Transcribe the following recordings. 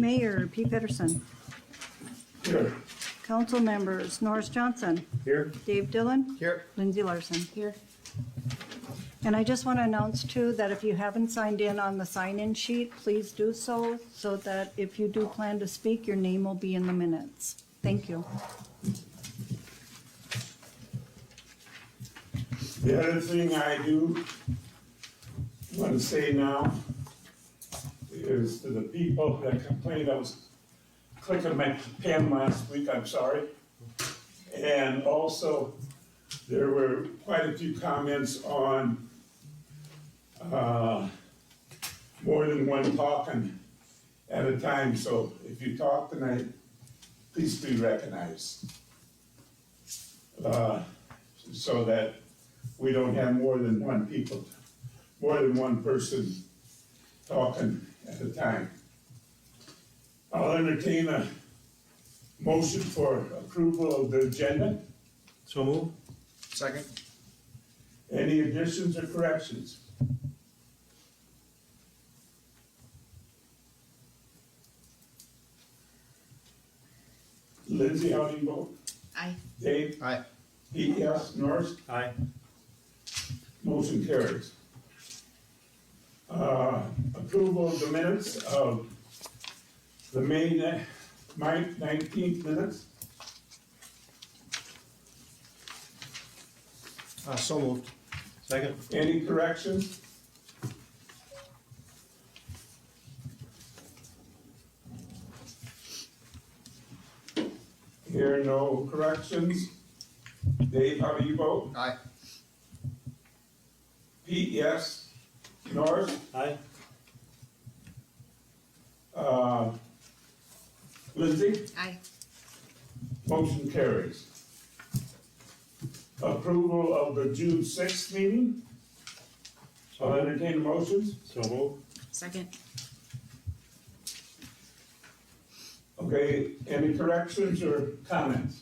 Mayor P. Peterson. Here. Council members Norris Johnson. Here. Dave Dillon. Here. Lindsay Larson. Here. And I just want to announce too that if you haven't signed in on the sign-in sheet, please do so that if you do plan to speak, your name will be in the minutes. Thank you. The other thing I do want to say now is to the people that complained I was clicking my pen last week, I'm sorry. And also, there were quite a few comments on more than one talking at a time. So if you talk tonight, please be recognized. So that we don't have more than one person talking at a time. I'll entertain a motion for approval of the agenda. So move. Second. Any additions or corrections? Lindsay, how do you vote? Aye. Dave? Aye. Pete, yes. Norris? Aye. Motion carries. Approval of the minutes of the May 19th minutes. So moved. Second. Any corrections? Here, no corrections. Dave, how do you vote? Aye. Pete, yes. Norris? Aye. Lindsay? Aye. Motion carries. Approval of the June 6th meeting. I'll entertain motions. So move. Second. Okay, any corrections or comments?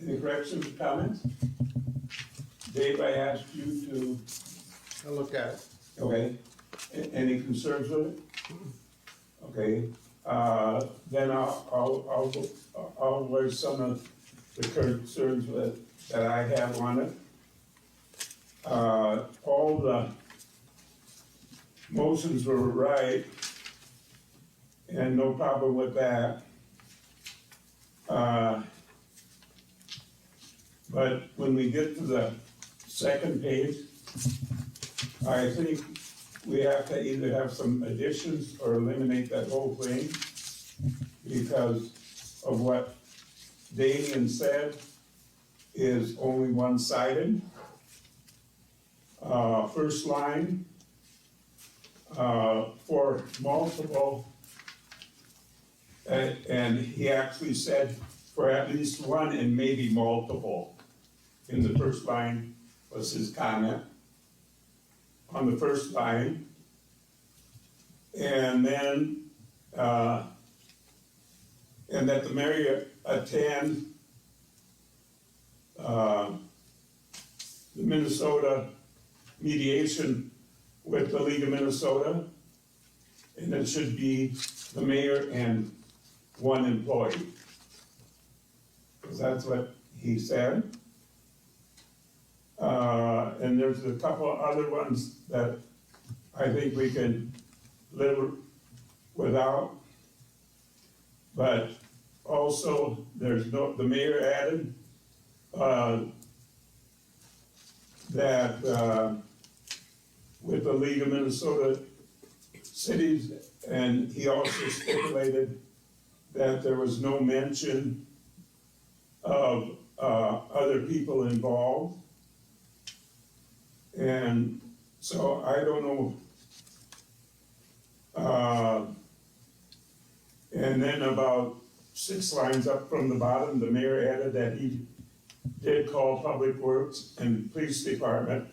Any corrections or comments? Dave, I asked you to, I'll look at it. okay, any concerns with it? Okay, then I'll voice some of the concerns that I have on it. All the motions were right, and no problem with that. But when we get to the second page, I think we have to either have some additions or eliminate that whole thing because of what Damien said is only one-sided. First line, for multiple, and he actually said for at least one and maybe multiple. In the first line was his comment on the first line. And then, and that the mayor attend the Minnesota mediation with the League of Minnesota, and it should be the mayor and one employee. Because that's what he said. And there's a couple of other ones that I think we can live without. But also, the mayor added that with the League of Minnesota cities, and he also stipulated that there was no mention of other people involved. And so I don't know. And then about 6 lines up from the bottom, the mayor added that he did call Public Works and Police Department.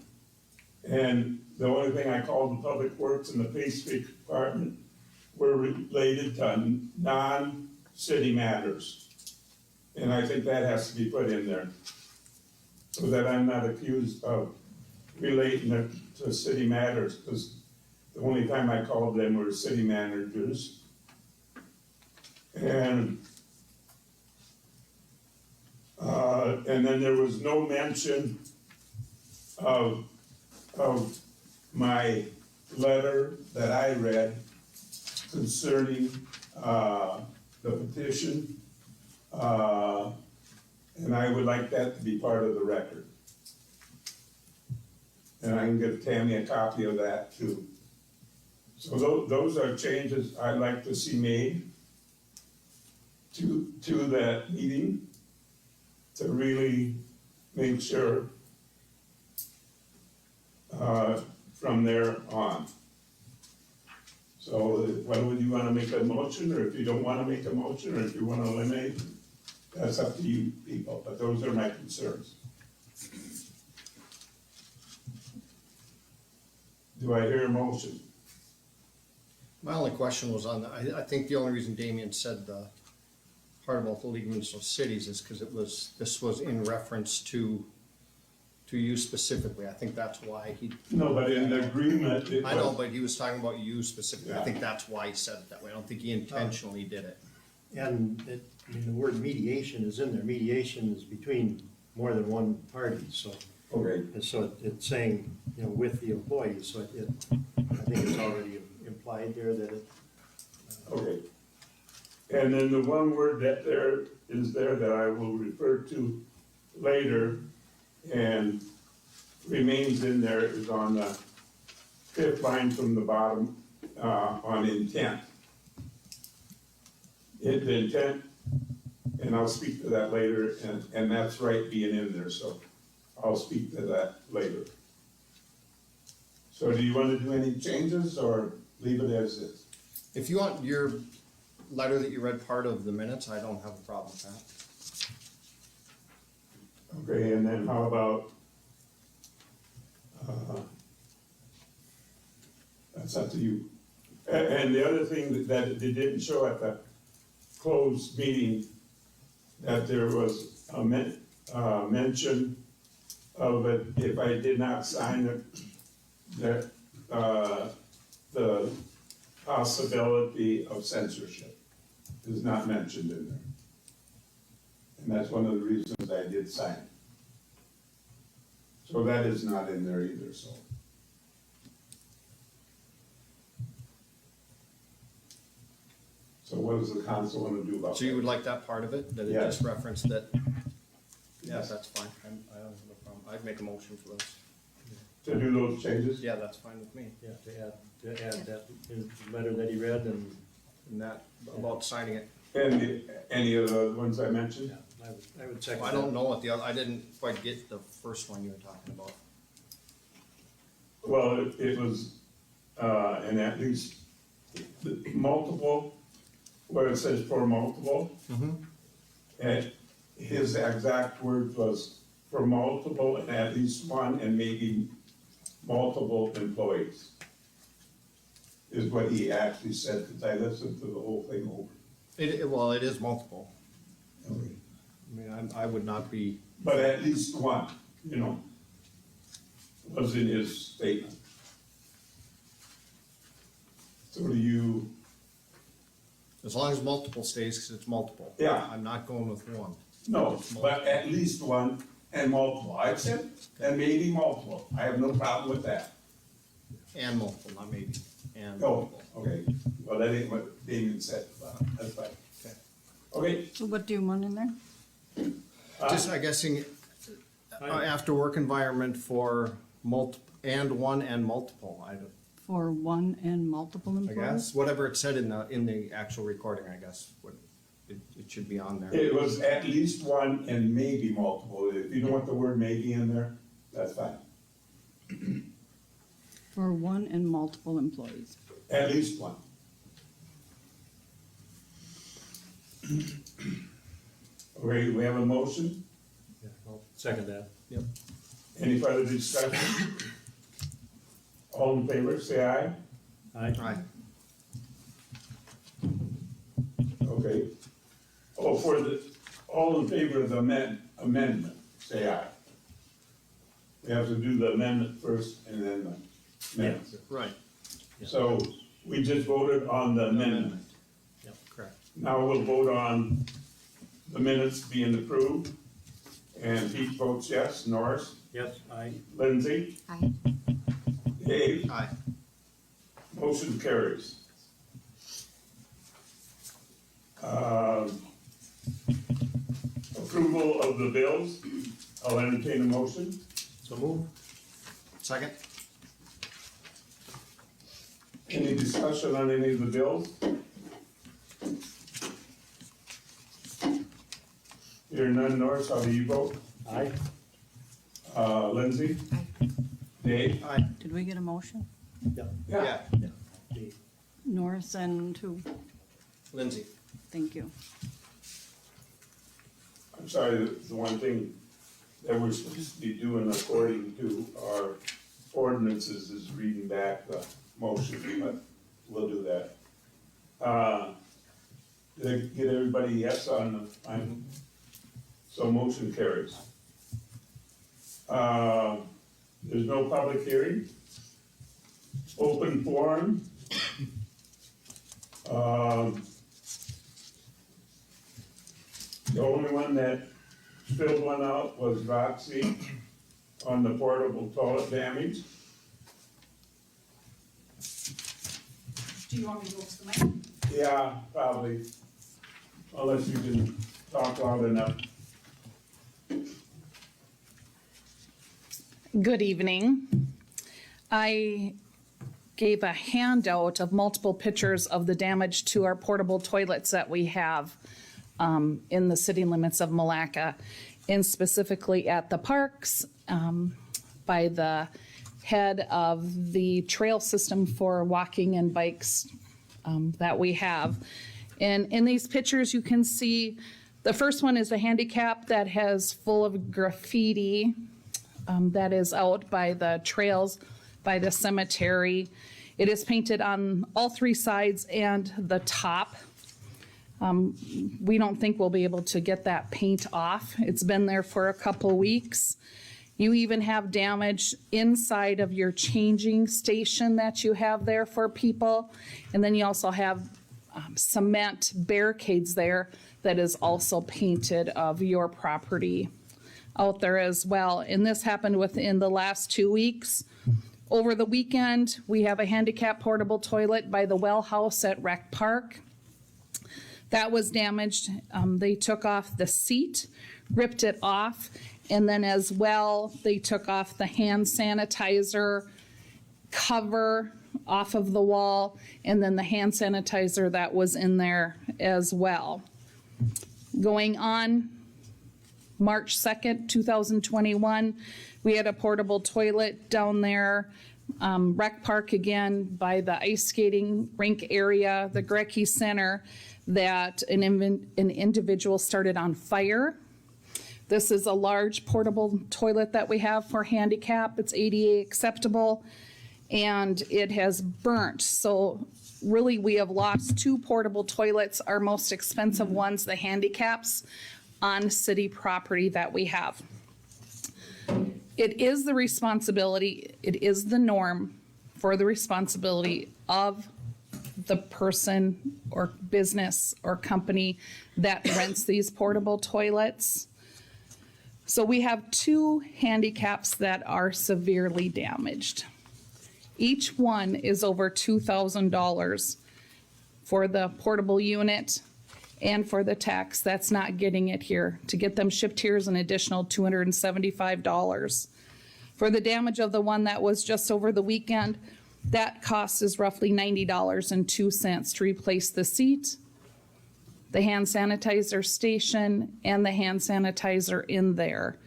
And the only thing I called the Public Works and the Police Department were related to non-city matters. And I think that has to be put in there so that I'm not accused of relating to city matters, because the only time I called them were city managers. And then there was no mention of my letter that I read concerning, the petition. And I would like that to be part of the record. And I can give Tammy a copy of that too. So those are changes I'd like to see made to that meeting to really make sure from there on. So whether you wanna make a motion, or if you don't wanna make a motion, or if you wanna eliminate, that's up to you people, but those are my concerns. Do I hear a motion? My only question was on, I think the only reason Damien said the part about the League of Municipal Cities is because this was in reference to you specifically. I think that's why he. No, but in the agreement, it was. I know, but he was talking about you specifically. I Yeah. think that's why he said it that way. I don't think he intentionally did it. And it, I mean, the word mediation is in there. Mediation is between more than one party, so. Okay, And so it's saying, you know, with the employees, so I think it's already implied there that it. okay. And then the one word that there is there that I will refer to later and remains in there is on the fifth line from the bottom, on intent. The intent, and I'll speak to that later, and that's right being in there, so I'll speak to that later. So do you want to do any changes or leave it as is? If you want your letter that you read part of the minutes, I don't have a problem with that. Okay, and then how about, that's up to you. And the other thing that they didn't show at the closed meeting, that there was a mention of it, if I did not sign it, that, the possibility of censorship is not mentioned in there. And that's one of the reasons I did sign it. So that is not in there either, so. So what does the council want to do about that? So you would like that part of it, that it Yes. just referenced that? Yeah, Yes. that's fine. I don't have a problem. I'd make a motion for those. To do those changes? Yeah, that's fine with me. Yeah, to add that in the letter that he read and, And that, about signing it. And any of the ones I mentioned? yeah, I would second that. I don't know what the other, I didn't quite get the first one you were talking about. Well, it was, and at least multiple, where it says for multiple. And his exact word was for multiple and at least one and maybe multiple employees. Is what he actually said, because I listened to the whole thing over. Well, it is multiple. I mean, I would not be, But at least one, you know, was in his statement. So do you, as long as multiple stays, because it's multiple. Yeah. I'm not going with one. no, but at least one and multiple, I said, and maybe multiple, I have no problem with that. And multiple, not maybe, and Oh, multiple. okay, well, that ain't what Damien said, that's fine. Okay. Okay, So what do you want in there? Just, I guessing, after work environment for and one and multiple, For one and multiple I employees? guess, whatever it said in the actual recording, I guess, it should be on there. it was at least one and maybe multiple, if you don't want the word maybe in there, that's fine, For one and multiple employees. at least one. Okay, we have a motion, Yeah, I'll second that. Yep. any further discussion? All in favor, say aye. Aye. Okay. Oh, all in favor of the amendment, say aye. We have to do the amendment first and then the minutes. Right. So we just voted on the amendment. Yep, correct. Now we'll vote on the minutes being approved. And Pete votes yes. Norris? Yes, aye. Lindsay? Aye. Dave? Aye. Motion carries. Approval of the bills. I'll entertain a motion. So move. Second? Any discussion on any of the bills? Hearing none, Norris, how do you vote? Aye. Lindsay? Aye. Dave? Aye. Did we get a motion? Yep. Yeah. Dave. Norris and who? Lindsay. Thank you. I'm sorry, the one thing that we're supposed to be doing according to our ordinances is reading back the motion, but we'll do that. Did I get everybody yes on the final? So motion carries. There's no public hearing. Open forum. The only one that filled one out was Roxy on the portable toilet damage. Do you want me to go to the mic? Yeah, probably, unless you can talk loud enough. Good evening. I gave a handout of multiple pictures of the damage to our portable toilets that we have in the city limits of Milaca, and specifically at the parks, by the head of the trail system for walking and bikes that we have. And in these pictures, you can see the first one is a handicap that has full of graffiti that is out by the trails, by the cemetery. It is painted on all three sides and the top. We don't think we'll be able to get that paint off. It's been there for a couple weeks. You even have damage inside of your changing station that you have there for people. And then you also have cement barricades there that is also painted of your property out there as well. And this happened within the last 2 weeks. Over the weekend, we have a handicap portable toilet by the well house at Rec Park. That was damaged. They took off the seat, ripped it off, and then as well, they took off the hand sanitizer cover off of the wall, and then the hand sanitizer that was in there as well. Going on March 2nd, 2021, we had a portable toilet down there, Rec Park again, by the ice skating rink area, the Grecky Center, that an individual started on fire. This is a large portable toilet that we have for handicap. It's ADA acceptable, and it has burnt. So really, we have lost 2 portable toilets, our most expensive ones, the handicaps, on city property that we have. It is the responsibility, it is the norm for the responsibility of the person or business or company that rents these portable toilets. So we have 2 handicaps that are severely damaged. Each one is over $2,000 for the portable unit and for the tax that's not getting it here. To get them shipped here is an additional $275. For the damage of the one that was just over the weekend, that cost is roughly $90.02 to replace the seat, the hand sanitizer station, and the hand sanitizer in there.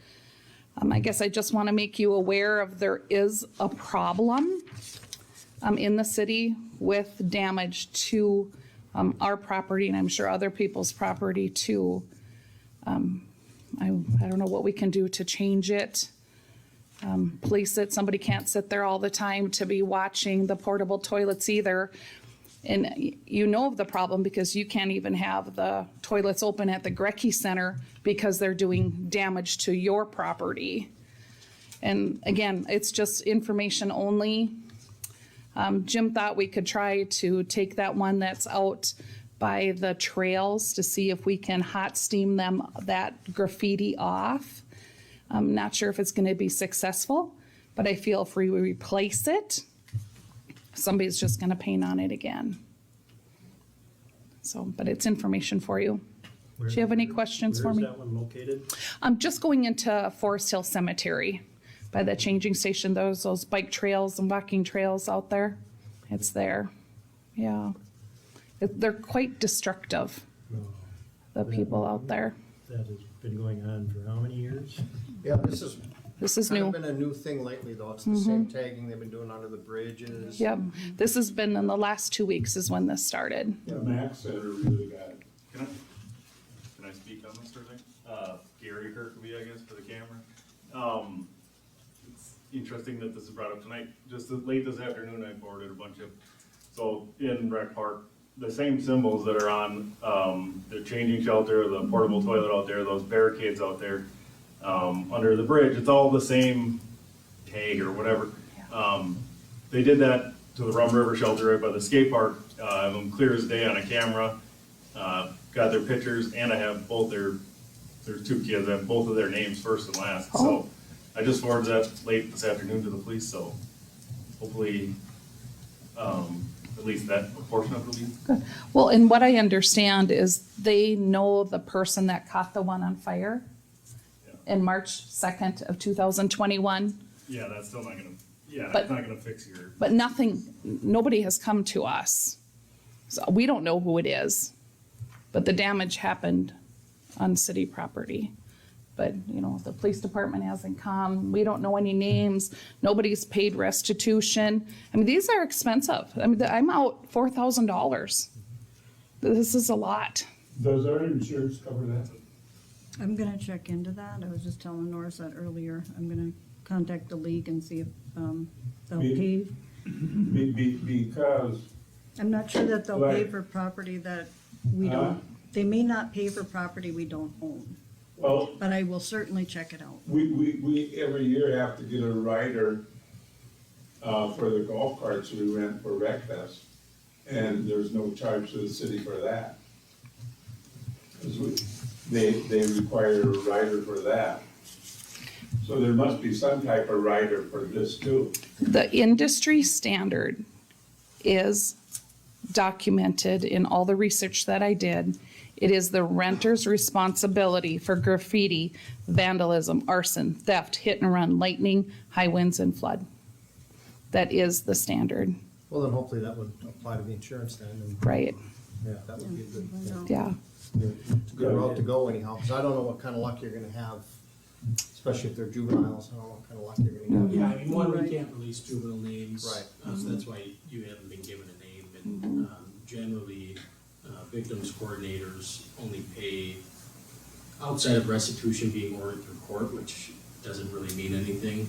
I guess I just want to make you aware of there is a problem in the city with damage to our property, and I'm sure other people's property too. I don't know what we can do to change it. Police it. Somebody can't sit there all the time to be watching the portable toilets either. And you know of the problem because you can't even have the toilets open at the Grecky Center because they're doing damage to your property. And again, it's just information only. Jim thought we could try to take that one that's out by the trails to see if we can hot steam that graffiti off. I'm not sure if it's gonna be successful, but I feel if we replace it, somebody's just gonna paint on it again. So, but it's information for you. Do you have any questions for me? Where's that one located? I'm just going into Forest Hill Cemetery by the changing station. Those bike trails and walking trails out there. It's there. Yeah. They're quite destructive, the people out there. That has been going on for how many years? Yeah, this is This is kind new. of been a new thing lately, though. It's the same tagging they've been doing under the bridges. Yep. This has been in the last 2 weeks is when this started. The Mac Center really got it. Can I speak on this or thing? Gary Kirkby, I guess, for the camera. It's interesting that this is brought up tonight. Just late this afternoon, I forwarded a bunch of, so in Rec Park, the same symbols that are on, the changing shelter, the portable toilet out there, those barricades out there, under the bridge, it's all the same tag or whatever. They did that to the Rum River shelter right by the skate park. I have them clear as day on a camera. Got their pictures, and I have both there's two kids, I have both of their names first and last. So I just forwarded that late this afternoon to the police, so hopefully, at least that portion of it will be. Well, and what I understand is they know the person that caught the one on fire in March 2nd of 2021. Yeah, that's still not gonna, But- that's not gonna fix your, But nobody has come to us. So we don't know who it is. But the damage happened on city property. But, the police department hasn't come. We don't know any names. Nobody's paid restitution. I mean, these are expensive. I mean, I'm out $4,000. This is a lot. Does our insurance cover that? I'm gonna check into that. I was just telling Norris that earlier. I'm gonna contact the league and see if, they'll Me- pay. Because, I'm not sure that they'll pay Like- for property that we don't, they may not pay for property we don't own, well, but I will certainly check it out. we every year have to get a rider, for the golf carts we rent for Rec Fest. And there's no charge to the city for that. 'Cause they require a rider for that. So there must be some type of rider for this too. The industry standard is documented in all the research that I did. It is the renter's responsibility for graffiti, vandalism, arson, theft, hit and run, lightning, high winds, and flood. That is the standard, Well, then hopefully that would apply to the insurance then, and, right? yeah, that would be a good, Yeah. it's a good route to go anyhow, because I don't know what kind of luck you're gonna have, especially if they're juveniles, I don't know what kind of luck you're gonna have. Yeah, I mean, one, Right. we can't release juvenile names. Right. So that's why you haven't been given a name, and, generally, victims coordinators only pay outside of restitution being ordered through court, which doesn't really mean anything.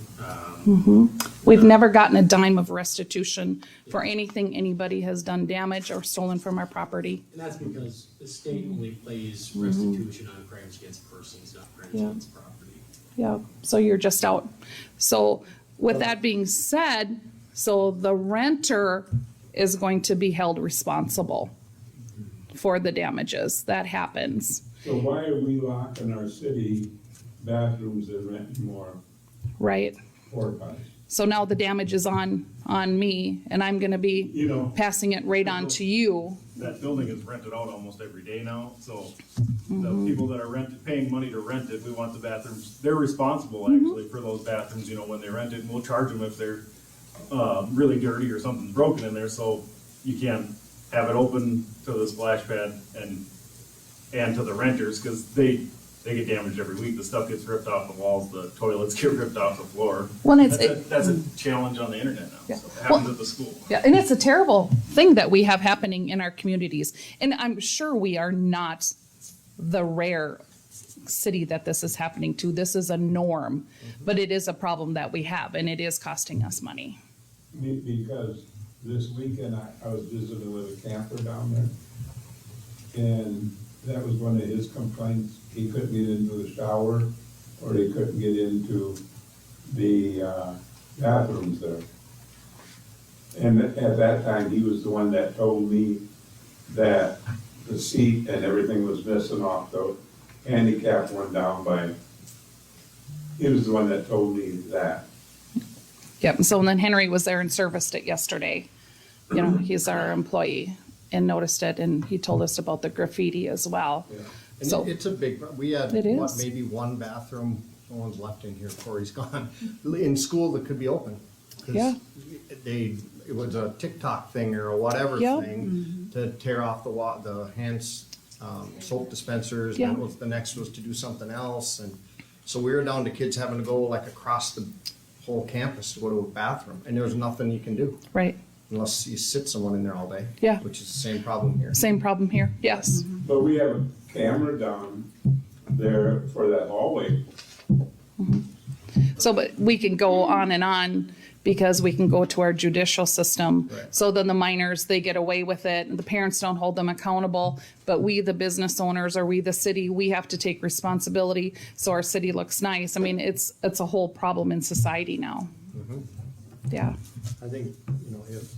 We've never gotten a dime of restitution for anything anybody has done damage or stolen from our property. And that's because the state only pays restitution on crimes against persons, not crimes Yeah. against property. Yeah, so you're just out. So with that being said, so the renter is going to be held responsible for the damages that happens, So why are we locking our city bathrooms and renting more right? porta potties? So now the damage is on me, and I'm gonna be You know, passing it right on to you. that building is rented out almost every day now, so the people that are paying money to rent it, we want the bathrooms, they're responsible actually for those bathrooms, when they rent it, and we'll charge them if they're really dirty or something's broken in there, so you can't have it open to the splash pad and to the renters, because they get damaged every week. The stuff gets ripped off the walls, the toilets get ripped off the floor. Well, it's, That's a challenge on the internet now. Yeah. So it happens at the school. yeah, and it's a terrible thing that we have happening in our communities. And I'm sure we are not the rare city that this is happening to. This is a norm, but it is a problem that we have, and it is costing us money. because this weekend I was visiting with a camper down there. And that was one of his complaints. He couldn't get into the shower, or he couldn't get into the bathrooms there. And at that time, he was the one that told me that the seat and everything was missing off the handicap one down by, he was the one that told me that. Yep, so and then Henry was there and serviced it yesterday. You know, he's our employee and noticed it, and he told us about the graffiti as well. And So- it's a big, we had, It what, is. maybe one bathroom, no one's left in here, Corey's gone, in school that could be open. 'Cause Yeah. it was a TikTok thing or a whatever Yep. thing to tear off the hands, soap dispensers. Yeah. And the next was to do something else, and so we were down to kids having to go like across the whole campus to go to a bathroom, and there was nothing you can do Right, unless you sit someone in there all day. Yeah. Which is the same problem here. same problem here, yes. But we have a camera down there for that hallway. So, but we can go on because we can go to our judicial system. Right. So then the minors, they get away with it, the parents don't hold them accountable, but we, the business owners, or we, the city, we have to take responsibility so our city looks nice. I mean, it's a whole problem in society now. Yeah, I think, you know, if,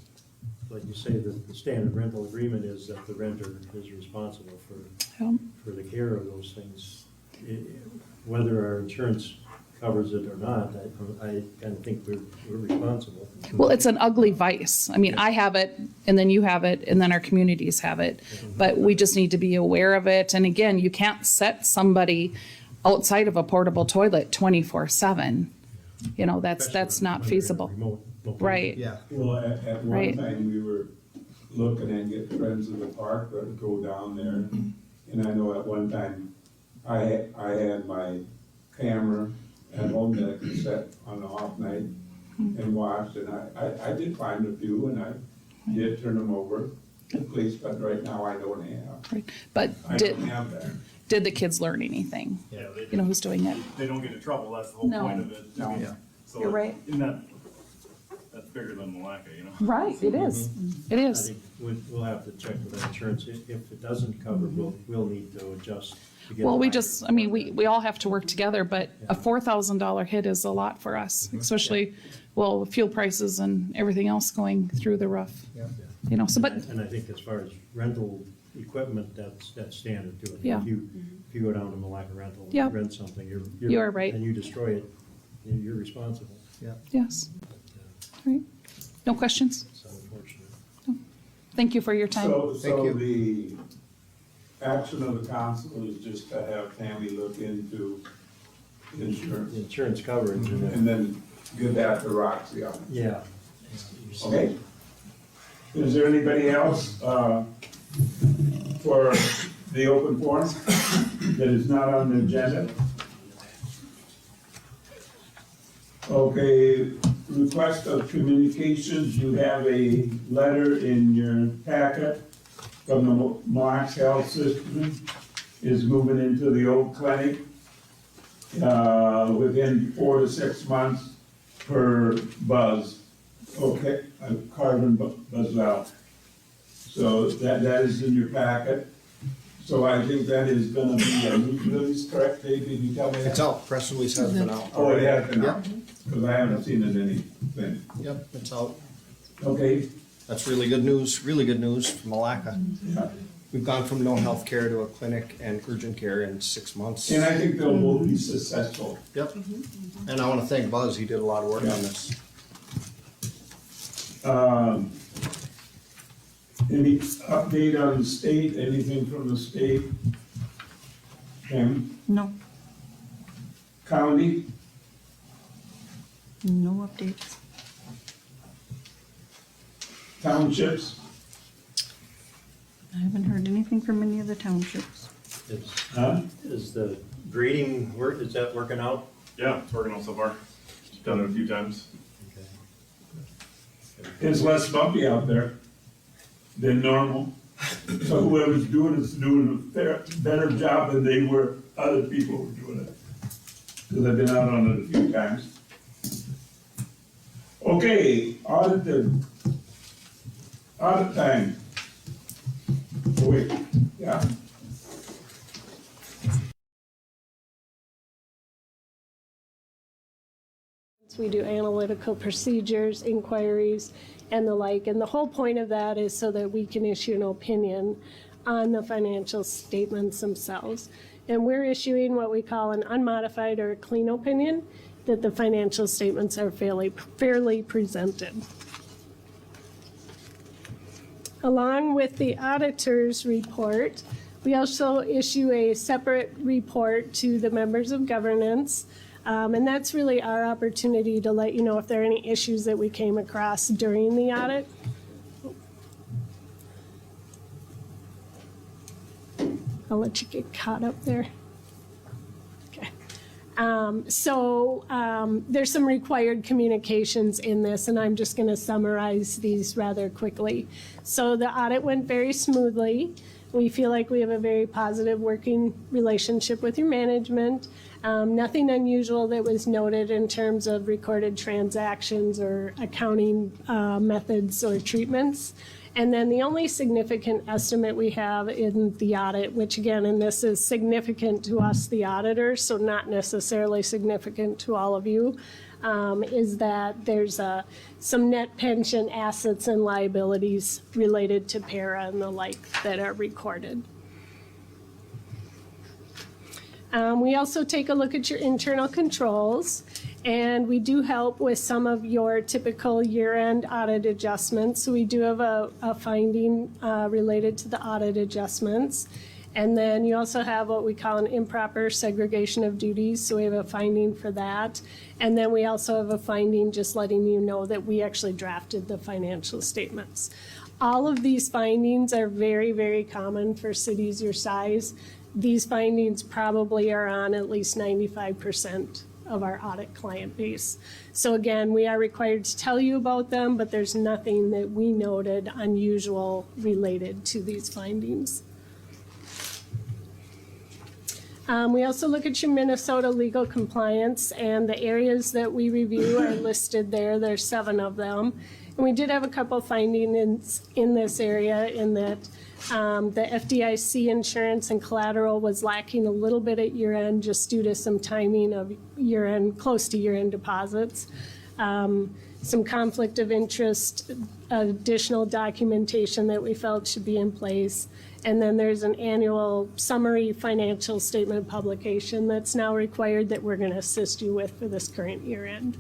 like you say, the standard rental agreement is that the renter is responsible for the care of those things. Whether our insurance covers it or not, I kind of think we're responsible. well, it's an ugly vice. I mean, I have it, and then you have it, and then our communities have it. But we just need to be aware of it. And again, you can't set somebody outside of a portable toilet 24/7. You know, that's not Especially when they're feasible. remote location. Right. Yeah. Well, at one Right. time, we were looking at getting Friends of the Park to go down there. And I know at one time, I had my camera at home that I could set on the off night and watch, and I did find a few, and I did turn them over to the police, but right now I don't have. Right. But I did don't have that. the kids learn anything? Yeah, You know, who's doing it? they don't get in trouble, that's the whole No, point of it. I no. mean, Yeah. so You're right. in that's bigger than Milaca, you know? Right, it is. It I is. think we'll have to check with our insurance. If it doesn't cover, we'll need to adjust. to get Well, it we right. just, I mean, we all have to work together, but a $4,000 hit is a lot for us, especially, well, with fuel prices and everything else going through the roof. Yeah. You know, so, but, And I think as far as rental equipment, that's standard too. Yeah. If you go down to Milaca Rental Yeah. and rent something, You are right. and you destroy it, you're responsible. Yeah. yes. Right. No questions? It's unfortunate. Thank you for your time. So you. the action of the council is just to have Tammy look into insurance Insurance coverage and and then give that to Roxy on it. yeah. Okay? Is there anybody else, for the open forum that is not on the agenda? Okay, request of communications, you have a letter in your packet from the Mille Lacs Health System, is moving into the old clinic, within 4 to 6 months per Buzz. Okay, Carvin Bussell. So that is in your packet. So I think that is gonna be a news release, correct, Dave? Did you tell me that? It's out, press release has been out. Oh, it has been out, Yep. because I haven't seen it anything. Yep, it's out. Okay, That's really good news from Milaca. yeah. We've gone from no health care to a clinic and urgent care in 6 months. And I think they'll both be successful. Yep. And I want to thank Buzz, he did a lot of work on this. Any update on the state, anything from the state? Kim, No, county, no updates. townships? I haven't heard anything from any of the townships. Huh? Is the grading work, is that working out? Yeah, it's working out so far. Done it a few times. It's less bumpy out there than normal. So whoever's doing it is doing a better job than they were, other people were doing it. Because I've been out on it a few times. Okay, audited. Audit time. Oh, wait, yeah. we do analytical procedures, inquiries, and the like. And the whole point of that is so that we can issue an opinion on the financial statements themselves. And we're issuing what we call an unmodified or a clean opinion, that the financial statements are fairly presented. Along with the auditor's report, we also issue a separate report to the members of governance. And that's really our opportunity to let you know if there are any issues that we came across during the audit. I'll let you get caught up there. Okay. There's some required communications in this, and I'm just going to summarize these rather quickly. So the audit went very smoothly. We feel like we have a very positive working relationship with your management. Nothing unusual that was noted in terms of recorded transactions or accounting methods or treatments. And then the only significant estimate we have in the audit, which again, and this is significant to us, the auditors, so not necessarily significant to all of you, is that there's some net pension assets and liabilities related to para and the like that are recorded. We also take a look at your internal controls, and we do help with some of your typical year-end audit adjustments. So we do have a finding related to the audit adjustments. And then you also have what we call an improper segregation of duties. So we have a finding for that. And then we also have a finding just letting you know that we actually drafted the financial statements. All of these findings are very, very common for cities your size. These findings probably are on at least 95% of our audit client base. So again, we are required to tell you about them, but there's nothing that we noted unusual related to these findings. We also look at your Minnesota legal compliance, and the areas that we review are listed there. There's 7 of them. And we did have a couple findings in this area in that the FDIC insurance and collateral was lacking a little bit at year-end just due to some timing of year-end, close to year-end deposits. Some conflict of interest, additional documentation that we felt should be in place. And then there's an annual summary financial statement publication that's now required that we're going to assist you with for this current year-end.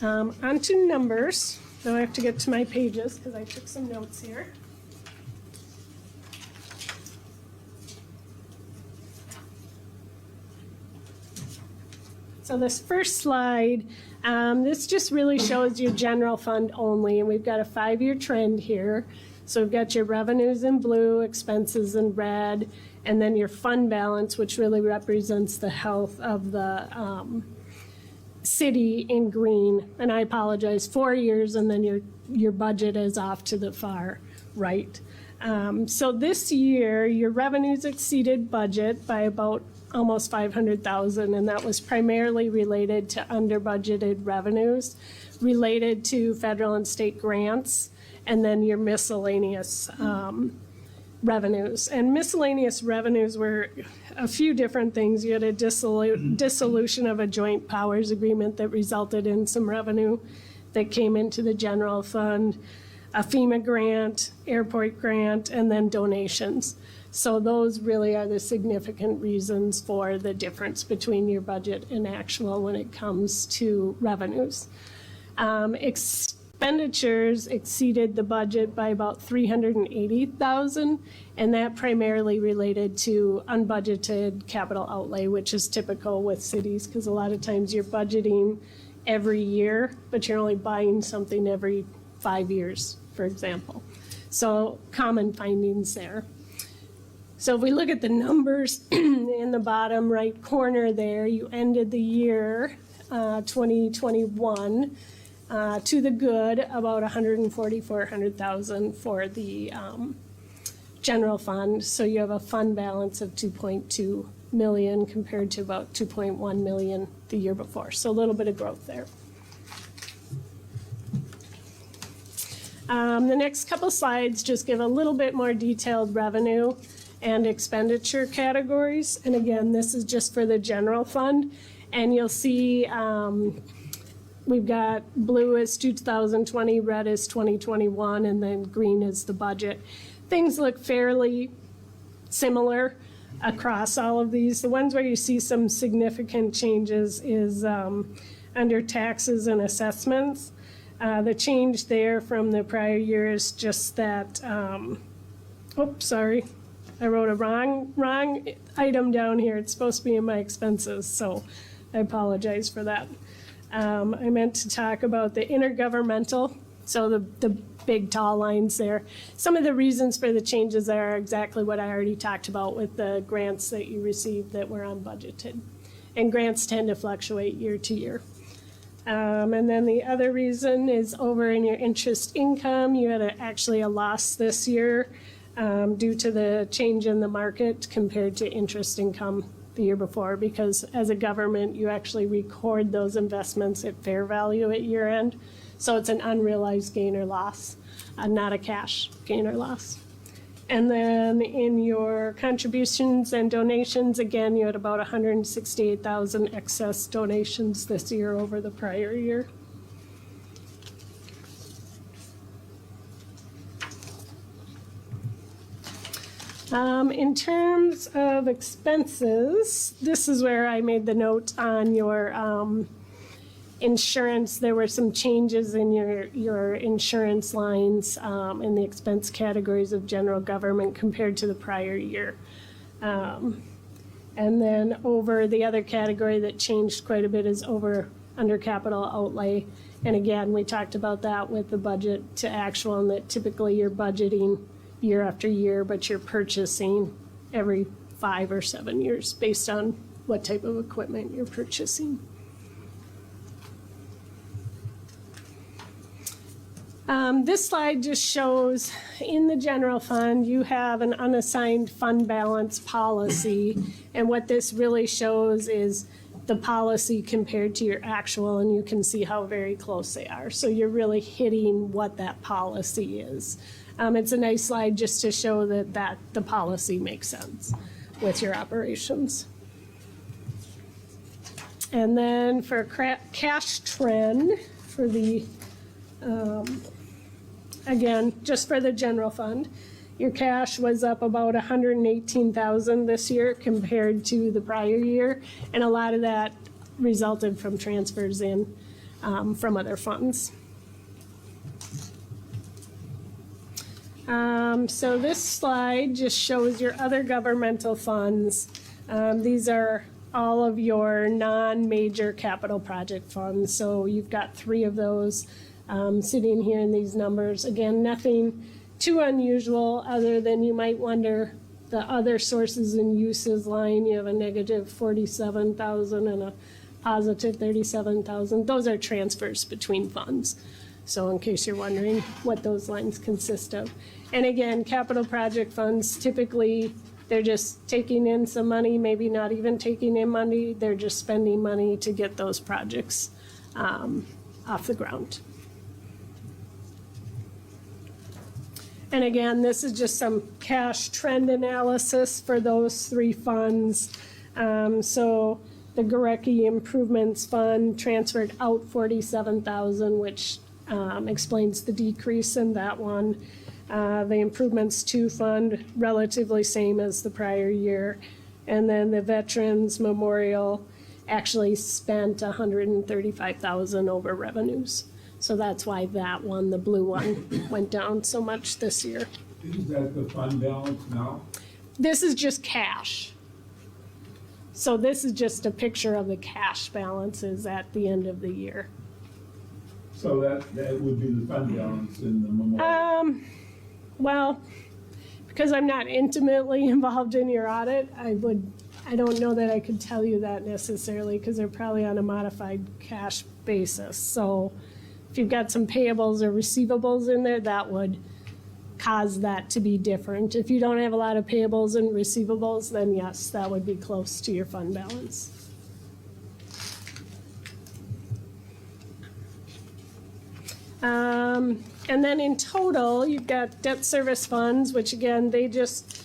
On to numbers. Now I have to get to my pages because I took some notes here. So this first slide, this just really shows your general fund only, and we've got a 5-year trend here. So we've got your revenues in blue, expenses in red, and then your fund balance, which really represents the health of the city in green. And I apologize, 4 years, and then your budget is off to the far right. So this year, your revenues exceeded budget by about almost $500,000, and that was primarily related to under budgeted revenues related to federal and state grants, and then your miscellaneous revenues. And miscellaneous revenues were a few different things. You had a dissolution of a joint powers agreement that resulted in some revenue that came into the general fund, a FEMA grant, airport grant, and then donations. So those really are the significant reasons for the difference between your budget and actual when it comes to revenues. Expenditures exceeded the budget by about $380,000, and that primarily related to unbudgeted capital outlay, which is typical with cities because a lot of times you're budgeting every year, but you're only buying something every 5 years, for example. So common findings there. So if we look at the numbers in the bottom right corner there, you ended the year 2021 to the good, about $144,000 for the general fund. So you have a fund balance of $2.2 million compared to about $2.1 million the year before. So a little bit of growth there. The next couple slides just give a little bit more detailed revenue and expenditure categories. And again, this is just for the general fund. And you'll see we've got blue is 2020, red is 2021, and then green is the budget. Things look fairly similar across all of these. The ones where you see some significant changes is under taxes and assessments. The change there from the prior year is just that, oops, sorry. I wrote a wrong item down here. It's supposed to be in my expenses, so I apologize for that. I meant to talk about the intergovernmental, so the big tall lines there. Some of the reasons for the changes are exactly what I already talked about with the grants that you received that were unbudgeted. And grants tend to fluctuate year to year. And then the other reason is over in your interest income, you had actually a loss this year due to the change in the market compared to interest income the year before, because as a government, you actually record those investments at fair value at year end. So it's an unrealized gain or loss, not a cash gain or loss. And then in your contributions and donations, again, you had about 168,000 excess donations this year over the prior year. In terms of expenses, this is where I made the note on your insurance. There were some changes in your insurance lines in the expense categories of general government compared to the prior year. And then over the other category that changed quite a bit is over under capital outlay. And again, we talked about that with the budget to actual, and that typically you're budgeting year after year, but you're purchasing every 5 or 7 years based on what type of equipment you're purchasing. This slide just shows in the general fund, you have an unassigned fund balance policy. And what this really shows is the policy compared to your actual, and you can see how very close they are. So you're really hitting what that policy is. It's a nice slide just to show that the policy makes sense with your operations. And then for cash trend for the, again, just for the general fund, your cash was up about 118,000 this year compared to the prior year. And a lot of that resulted from transfers in from other funds. So this slide just shows your other governmental funds. These are all of your non-major capital project funds. So you've got 3 of those sitting here in these numbers. Again, nothing too unusual other than you might wonder the other sources and uses line. You have a negative 47,000 and a positive 37,000. Those are transfers between funds. So in case you're wondering what those lines consist of. And again, capital project funds, typically they're just taking in some money, maybe not even taking in money. They're just spending money to get those projects off the ground. And again, this is just some cash trend analysis for those 3 funds. So the Gorecki Improvements Fund transferred out 47,000, which explains the decrease in that one. The Improvements 2 Fund, relatively same as the prior year. And then the Veterans Memorial actually spent 135,000 over revenues. So that's why that one, the blue one, went down so much this year. Is that the fund balance now? This is just cash. So this is just a picture of the cash balances at the end of the year. So that would be the fund balance in the memorial? Well, because I'm not intimately involved in your audit, I don't know that I could tell you that necessarily, because they're probably on a modified cash basis. So if you've got some payables or receivables in there, that would cause that to be different. If you don't have a lot of payables and receivables, then yes, that would be close to your fund balance. And then in total, you've got debt service funds, which again, they just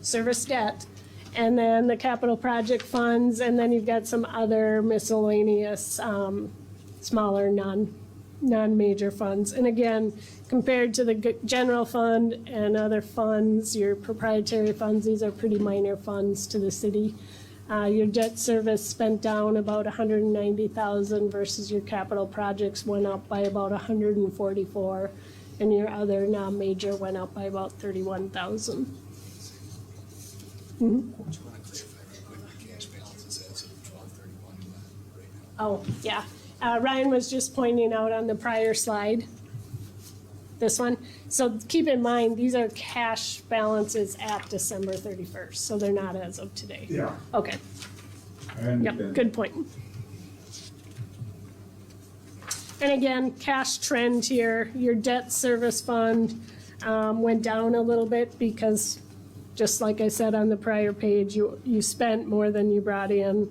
service debt. and then the capital project funds, and then you've got some other miscellaneous, smaller non-major funds. And again, compared to the general fund and other funds, your proprietary funds, these are pretty minor funds to the city. Your debt service spent down about 190,000 versus your capital projects went up by about 144, and your other non-major went up by about 31,000. Just want to clarify real quick, the cash balances as of 12/31 right now. Oh, yeah. Ryan was just pointing out on the prior slide, this one. So keep in mind, these are cash balances at December 31st, so they're not as of today. Yeah. Okay, And yep, good point. And again, cash trend here, your debt service fund went down a little bit because, just like I said on the prior page, you spent more than you brought in.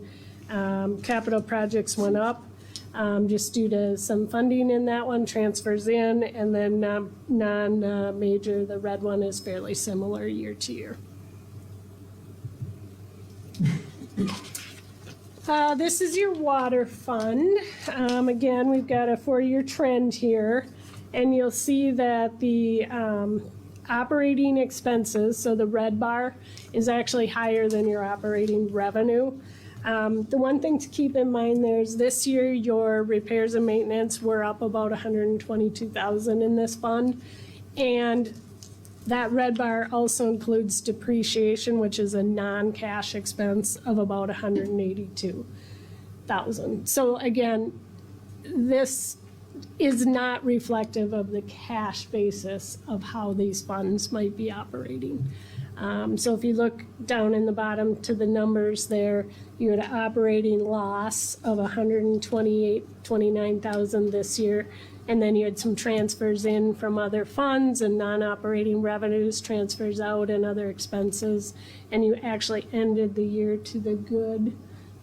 Capital projects went up. Just due to some funding in that one, transfers in, and then non-major, the red one is fairly similar year to year. This is your water fund. Again, we've got a 4-year trend here, and you'll see that the operating expenses, so the red bar, is actually higher than your operating revenue. The one thing to keep in mind there is this year your repairs and maintenance were up about 122,000 in this fund, and that red bar also includes depreciation, which is a non-cash expense of about 182,000. So again, this is not reflective of the cash basis of how these funds might be operating. So if you look down in the bottom to the numbers there, you had an operating loss of 129,000 this year, and then you had some transfers in from other funds and non-operating revenues, transfers out, and other expenses, and you actually ended the year to the good,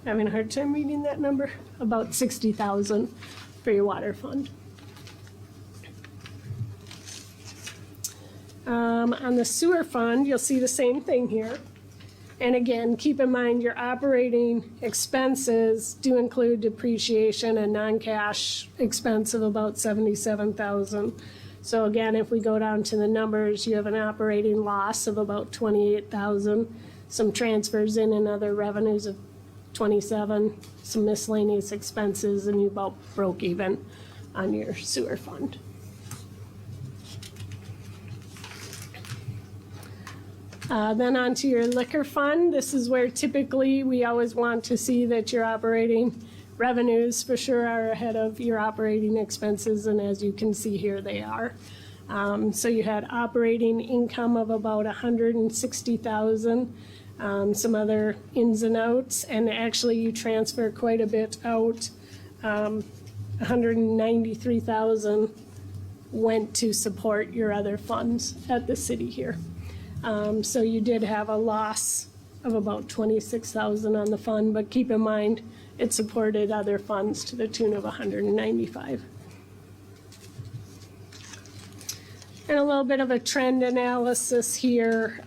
having a hard time reading that number, about 60,000 for your water fund. On the sewer fund, you'll see the same thing here. And again, keep in mind your operating expenses do include depreciation and non-cash expense of about 77,000. So again, if we go down to the numbers, you have an operating loss of about 28,000, some transfers in and other revenues of 27, some miscellaneous expenses, and you about broke even on your sewer fund. Then on to your liquor fund. This is where typically we always want to see that your operating revenues for sure are ahead of your operating expenses, and as you can see here, they are. So you had operating income of about 160,000, some other ins and outs, and actually you transfer quite a bit out. 193,000 went to support your other funds at the city here. So you did have a loss of about 26,000 on the fund, but keep in mind, it supported other funds to the tune of 195. And a little bit of a trend analysis here.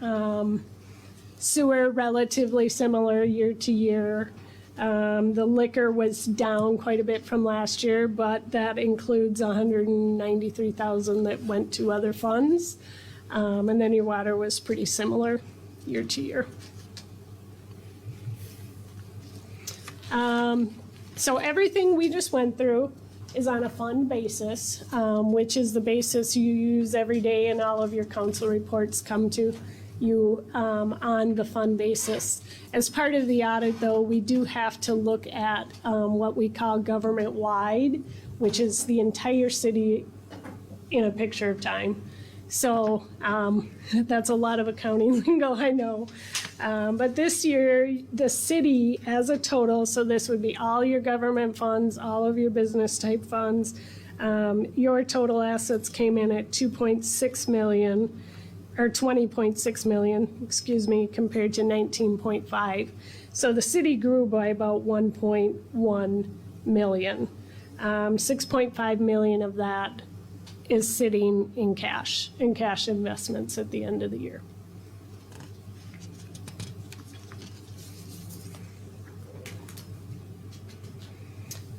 Sewer relatively similar year to year. The liquor was down quite a bit from last year, but that includes 193,000 that went to other funds. And then your water was pretty similar year to year. So everything we just went through is on a fund basis, which is the basis you use every day and all of your council reports come to you on the fund basis. As part of the audit, though, we do have to look at what we call government-wide, which is the entire city in a picture of time. So that's a lot of accounting lingo, I know. But this year, the city as a total, so this would be all your government funds, all of your business type funds, your total assets came in at 2.6 million, or 20.6 million, excuse me, compared to 19.5. So the city grew by about 1.1 million. 6.5 million of that is sitting in cash investments at the end of the year.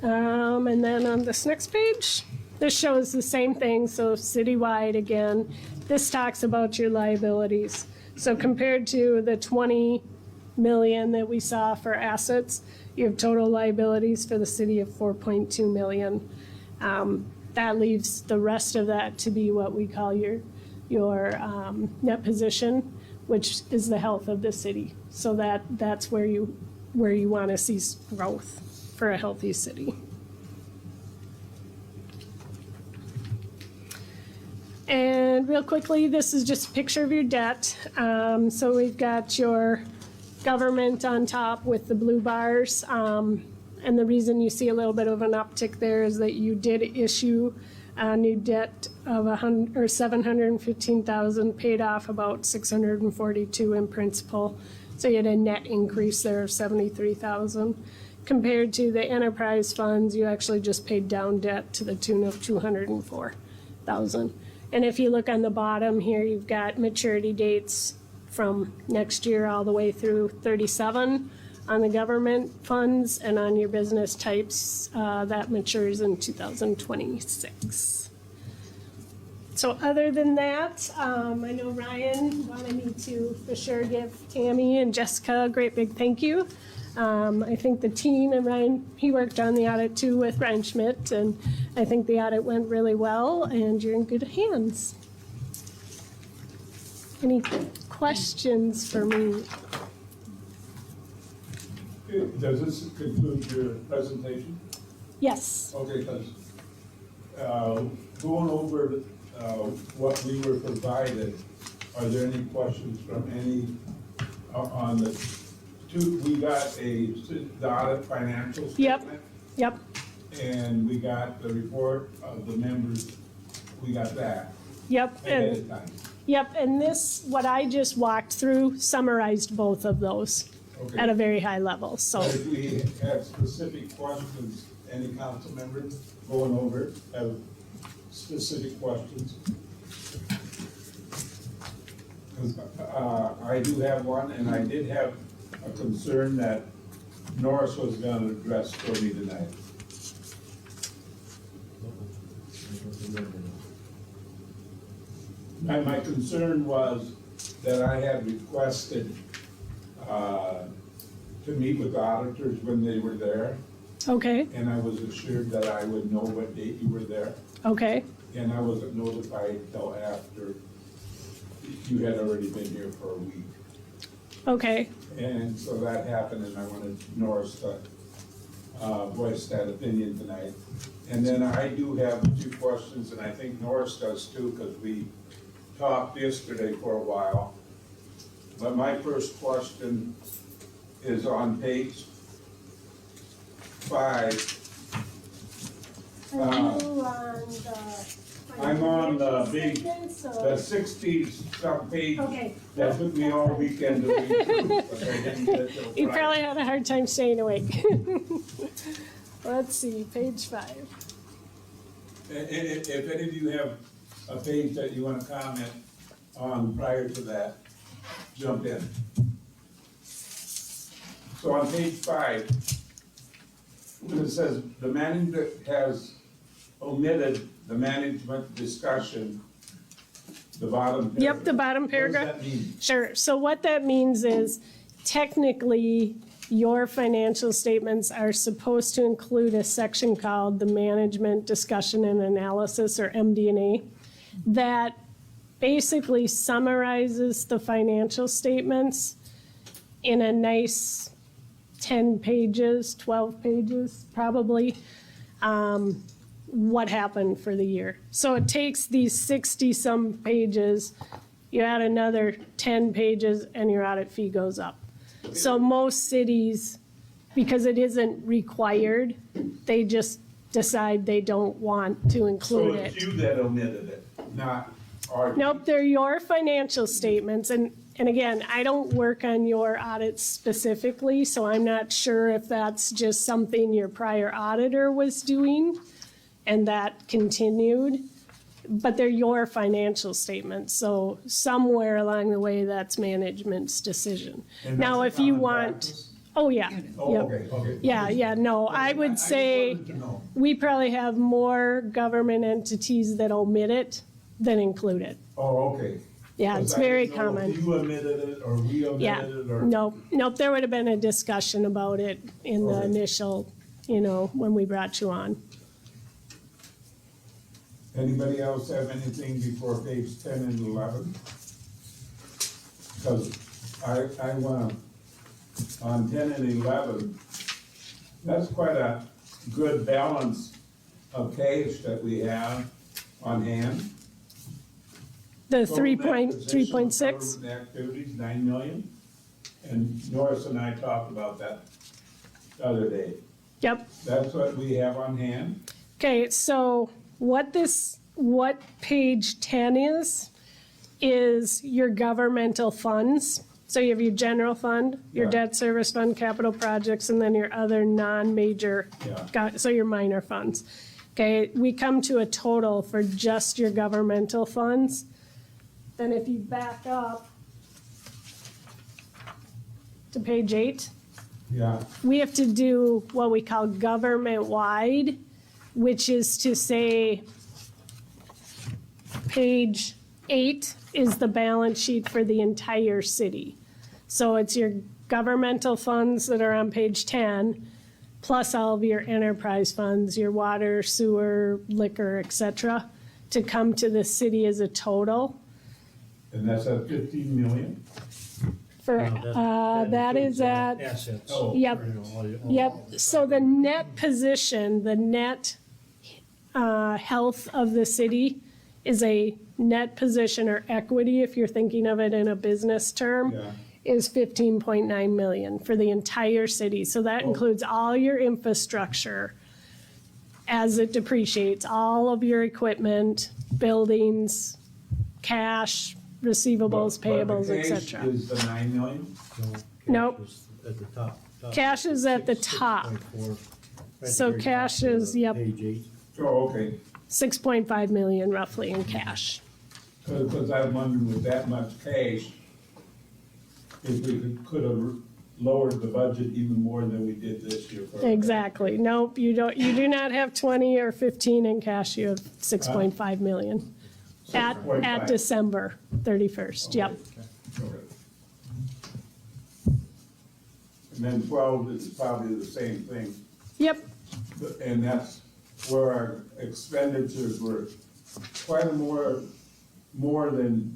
And then on this next page, this shows the same thing, so citywide again. This talks about your liabilities. So compared to the 20 million that we saw for assets, you have total liabilities for the city of 4.2 million. That leaves the rest of that to be what we call your net position, which is the health of the city. So that's where you want to see growth for a healthy city. And real quickly, this is just a picture of your debt. So we've got your government on top with the blue bars. And the reason you see a little bit of an uptick there is that you did issue a new debt of $715,000, paid off about $642 in principal. So you had a net increase there of $73,000. Compared to the enterprise funds, you actually just paid down debt to the tune of $204,000. And if you look on the bottom here, you've got maturity dates from next year all the way through 37 on the government funds, and on your business types, that matures in 2026. So other than that, I know Ryan wanted me to for sure give Tammy and Jessica a great big thank you. I think the team and Ryan, he worked on the audit too with Ryan Schmidt, and I think the audit went really well, and you're in good hands. Any questions for me? Does this conclude your presentation? Yes. Okay, because going over what we were provided, are there any questions from any on the two? We got the audit financial statement. Yep. And we got the report of the members. We got that. Yep. Ahead of time. Yep, and this, what I just walked through, summarized both of those Okay. at a very high level, so. But if we have specific questions, any council members going over it, have specific questions? 'Cause, I do have one, and I did have a concern that Norris was gonna address for me tonight. My concern was that I had requested to meet with auditors when they were there, Okay, and I was assured that I would know what date you were there, okay, and I wasn't notified till after you had already been here for a week. okay, And so that happened, and I wanted Norris to voice that opinion tonight. And then I do have two questions, and I think Norris does too, because we talked yesterday for a while. But my first question is on page 5. Are you on the? I'm on the big, statements, or- the 60-some page Okay. that took me all weekend to read through, but I didn't get till You Friday. probably had a hard time staying awake. Let's see, page 5. If any of you have a page that you want to comment on prior to that, jump in. So on page 5, when it says the manager has omitted the management discussion, the bottom paragraph. Yep, the bottom paragraph. What does that mean? Sure, so what that means is technically your financial statements are supposed to include a section called the Management Discussion and Analysis, or MD&A, that basically summarizes the financial statements in a nice 10 pages, 12 pages probably, what happened for the year. So it takes these 60-some pages, you add another 10 pages, and your audit fee goes up. So most cities, because it isn't required, they just decide they don't want to So include it's it. you that omitted it, not our. Nope, they're your financial statements, and again, I don't work on your audits specifically, so I'm not sure if that's just something your prior auditor was doing and that continued, but they're your financial statements, so somewhere along the way, that's management's decision. And Now, that's if you common want, practice? Oh, yeah. Oh, Yep. okay. Yeah, no, I would just say wanted to know. we probably have more government entities that omit it than include it. Oh, okay. Yeah, it's 'Cause I very didn't know common. if you omitted it, or we Yeah, omitted it, or. nope, there would have been a discussion about it in the Okay. initial, when we brought you on. Anybody else have anything before page 10 and 11? Because I want, on 10 and 11, that's quite a good balance of cash that we have on hand. The Total 3.6, Government activities, 9 million. And Norris and I talked about that the other day. yep. That's what we have on hand. Okay, so what page 10 is your governmental funds. So you have your general fund, your Yeah. debt service fund, capital projects, and then your other non-major, Yeah. so your minor funds. Okay, we come to a total for just your governmental funds. Then if you back up to page 8, Yeah, we have to do what we call government-wide, which is to say, page 8 is the balance sheet for the entire city. So it's your governmental funds that are on page 10, plus all of your enterprise funds, your water, sewer, liquor, et cetera, to come to the city as a total. and that's at 15 million? For, No, that is includes, at, Assets. Oh. yep. Or, all Yep, the- so the net position, the net health of the city is a net position or equity, if you're thinking of it in a business term, Yeah. is 15.9 million for the entire city. So that Oh. includes all your infrastructure as it depreciates, all of your equipment, buildings, cash, receivables, payables, et But the cetera. cash is the 9 million? No, cash Nope. is At the top. Cash is at the top. 6.4, right at So the very cash top of is, yep. Page 8. Oh, okay, 6.5 million roughly in cash. because I'm wondering with that much cash, if we could have lowered the budget even more than we did this year. for- Exactly. Nope, you do not have 20 or 15 in cash, you have 6.5 million. At 6.5. December 31st, yep. Okay. And then 12 is probably the same thing, Yep, and that's where our expenditures were quite a more than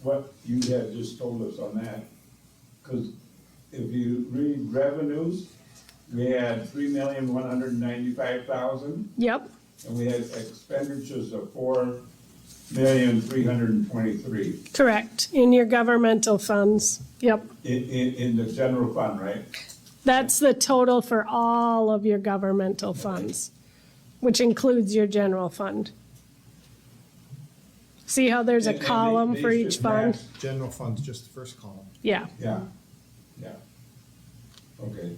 what you had just told us on that. Because if you read revenues, we had 3,195,000, yep, and we had expenditures of 4,323,000 correct. In your governmental funds, yep. in the general fund, right? That's the total for all of your governmental funds, which includes your general fund. See how there's a And they- column they for each should fund? match. General fund's just the first column. Yeah. Yeah, yeah. Okay,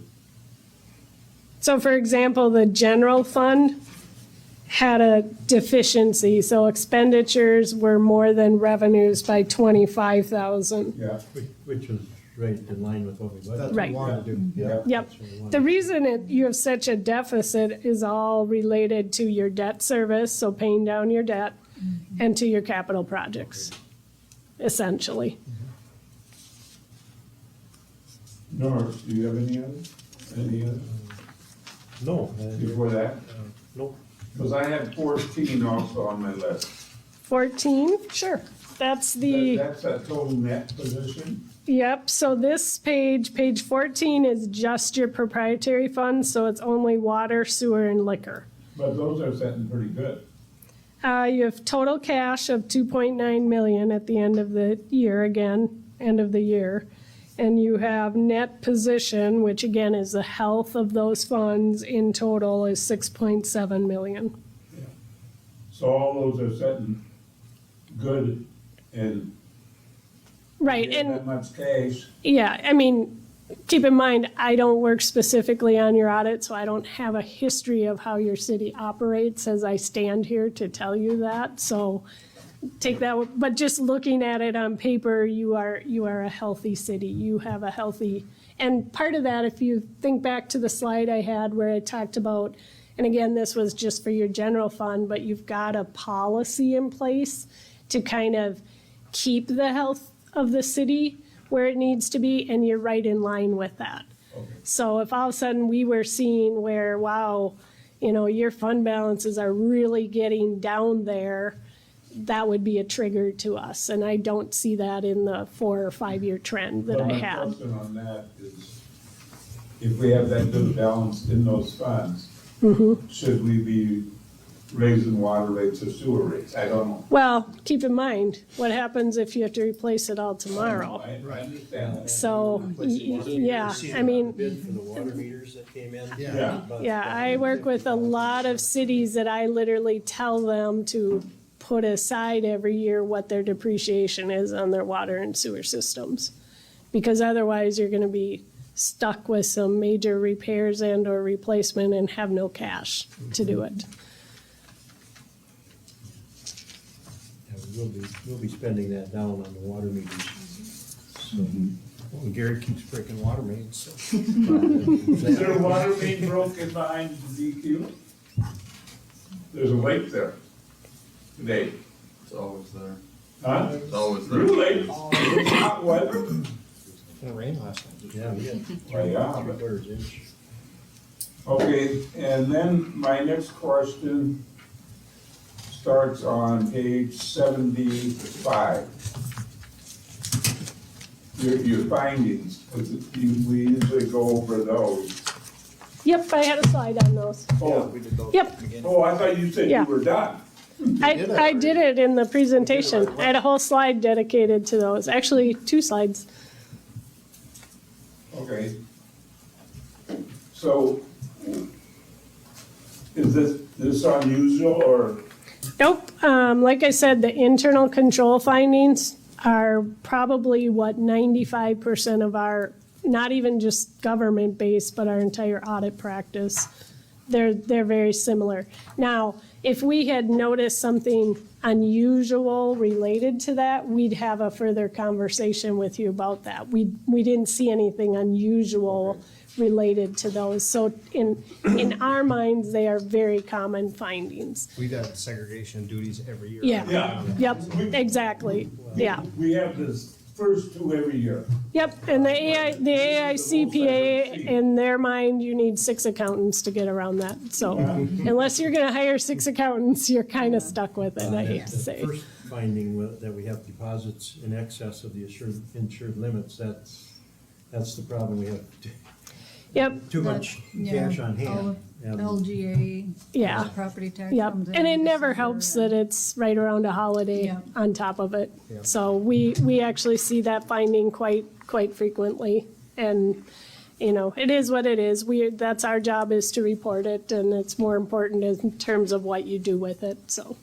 So for example, the general fund had a deficiency, so expenditures were more than revenues by 25,000. yeah, Which was right in line with what we That's budgeted. what Right. we wanted to do. yeah. Yep. That's what we wanted. The reason you have such a deficit is all related to your debt service, so paying down your debt, and to your capital projects, essentially. Norris, do you have any other No. before that? Nope. Because I had 14 also on my list. 14, sure. That's the. That's a total net position? Yep, so this page 14 is just your proprietary funds, so it's only water, sewer, and liquor. But those are setting pretty good. You have total cash of 2.9 million at the end of the year, again, end of the year. And you have net position, which again is the health of those funds in total is 6.7 million. So all those are setting good and Right, getting that and much cash. yeah, I mean, keep in mind, I don't work specifically on your audit, so I don't have a history of how your city operates as I stand here to tell you that, so take that, but just looking at it on paper, you are a healthy city. You have a healthy And part of that, if you think back to the slide I had where I talked about, and again, this was just for your general fund, but you've got a policy in place to kind of keep the health of the city where it needs to be, and you're right in line with that. So if all of a sudden we were seeing where, wow, your fund balances are really getting down there, that would be a trigger to us. And I don't see that in the 4 or 5 year trend that I My had. question on that is, if we have that good balance in those funds, should we be raising water rates or sewer rates? I don't know. Well, keep in mind, what happens if you have to replace it all tomorrow? I understand that. So, yeah, I mean, Bid for the water meters that came in. Yeah. yeah, I work with a lot of cities that I literally tell them to put aside every year what their depreciation is on their water and sewer systems. Because otherwise you're gonna be stuck with some major repairs and or replacement and have no cash to do it. Yeah, we'll be spending that down on the water meters. So, Well, Gary keeps breaking water mains, so. Is there a water main broken behind the DQ? There's a lake there today. It's always there. Huh? It's always there. Really? It's hot weather? It's gonna rain last night. yeah, we had Oh, yeah, but- 3/4 inch. Okay, and then my next question starts on page 75. Your findings, 'cause we usually go over those. Yep, I had a slide on those. Oh, We did those Yep. at the beginning. oh, I thought you said Yeah. you were done. I did it in the presentation. I had a whole slide dedicated to those, actually 2 slides. Okay. So, is this unusual or? Nope, like I said, the internal control findings are probably what 95% of our, not even just government based, but our entire audit practice. They're very similar. Now, if we had noticed something unusual related to that, we'd have a further conversation with you about that. We didn't see anything unusual related to those. So in our minds, they are very common findings. We got segregation duties every year. Yeah. Yeah. Yep, exactly, yeah. We have this first 2 every year. Yep, and the AICPA, in their mind, you need 6 accountants to get around that. So unless you're gonna hire 6 accountants, you're kind of stuck with it, I hate to The say. first finding that we have deposits in excess of the insured limits, that's the problem. We have Yep, too much cash on hand. And LGA. yeah, Property tax. yep. comes in And it never December, helps and- that it's right around a holiday Yeah. on top of it. Yeah. So we actually see that finding quite frequently. And, it is what it is. That's our job, is to report it, and it's more important in terms of what you do with it, so.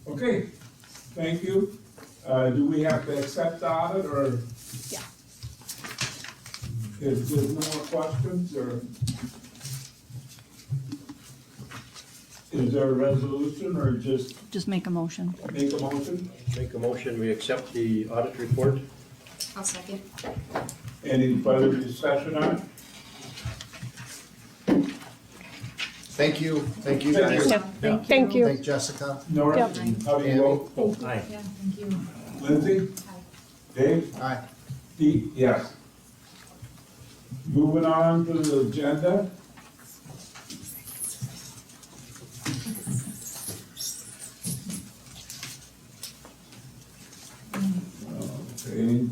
Okay, thank you. Do we have to accept the audit or? Yeah. If there's no more questions or? Is there a resolution or just Just make a motion. make a motion? make a motion, we accept the audit report. I'll second. Any further discussion on it? Thank you Thank guys. you. Thank you. Thank Jessica. Nora, Yep. how do you vote? Aye. Yeah, thank you. Lindsay? Dave? Aye. Pete, yes. Moving on to the agenda. Okay.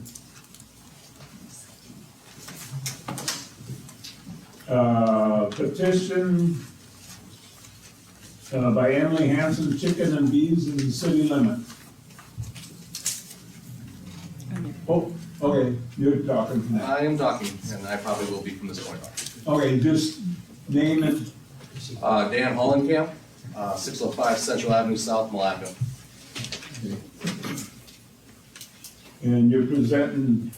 Petition by Emily Hansen, chicken and bees in the city limit. Oh, okay, you're talking from that. I am talking, and I probably will be from this point on. Okay, just name it. Dan Hollenkamp, 605 Central Avenue South, Milaca. And you're presenting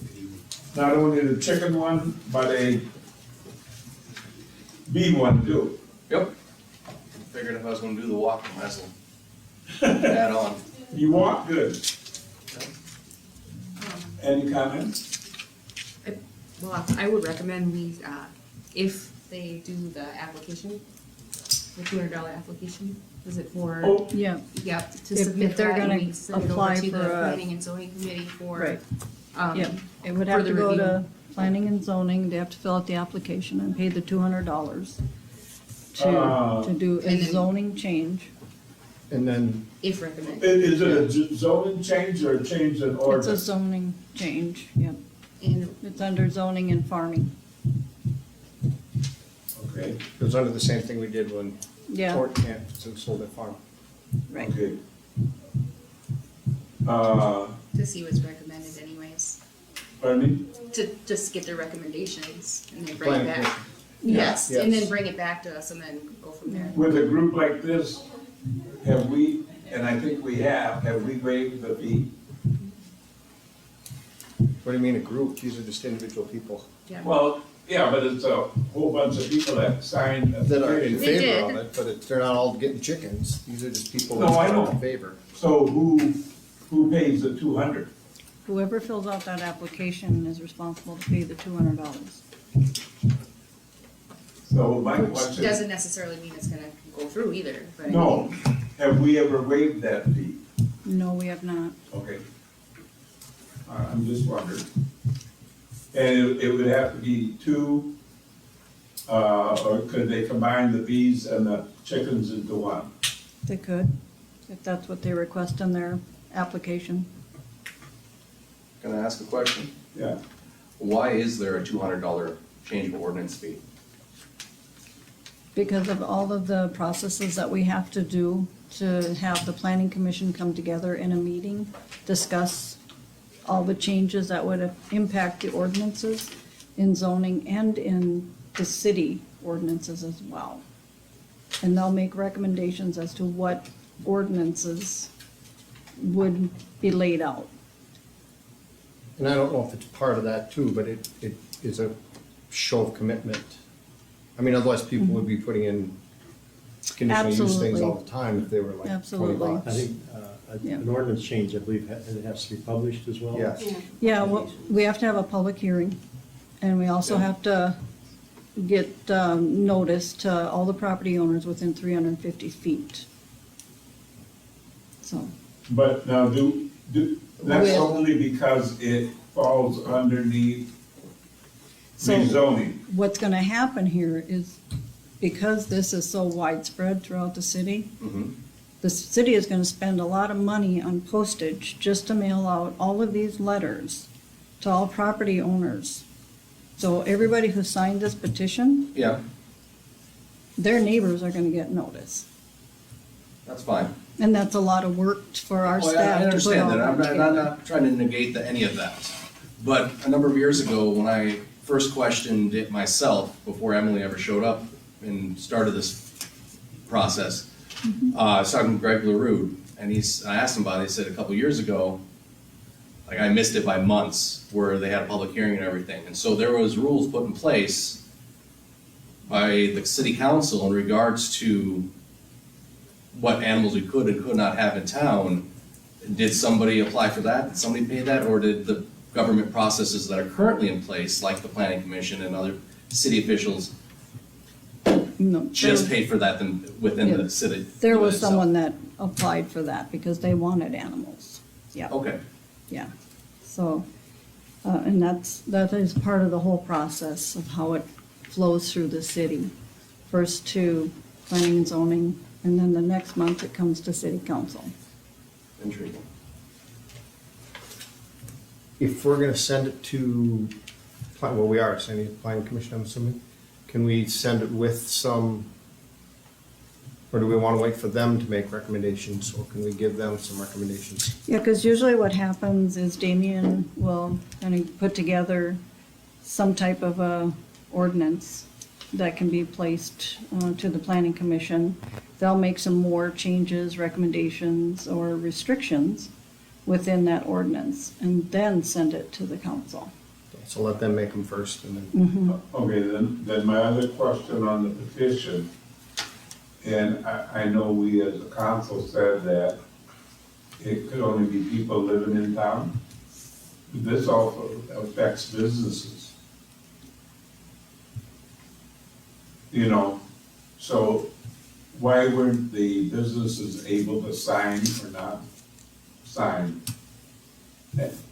not only the chicken one, but a bee one too. Yep. Figured if I was gonna do the walk, I might as well add on. You walk good. Any comments? I Well, I would recommend we, if they do the application, the $200 application, is it for? Oh, Yeah, Yep, to If- submit if they're that, and gonna we send it apply over to for the a- planning and zoning committee for. right. Um, Yeah, it would have to further go to review. planning and zoning, they have to fill out the application and pay the $200 to do a And then- zoning change. And then, If recommended. Is it a zoning change or a change in It's a ordinance? zoning change, yep. And It's under zoning and farming, Okay, it was under the same thing we did when yeah, Fort Camp sold their farm. right. okay. to see what's recommended anyways, Pardon me? to just get their recommendations and then bring Planning it back. commission. Yes, and Yes. then bring it back to us and then go from there. With a group like this, have we, and I think we have we waived the fee? What do you mean a group? These are just individual people Yeah. Well, yeah, but it's a whole bunch of people that signed. a that are in petition. They favor of did. it, but they're not all getting chickens. These are just people No, that I are know. in favor. So who pays the 200? Whoever fills out that application is responsible to pay the $200. So my Which question, doesn't necessarily mean it's gonna go through either, but. I no, mean, have we ever waived that fee? No, we have not. Okay. I'm just wondering. And it would have to be two, or could they combine the bees and the chickens into one? They could, if that's what they request in their application. Can I ask a question? Yeah. Why is there a $200 change of ordinance fee? Because of all of the processes that we have to do to have the planning commission come together in a meeting, discuss all the changes that would impact the ordinances in zoning and in the city ordinances as well. And they'll make recommendations as to what ordinances would be laid out. And I don't know if it's part of that too, but it is a show of commitment. I mean, otherwise people would be putting in conditional use things Absolutely. all the time if they were like 20 Absolutely. bucks. I think, Yeah. an ordinance change, I believe, it has to be published as well. Yes. Yeah, well, we have to have a public hearing, and we also have to get notice to all the property owners within 350 feet. So, But now that's With- only because it falls underneath So- rezoning. what's gonna happen here is, because this is so widespread throughout the city, the city is gonna spend a lot of money on postage just to mail out all of these letters to all property owners. So everybody who signed this petition, Yeah, their neighbors are gonna get notice. that's fine. And that's a lot of work for our Oh, yeah, staff I to put understand all that, I'm that not together. trying to negate any of that. But a number of years ago, when I first questioned it myself, before Emily ever showed up and started this process, I was talking to Greg LaRue, and I asked him about it, he said a couple years ago, like I missed it by months, where they had a public hearing and everything. And so there was rules put in place by the city council in regards to what animals we could and could not have in town. Did somebody apply for that? Did somebody pay that? Or did the government processes that are currently in place, like the planning commission and other city officials, No, just pay for that within Yeah. the city? there was itself? someone that applied for that because they wanted animals. Yeah, Okay, yeah. So, and that is part of the whole process of how it flows through the city. First to planning and zoning, and then the next month it comes to city council. intriguing. If we're gonna send it to, well, we are sending it to planning commission, I'm assuming. Can we send it with some, or do we wanna wait for them to make recommendations, or can we give them some recommendations? Yeah, because usually what happens is Damien will kind of put together some type of a ordinance that can be placed to the planning commission. They'll make some more changes, recommendations, or restrictions within that ordinance, and then send it to the council. So let them make them first, and then, Okay, then my other question on the petition, and I know we as a council said that it could only be people living in town. This also affects businesses. you know, so why weren't the businesses able to sign or not sign?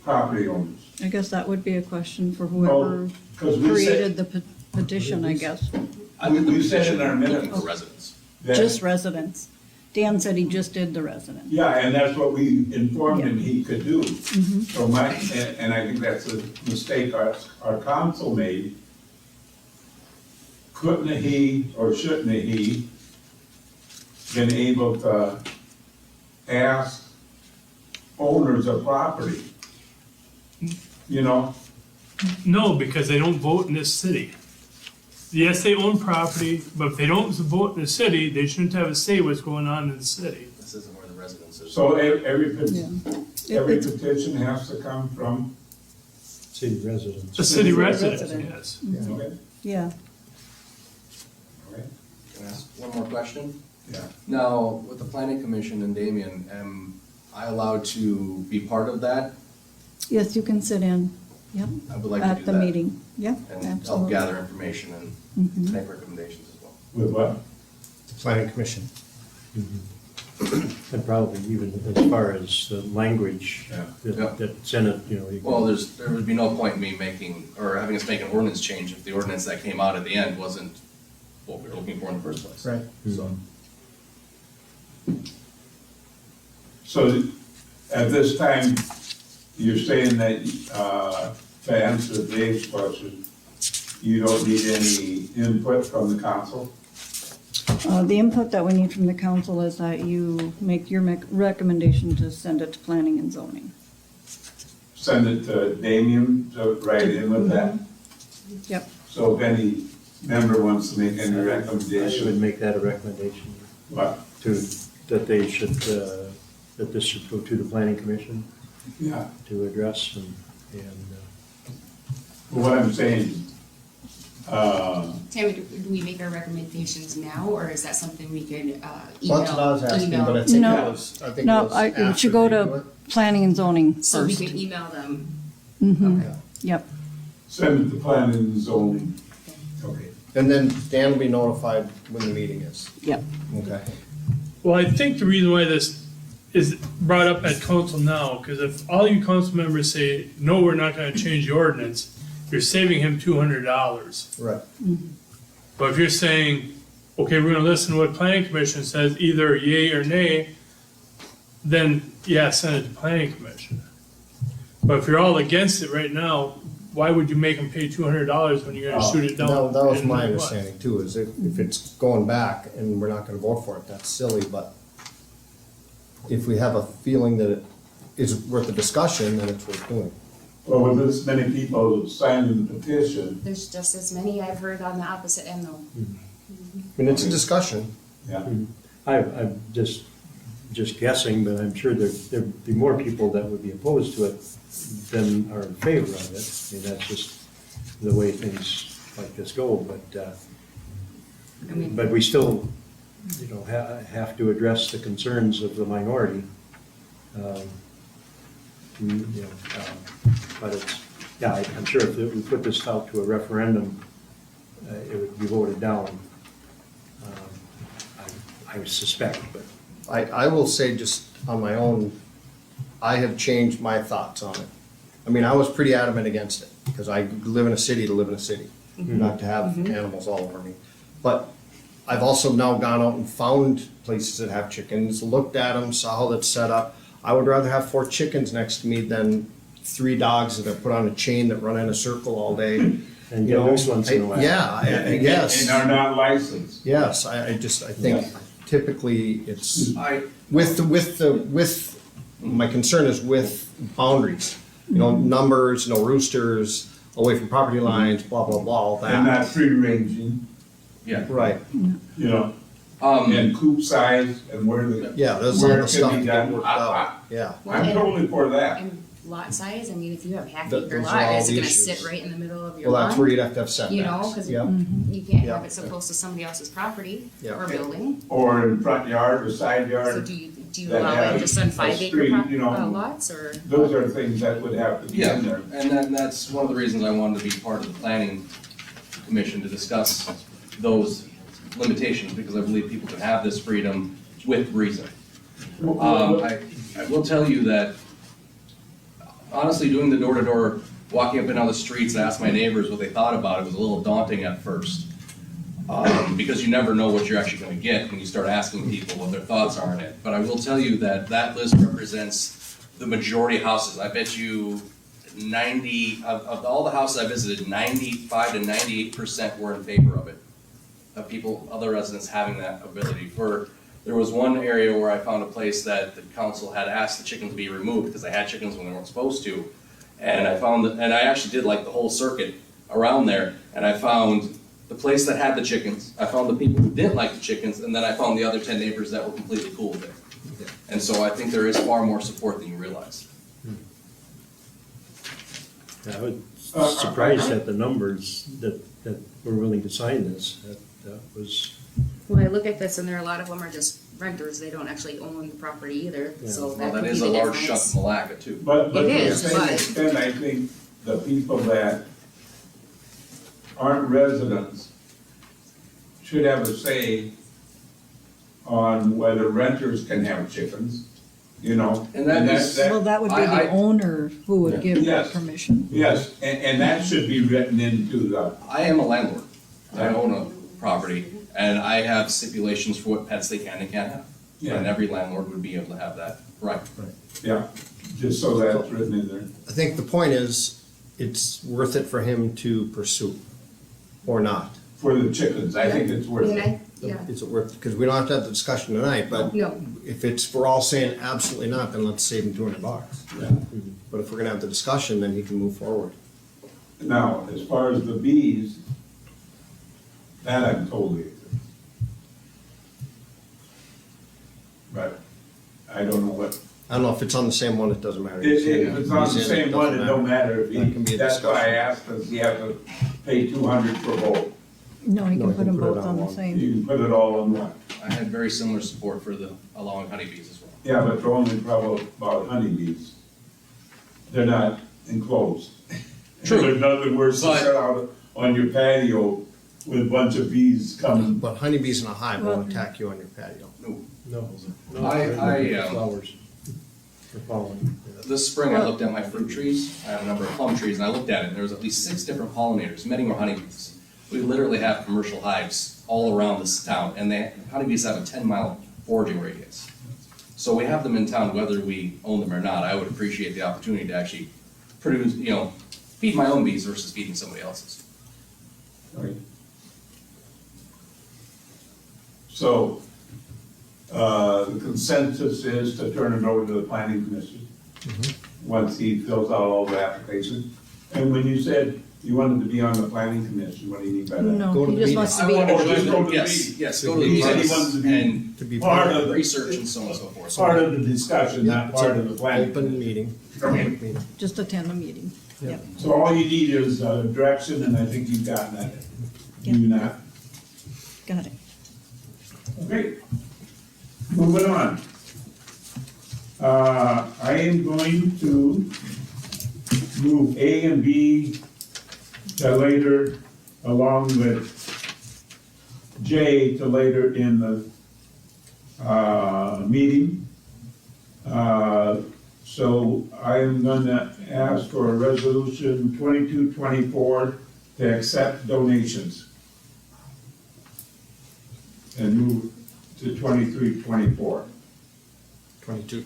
Property owners. I guess that would be a question for whoever 'Cause we created said, the petition, I guess. we said in our Looking minutes for residents. that, Just residents. Dan said he just did the resident. yeah, and that's what we informed him he could do. Mm-hmm. So and I think that's a mistake our council made. Couldn't he, or shouldn't he, been able to ask owners of property? You know, No, because they don't vote in this city. Yes, they own property, but if they don't vote in the city, they shouldn't have a say what's going on in the city. This isn't where the residents is. so Yeah. every It's- petition has to come from, City residents. A city resident, resident. yes. okay, Yeah. okay, Can I ask one more question? yeah. Now, with the planning commission and Damien, am I allowed to be part of that? Yes, you can sit in, yep, I would like to do at the that. meeting. Yep, And help absolutely. gather information and Mhm. make recommendations as well. With what? Planning commission. And probably even as far as the language Yeah. Yeah. that's in it, you know. you Well, can- there would be no point in me making, or having us make an ordinance change if the ordinance that came out at the end wasn't what we were looking for in the first place. Right. So, So at this time, you're saying that, to answer Dave's question, you don't need any input from the council? The input that we need from the council is that you make your recommendation to send it to planning and zoning. Send it to Damien to write in with that? Yep. So if any member wants to make any I would recommendation, make that a recommendation what? that they should, that this should go to the planning commission Yeah, to address and what I'm saying, Tammy, do we make our recommendations now, or is that something we could, So that's what I was asking, email? but I think No. it was, I think it No, was it after should go we do to it. planning and zoning So we first. can email them? Mhm. Okay. Yep, send it to planning and zoning. Okay. And then Dan will be notified when the meeting is. yep. Okay. Well, I think the reason why this is brought up at council now, because if all you council members say, no, we're not gonna change the ordinance, you're saving him $200. Right. But if you're saying, okay, we're gonna listen to what planning commission says, either yay or nay, then yeah, send it to planning commission. But if you're all against it right now, why would you make them pay $200 when you're gonna shoot it down? That was in my what? understanding too, is if it's going back and we're not gonna vote for it, that's silly, but if we have a feeling that it is worth a discussion, then it's worth doing. Well, with this many people signing the petition, There's just as many I've heard on the opposite end though. I mean, it's a discussion. yeah. I'm just guessing, but I'm sure there'd be more people that would be opposed to it than are in favor of it. I mean, that's just the way things like this go, I mean, but we still, you know, have to address the concerns of the minority. But it's, yeah, I'm sure if we put this out to a referendum, it would be voted down. I suspect, but. I will say just on my own, I have changed my thoughts on it. I mean, I was pretty adamant against it, because I live in a city to live in a city, not to have animals all over me. But I've also now gone out and found places that have chickens, looked at them, saw how that's set up. I would rather have 4 chickens next to me than 3 dogs that are put on a chain that run in a circle all day. And You get know, loose once in a while. Yes. And are not licensed. Yes, I think Yeah. typically it's, I, my concern is with boundaries. You know, numbers, no roosters, away from property lines, blah, blah, blah, all And that. not free ranging, yeah. Right, you know, Um, and coop size and where the, yeah, there's all where the it stuff can to be get done. worked out, yeah. well, I'm and- totally for that. And lot size, I mean, if you have half Th- acre those are lot, all is it the gonna issues. sit right in the middle of your Well, lawn? that's where you'd have to have setbacks. You know, cause Yep. you can't Yeah. have it so close to somebody else's property Yeah. or building. Or in front yard or side So yard, do you that allow have it just on a 5 acre street, you know. lots, or? those are things that would have to be Yeah, in there. and that's one of the reasons I wanted to be part of the planning commission to discuss those limitations, because I believe people can have this freedom with reason. I will tell you that, honestly, doing the door-to-door, walking up and down the streets, I asked my neighbors what they thought about it, was a little daunting at first. Because you never know what you're actually gonna get when you start asking people what their thoughts are on it. But I will tell you that that list represents the majority of houses. I bet you 90, of all the houses I visited, 95 to 98% were in favor of it. Of people, other residents having that ability. There was one area where I found a place that the council had asked the chickens to be removed because they had chickens when they weren't supposed to. And I found that, and I actually did like the whole circuit around there, and I found the place that had the chickens, I found the people who didn't like the chickens, and then I found the other 10 neighbors that were completely cool with it. And so I think there is far more support than you realize. Yeah, I was surprised at the numbers that were willing to sign this. That was, Well, I look at this and there are a lot of them are just renters, they don't actually own the property either, so Well, that that could be is the a large difference. chunk of Milaca too. But to It the is, same but- extent, I think the people that aren't residents should have a say on whether renters can have chickens, you know? And that is- Well, that would be the owner who would give Yes. permission. Yes, and that should be written into the, I am a landlord. I own a property, and I have stipulations for what pets they can and can't have. Yeah. And every landlord would be able to have that, right? yeah, just so that's written in there. I think the point is, it's worth it for him to pursue, or not. For the chickens, I think it's worth And it. I, yeah, Is it worth, because we don't have to have the discussion tonight, but no, if it's, we're all saying absolutely not, then let's save him $200. Yeah. But if we're gonna have the discussion, then he can move forward. Now, as far as the bees, that I'm totally against. But I don't know what, I don't know if it's on the same one, it doesn't matter. if it's on the same one, it don't matter if That can be he, a that's why I discussion. asked, does he have to pay 200 for both? No, you No, can you put them both on the one. same. You can put it all on one. I had very similar support for the allowing honeybees as well. Yeah, but they're only probably about honeybees. They're not enclosed. True. There's nothing worse to But- sit out on your patio with a bunch of bees coming. But honeybees in a hive won't attack you on your patio. no. Flowers. For pollen. This spring, I looked at my fruit trees. I have a number of plum trees, and I looked at it, and there was at least 6 different pollinators. Many were honeybees. We literally have commercial hives all around this town, and honeybees have a 10-mile foraging radius. So we have them in town whether we own them or not. I would appreciate the opportunity to actually produce, feed my own bees versus feeding somebody else's. Right. So, the consensus is to turn it over to the planning commission. Once he fills out all the applications. And when you said you wanted to be on the planning commission, what do you mean by that? No, Go to he the just meeting. wants to I be. wanted Oh, to just join go the- to yes, the yes, go to the He said he meetings wanted to be and To be part of the, research and so on and so forth. part of the discussion, not It's part an of the planning. Open meeting. Okay. Public meeting. Just attend the meeting. Yep. So all you need is direction, and I think you've gotten that. Do you not? Got it. Okay. Moving on. I am going to move A and B to later, along with J to later in the meeting. So I am gonna ask for a resolution 2224 to accept donations. And move to 2324. 22,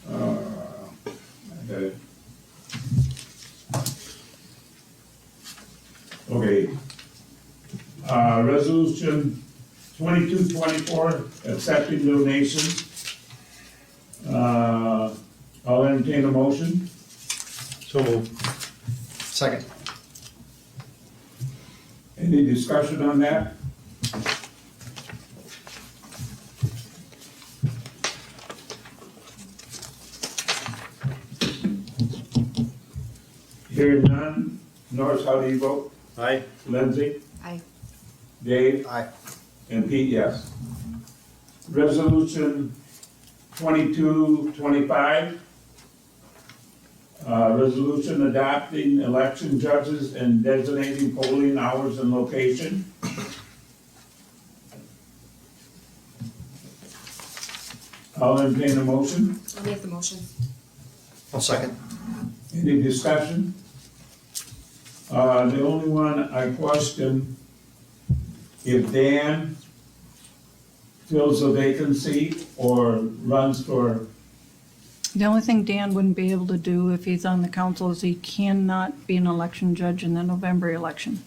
24. I got it. Okay. Resolution 2224, accepting donations. I'll entertain a motion. So moved. Second. Any discussion on that? Hearing none. Norris, how do you vote? Aye. Lindsay? I, Dave? Aye. And Pete, yes. Resolution 2225. Resolution adopting election judges and designating polling hours and location. I'll entertain a motion. I'll make the motion. I'll second. Any discussion? The only one I question, if Dan fills a vacancy or runs for, The only thing Dan wouldn't be able to do if he's on the council is he cannot be an election judge in the November election.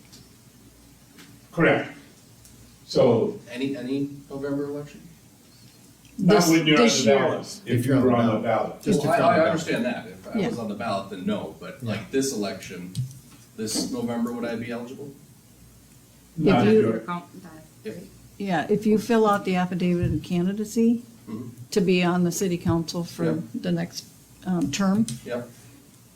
correct. So, Any November election? not This- when you're on this the year. ballot, if you were on the ballot. Just Well, if you're on I the ballot. understand that, if I Yeah. was on the ballot, then no, but like this election, this November, would I be eligible? Not you- your- Yeah, if you fill out the affidavit of candidacy Mhm. to be on the city council for Yep. the next term, Yep.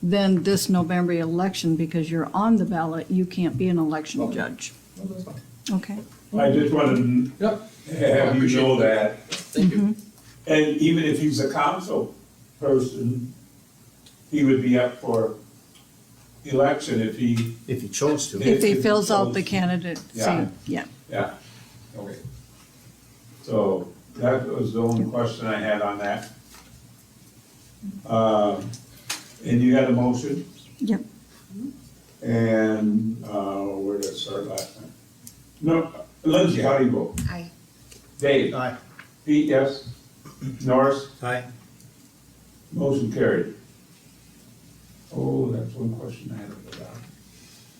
then this November election, because you're on the ballot, you can't be an election Okay. judge. No, that's fine. Okay? I just wanted Yep, to have you know that. thank you. And even if he's a council person, he would be up for election if he, If he chose to. If he If he fills out the chose- candidacy, Yeah. yeah. yeah, okay. So that was the only question I had on that. And you had a motion? Yep. And, where did I start last time? No, Lindsay, how do you vote? Aye. Dave? Aye. Pete, yes? Norris? Aye. Motion carried. Oh, that's one question I had about.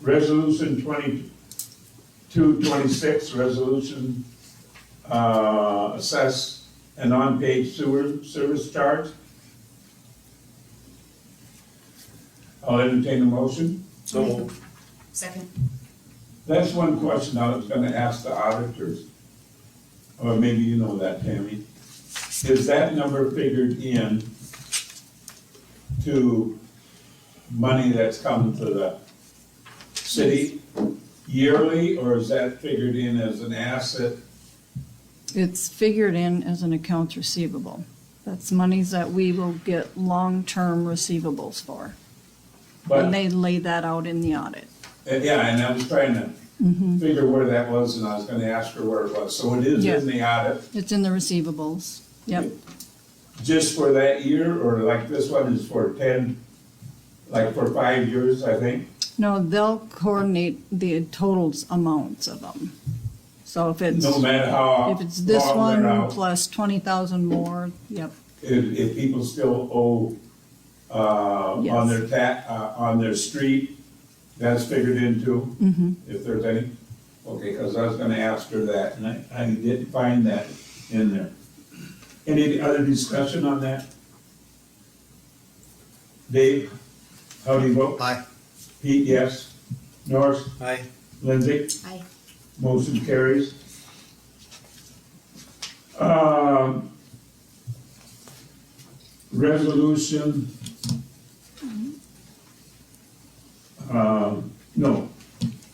Resolution 2226, resolution, assess an unpaid sewer service charge. I'll entertain a motion. So moved. Second. That's one question I was gonna ask the auditors. Or maybe you know that, Tammy. Is that number figured in to money that's come to the city yearly, or is that figured in as an asset? It's figured in as an accounts receivable. That's monies that we will get long-term receivables for. But, And they lay that out in the audit. yeah, and I was trying to figure where that was, and I was gonna ask her where it was. So it is Yeah. in the audit, It's in the receivables. Yep. just for that year, or like this one is for 10, like for 5 years, I think? No, they'll coordinate the totals amounts of them. So if it's, No matter how if it's this long one they're out. plus 20,000 more, yep. If people still owe, on Yes. their on their street, that's figured into, if there's any? Okay, cause I was gonna ask her that, and I didn't find that in there. Any other discussion on that? Dave, how do you vote? Aye. Pete, yes. Norris, Aye. Lindsay? Aye. Motion carries. Resolution. No,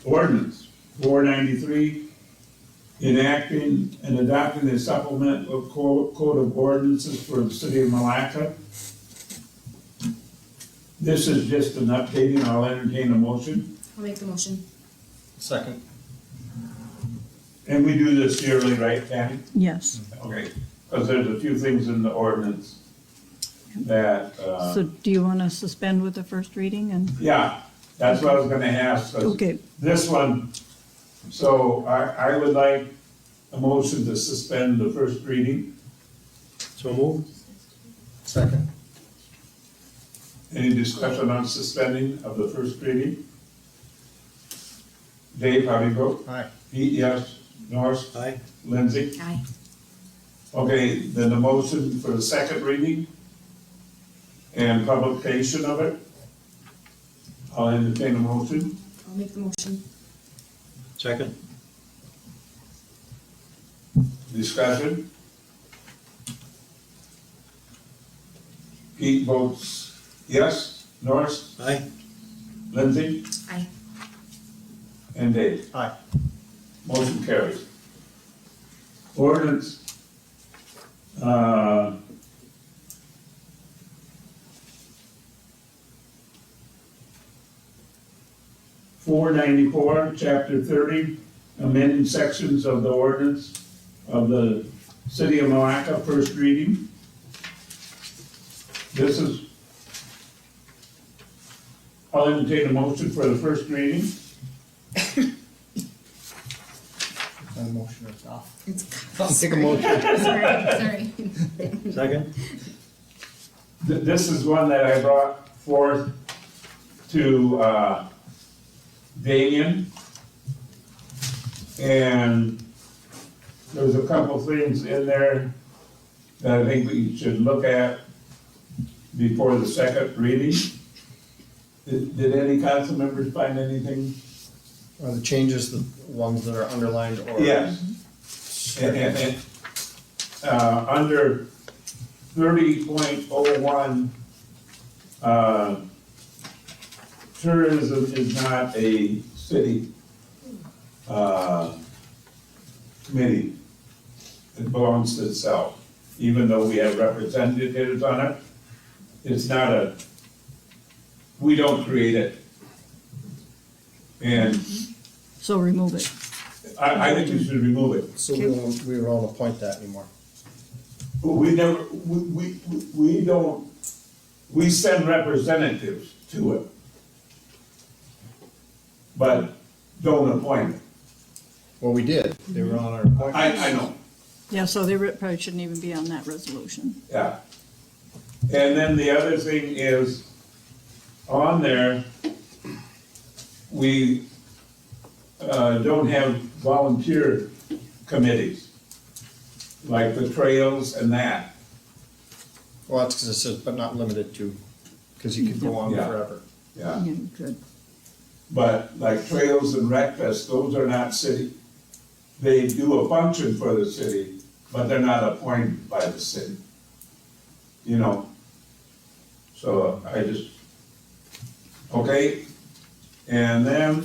ordinance 493, enacting and adopting the supplement of code of ordinances for the city of Milaca. This is just an updating. I'll entertain a motion. I'll make the motion. Second. And we do this yearly, right, Tammy? Yes. Okay, because there's a few things in the ordinance that, So do you want to suspend with the first reading and, yeah, that's what I was gonna ask. 'Cause okay, this one, so I would like a motion to suspend the first reading. So moved. Second. Any discussion on suspending of the first reading? Dave, how do you vote? Aye. Pete, yes. Norris? Aye. Lindsay? Aye. Okay, then the motion for the second reading and publication of it. I'll entertain a motion. I'll make the motion. Second. Discussion? Pete votes yes. Norris? Aye. Lindsay? Aye. And Dave? Aye. Motion carries. Ordinance, 494, chapter 30, amending sections of the ordinance of the city of Milaca, first reading. this is, I'll entertain a motion for the first reading. A motion or not? It's I'll take a motion. sorry. Second? This is one that I brought forth to, Damien. And there's a couple things in there that I think we should look at before the second reading. Did any council members find anything? Are the changes the ones that are underlined or? Yes. Under 30.01, tourism is not a city, committee. It belongs to itself, even though we have representatives on it. It's not a, we don't create it. And So remove it. I think we should remove it. So we won't appoint that anymore. We never, we don't, we send representatives to it. But don't appoint it. Well, we did. They were on our appointment. I know, Yeah, so they probably shouldn't even be on that resolution. yeah. And then the other thing is, on there, we, don't have volunteer committees, like the trails and that. Well, that's because it says, but not limited to, because you could go on Yeah. forever. Yeah. Yeah, good. But like trails and rec fest, those are not city. They do a function for the city, but they're not appointed by the city. You know? So I just, okay? And then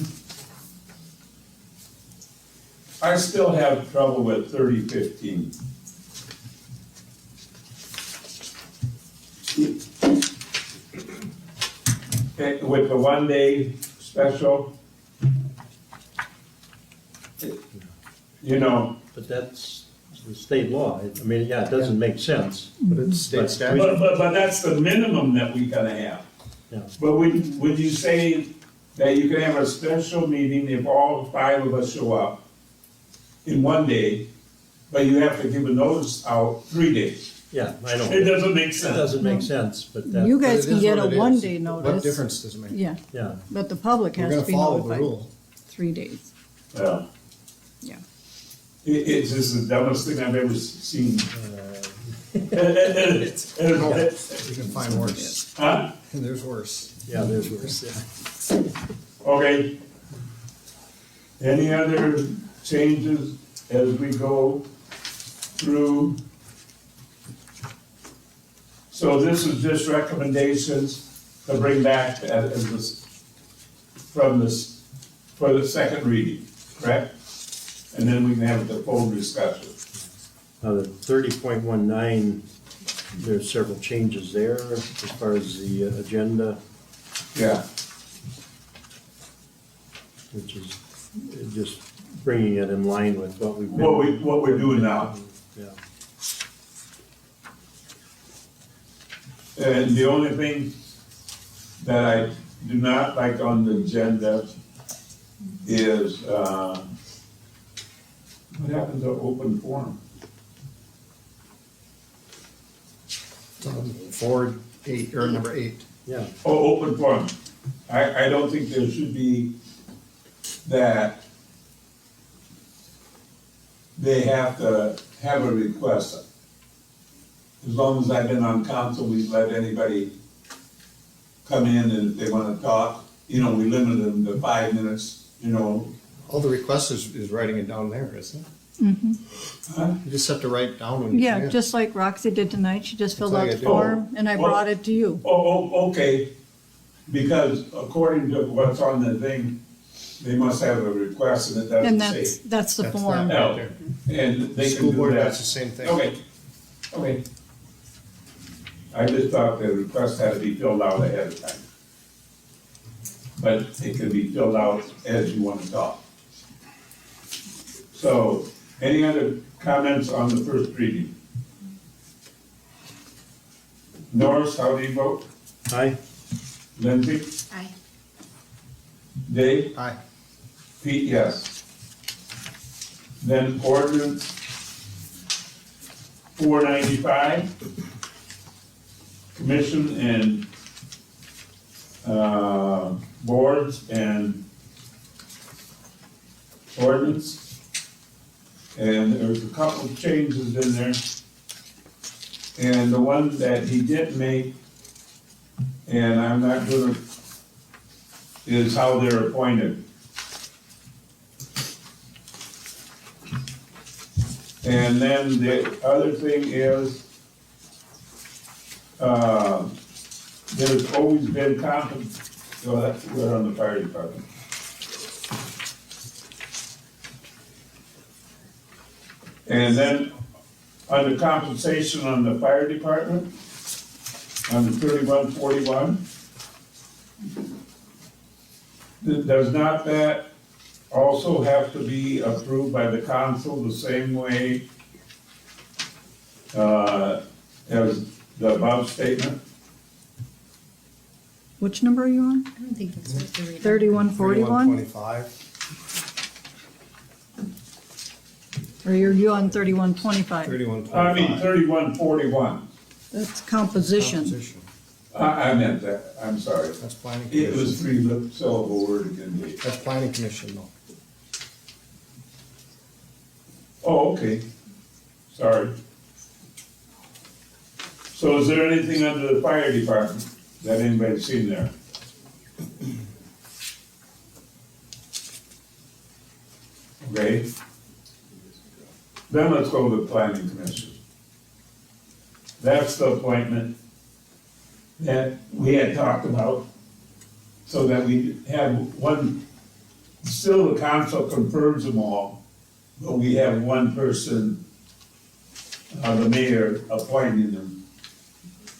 I still have trouble with 3015. With the 1 day special. You know, But that's the state law. I mean, yeah, it doesn't make sense. But it's state But- statute. but that's the minimum that we gotta have. Yeah. But would you say that you can have a special meeting if all 5 of us show up in 1 day, but you have to give a notice out 3 days? Yeah, I know. It doesn't make It sense. doesn't make sense, but that, You But guys it can is get what a it is. 1 day notice. What difference does it make? Yeah, yeah. but the public We're has to gonna be follow the notified rule. 3 days. Yeah. Yeah. It's just the dumbest thing I've ever seen. You can find worse. Huh? There's worse. Yeah, there's worse, yeah. Okay. Any other changes as we go through? So this is just recommendations to bring back as this, from this, for the second reading, correct? And then we can have the full discussion. Now, the 30.19, there's several changes there as far as the agenda, Yeah. which is just bringing it in line with what we've been. What we're doing now. Yeah. And the only thing that I do not like on the agenda is, what happened to open forum? 4-8, or number 8. Yeah, Oh, open forum. I don't think there should be that they have to have a request. As long as I've been on council, we let anybody come in and if they wanna talk, you know, we limit them to 5 minutes, you know. All the request is writing it down there, isn't it? Huh? You just have to write down when you Yeah, come in. just like Roxy did tonight, she just filled all out you the do. form, and I brought it to you. Okay, because according to what's on the thing, they must have a request and it And doesn't say. that's the That's form. that. No, and they School can do board, that. that's the same thing. Okay. I just thought the request had to be filled out ahead of time. But it can be filled out as you want to talk. So, any other comments on the first reading? Norris, how do you vote? Aye. Lindsay? Aye. Dave? Aye. Pete, yes. Then ordinance 495, commission and boards and ordinance. And there's a couple of changes in there. And the one that he did make, and I'm not gonna, is how they're appointed. And then the other thing is, there's always been well, that's, we're on the fire department. And then, under compensation on the fire department, under 3141, does not that also have to be approved by the council the same way as the above statement? Which number are you on? I don't think that's what they're reading. 3141? 3125. Or are you on 3125? 3125. I mean, 3141. That's composition. Composition. I meant that, I'm sorry. That's planning It was commission. 3-syllable word again, Dave. That's planning commission though. Oh, okay, sorry. So is there anything under the fire department that anybody's seen there? Okay. Then let's go to the planning commission. That's the appointment that we had talked about, so that we have one, still the council confirms them all, but we have one person, the mayor, appointing them,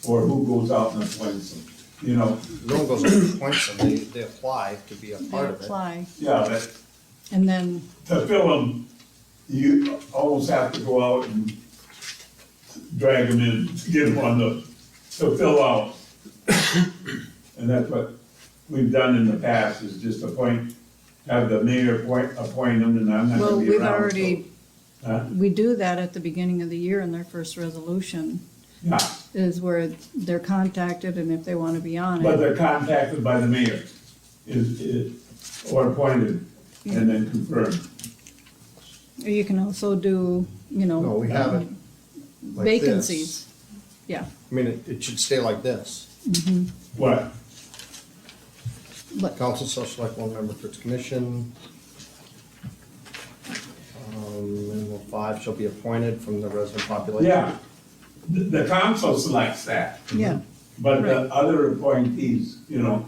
or who goes out and appoints them, you know? No one goes and appoints them, they apply to be a They part of it. apply, Yeah, but and then, to fill them, you almost have to go out and drag them in, to get them on the, to fill out. And that's what we've done in the past, is just have the mayor appoint them, and I'm not well, gonna be we've around. already, Huh? we do that at the beginning of the year in their first resolution, Yeah, is where they're contacted and if they want to be on but it. they're contacted by the mayor, or appointed, and then confirmed. Or you can also do, you know. No, we have it like this. Vacancies, yeah. I mean, it should stay like this. What? But Council shall select one member for its commission. Minimum 5 shall be appointed from the resident population. Yeah, the council selects that, yeah, but the Right. other appointees, you know,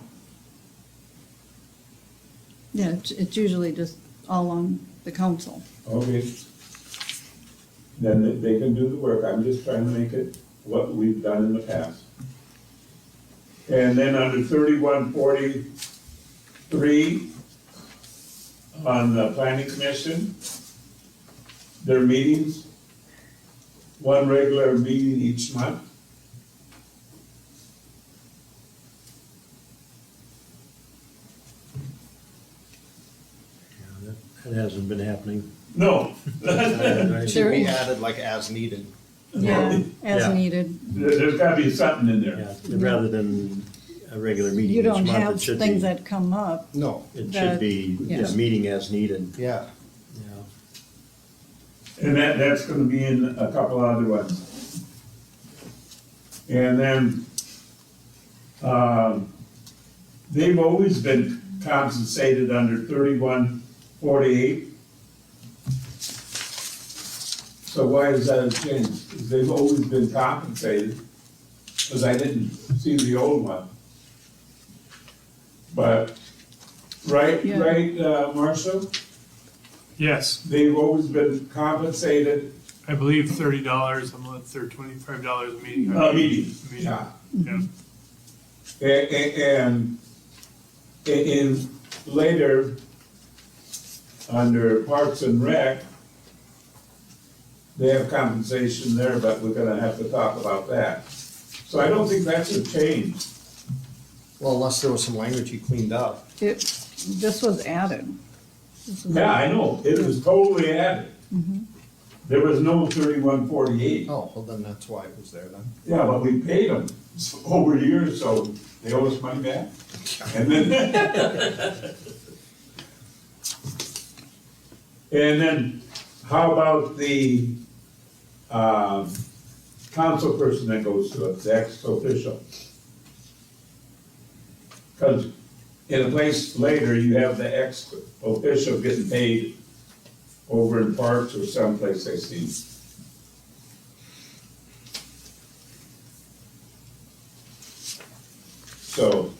yeah, it's usually just all on the council. okay. Then they can do the work, I'm just trying to make it what we've done in the past. And then under 3143, on the planning commission, their meetings, one regular meeting each month. Yeah, that hasn't been happening. No, It should be added like as needed. Yeah, as Yeah. needed. there's gotta be something in there. Yeah, rather than a regular meeting You each don't month, have it should things be, that come up. No, it that- should be yeah. just meeting as needed. yeah. Yeah. And that's gonna be in a couple other ones. And then, they've always been compensated under 3148. So why is that a change? 'Cause they've always been compensated, because I didn't see the old one. But, right, Yeah. Marshall? Yes, They've always been compensated, I believe $30 a month or $25 a meeting. meeting, Meeting. yeah. Yeah. And in later, under Parks and Rec, they have compensation there, but we're gonna have to talk about that. So I don't think that's a change. Well, unless there was some language he cleaned up. This was added. Yeah, I know, it was totally added. There was no 3148. Oh, well, then that's why it was there then. Yeah, but we paid them over years, so they owe us money back. And then how about the, council person that goes to it, the ex-official? Because in a place later, you have the ex-official getting paid over in parks or someplace I see. So,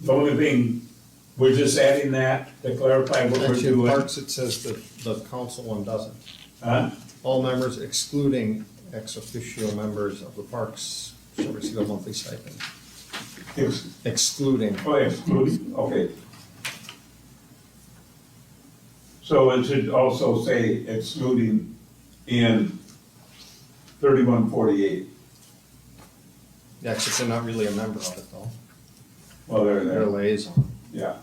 the only thing, we're just adding that to clarify what we're Actually, in doing. parks, it says the council one doesn't. Huh? All members excluding ex officio members of the parks shall receive a monthly stipend. Excluding. Oh, excluding, okay. So it should also say excluding in 3148. Yeah, except they're not really a member of it though. Well, they're They're a there, liaison. yeah.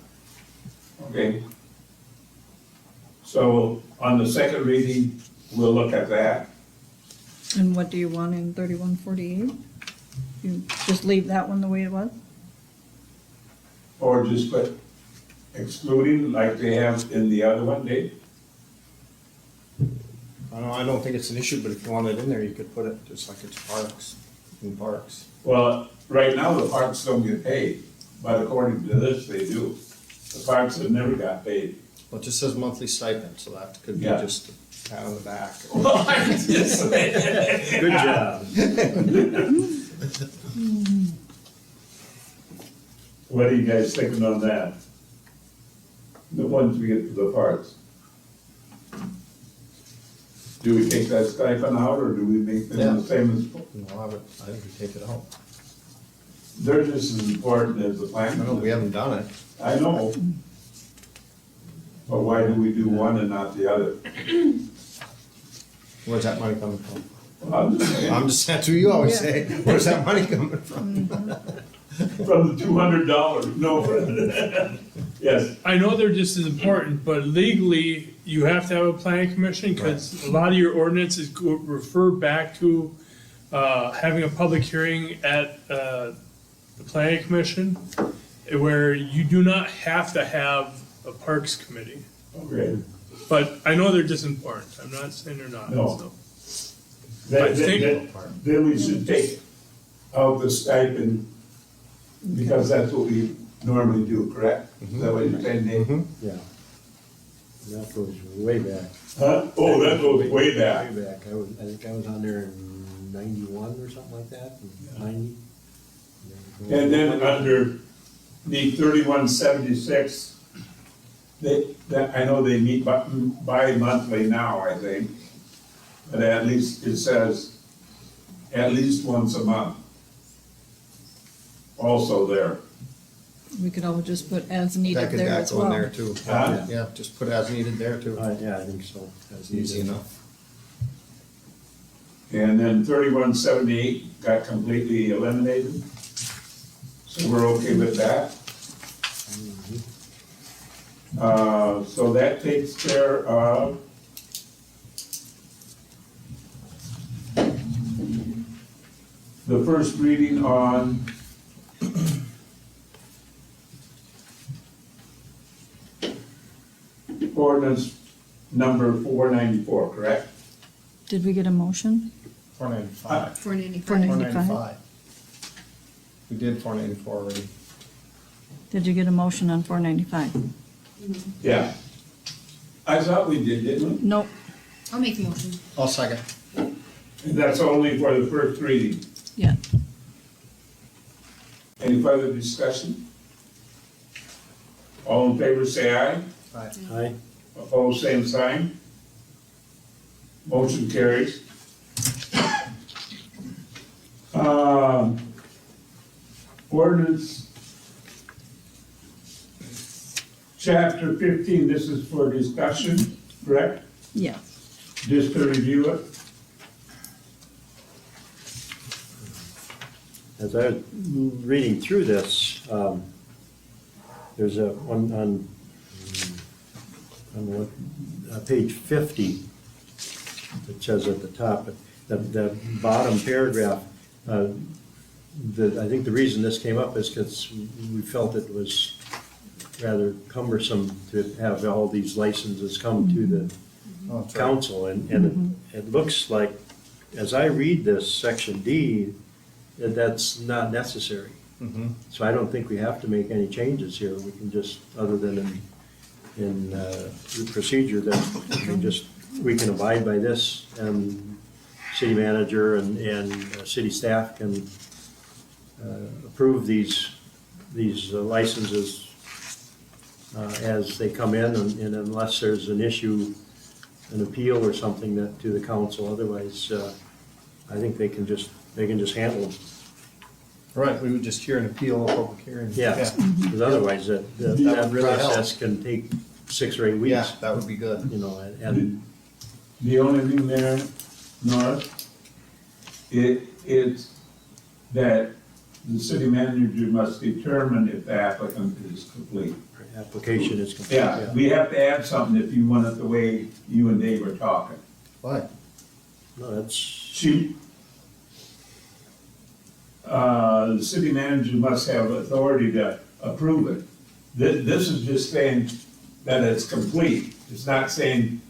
Okay. So on the second reading, we'll look at that. And what do you want in 3148? You just leave that one the way it was? Or just put excluding like they have in the other one, Dave? I don't think it's an issue, but if you want it in there, you could put it just like it's parks, in parks. Well, right now, the parks don't get paid, but according to this, they do. The parks have never got paid. Well, it just says monthly stipend, so that could be Yeah. just a pat on the back. Well, I just Good job. What are you guys thinking on that? The ones we get for the parks? Do we take that stipend out, or do we make them the same as, No, I think we take it out. they're just as important as the I know, planning? we haven't done it. I know. But why do we do one and not the other? Where's that money coming from? Well, I'm just saying, That's what you always say. Where's that money coming from? from the $200, no. Yes, I know they're just as important, but legally, you have to have a planning commission, because a lot of your ordinances refer back to, having a public hearing at, the planning commission, where you do not have to have a parks committee. okay. But I know they're just important, I'm not saying they're not, No. so. Then, I think- then we should take out the stipend, because that's what we normally do, correct? Is that what you're saying, Dave? Yeah. That goes way back. Huh? Oh, that goes way back. Way back. I think I was on there in 91 or something like that, 90. And then under the 3176, I know they meet bi-monthly now, I think. But at least it says at least once a month. Also there. We could always just put as needed That could there that as go in there well. too. Huh? Yeah, just put as needed there too. Yeah, I think so. That's Easy enough. And then 3178 got completely eliminated. So we're okay with that. So that takes care of the first reading on ordinance number 494, correct? Did we get a motion? 495. 495. 495? We did 494 already. Did you get a motion on 495? Yeah. I thought we did, didn't we? Nope. I'll make a motion. I'll second. And that's only for the first reading. Yeah. Any further discussion? All in favor, say aye. Aye. Opposed, same sign. Motion carries. Ordinance, chapter 15, this is for discussion, correct? Yes. Just to review it. as I was reading through this, there's a one on what, page 50, it says at the top, the bottom paragraph, I think the reason this came up is because we felt it was rather cumbersome to have all these licenses come to the council, and it looks like, as I read this, section D, that's not necessary. So I don't think we have to make any changes here. We can just, other than in the procedure, that we can abide by this, and city manager and city staff can approve these licenses as they come in, and unless there's an issue, an appeal or something that to the council. Otherwise, I think they can just handle them. Right, we would just hear an appeal, a public hearing. Yeah, because otherwise that would really process help. can take 6 or 8 weeks. Yeah, that would be good. You know, and The only thing there, Nora, it's that the city manager must determine if the applicant is complete. application is complete. Yeah, we have to add something if you want it the way you and Dave are talking. Why? No, that's, The city manager must have authority to approve it. This is just saying that it's complete. It's not saying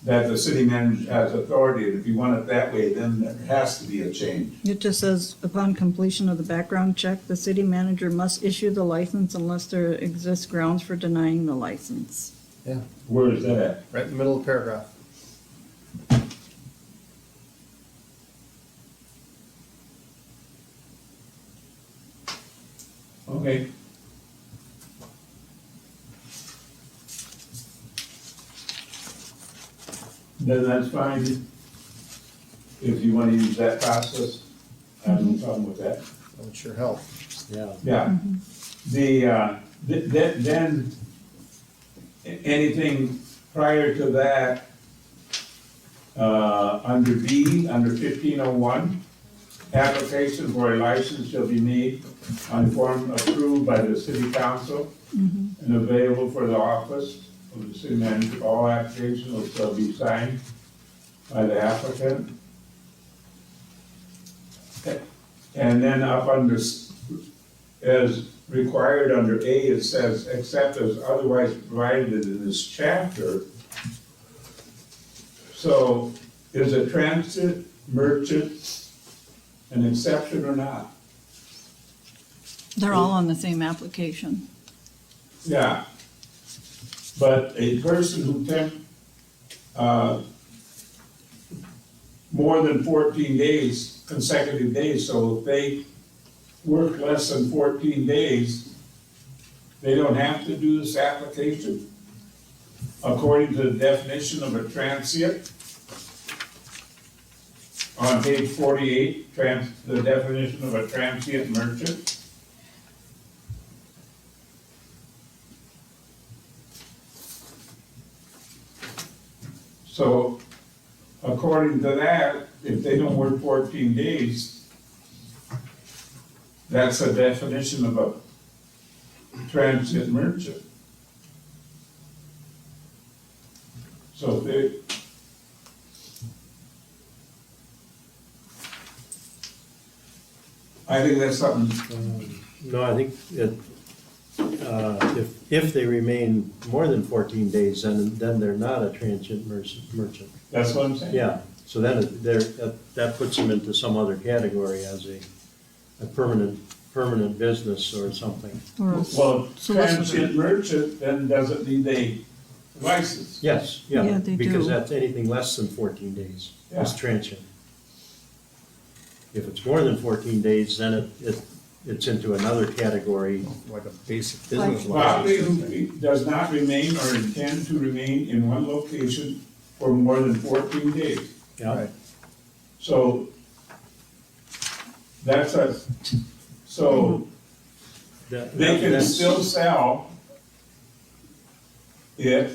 that the city manager has authority, and if you want it that way, then there has to be a change. It just says, upon completion of the background check, the city manager must issue the license unless there exists grounds for denying the license. Yeah, Where is that at? right in the middle of the paragraph. Okay. Then that's fine. If you wanna use that process, I have no problem with that. That would sure help. yeah. Yeah. Then, anything prior to that, under B, under 1501, application for a license shall be made on form approved by the city council and available for the office of the city manager. All applications shall be signed by the applicant. And then up under, as required under A, it says, except as otherwise provided in this chapter. So, is a transit merchant an exception or not? They're all on the same application. Yeah. But a person who more than 14 days, consecutive days, so if they work less than 14 days, they don't have to do this application? According to the definition of a transient, on page 48, the definition of a transient merchant. So, according to that, if they don't work 14 days, that's a definition of a transient merchant. So if they, I think that's something, No, I think that, if they remain more than 14 days, then they're not a transient merchant. that's what I'm saying. Yeah, so then that puts them into some other category as a permanent business or something. Or a Well, solicitor. transient merchant then doesn't need a license. Yes, Yeah, yeah, they because do. that's anything less than 14 days is Yeah. transient. If it's more than 14 days, then it's into another category. Like a basic business Property license. who does not remain or intend to remain in one location for more than 14 days. Yeah, Right. So, that's so they can that's- still sell it.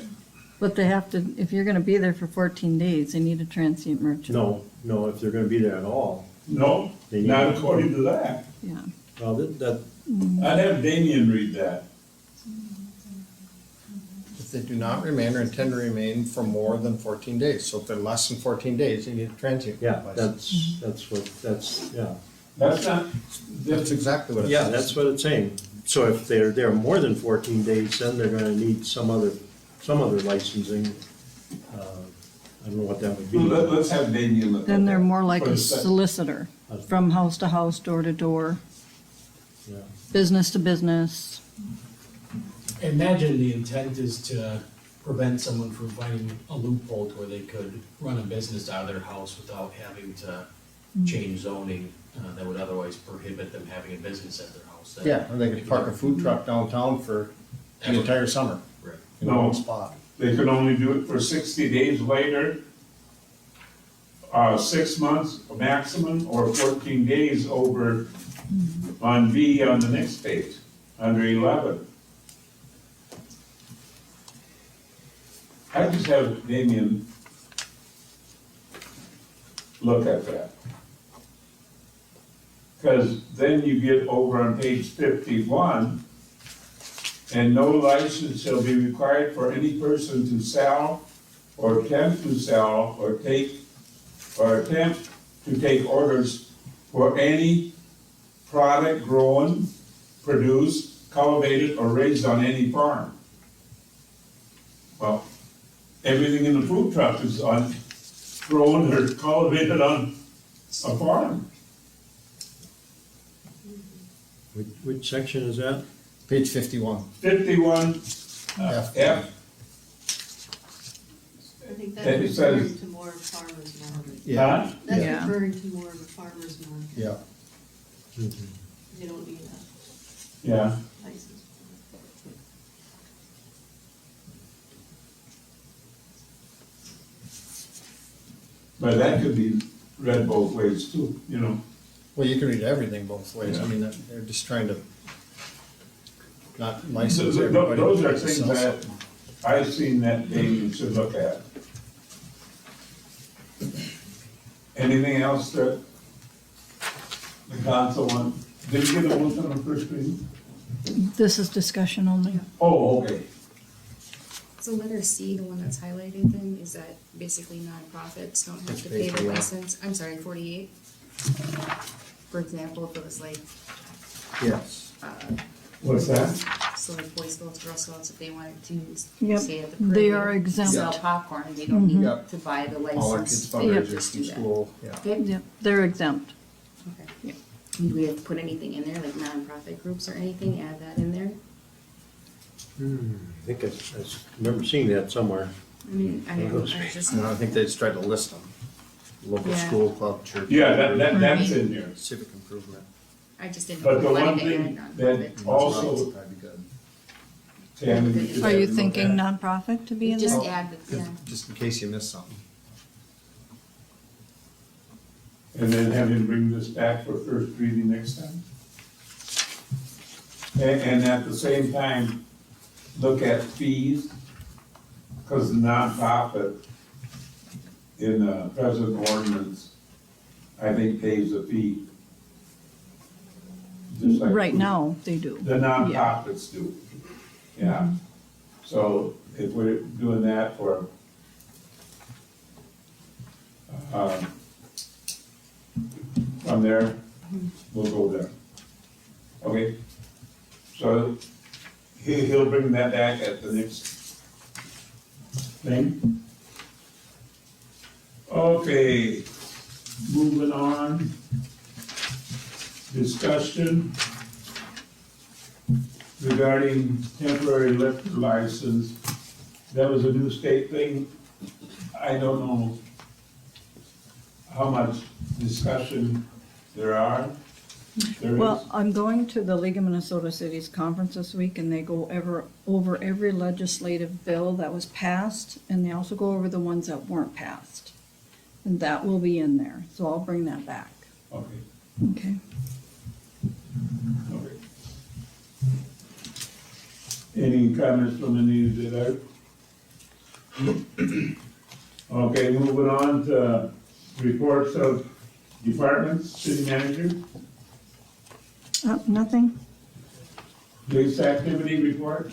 But they have to, if you're gonna be there for 14 days, they need a transient merchant. No, if they're gonna be there at all. No, They need- not according to that. Yeah. Well, that, I'd have Damien read that. If they do not remain or intend to remain for more than 14 days, so if they're less than 14 days, you need a transient yeah, license. That's not, That's exactly what it Yeah, says. that's what it's saying. So if they're there more than 14 days, then they're gonna need some other licensing. I don't know what that would be. let's have Damien look at Then they're that more like for a the sec- solicitor, from house to house, door to door, Yeah. business to business. Imagine the intent is to prevent someone from finding a loophole to where they could run a business out of their house without having to change zoning that would otherwise prohibit them having a business at their house. Yeah, or they could park a food truck downtown for the entire summer Right. in No. one spot. They could only do it for 60 days later, 6 months maximum, or 14 days over on B on the next page, under 11. I just have Damien look at that. Because then you get over on page 51, and no license shall be required for any person to sell or attempt to sell or attempt to take orders for any product grown, produced, cultivated, or raised on any farm. Well, everything in the food truck is grown or cultivated on a farm. Which section is that? Page 51. 51, F. F, I think And it that's says- referring to more farmers market. Yeah, huh? That's Yeah. referring to more of a farmers market. yeah. They don't need a Yeah, license. but that could be read both ways too, you know. Well, you can read everything both ways. I mean, they're just trying to not license everybody. Those are to things sell that something. I've seen that Damien should look at. Anything else that the council want? Did you get a motion on first reading? This is discussion only. Oh, okay. So letter C, the one that's highlighted then, is that basically nonprofits don't have to pay the license? I'm sorry, 48? For example, if it was like, Yes. What's that? so like Boy Scouts, Girl Scouts, if they wanted to Yep, stay at the they parade, are exempt. sell popcorn, they don't need Yep. to buy the All our kids license. They fundraisers just from do that. school, yeah. Okay, Yep, they're exempt. okay. Do we have to put anything in there, like nonprofit groups or anything, add that in there? I think I remember seeing that somewhere. I mean, I don't, I just, No, I think they just tried to list them. Local Yeah. school, club, church. Yeah, that's in there. Civic improvement. I just didn't But know the why one they thing had that nonprofit. also, That'd be good. Tammy, you should Are have you to look thinking at. nonprofit to be in Just there? add the, yeah. Just in case you miss something. And then have him bring this back for first reading next time. And at the same time, look at fees, because the nonprofit in the present ordinance, I think pays a fee. Just like Right now, they do. the nonprofits do, yeah. So if we're doing that for, from there, we'll go there. Okay? So he'll bring that back at the next thing. Okay, moving on. Discussion regarding temporary liquor license. That was a new state thing. I don't know how much discussion there are. There Well, is. I'm going to the League of Minnesota Cities Conference this week, and they go over every legislative bill that was passed, and they also go over the ones that weren't passed. And that will be in there, so I'll bring that back. Okay, Okay. okay. Any comments from any of that? Okay, moving on to reports of departments, city manager. Nothing? Police activity report?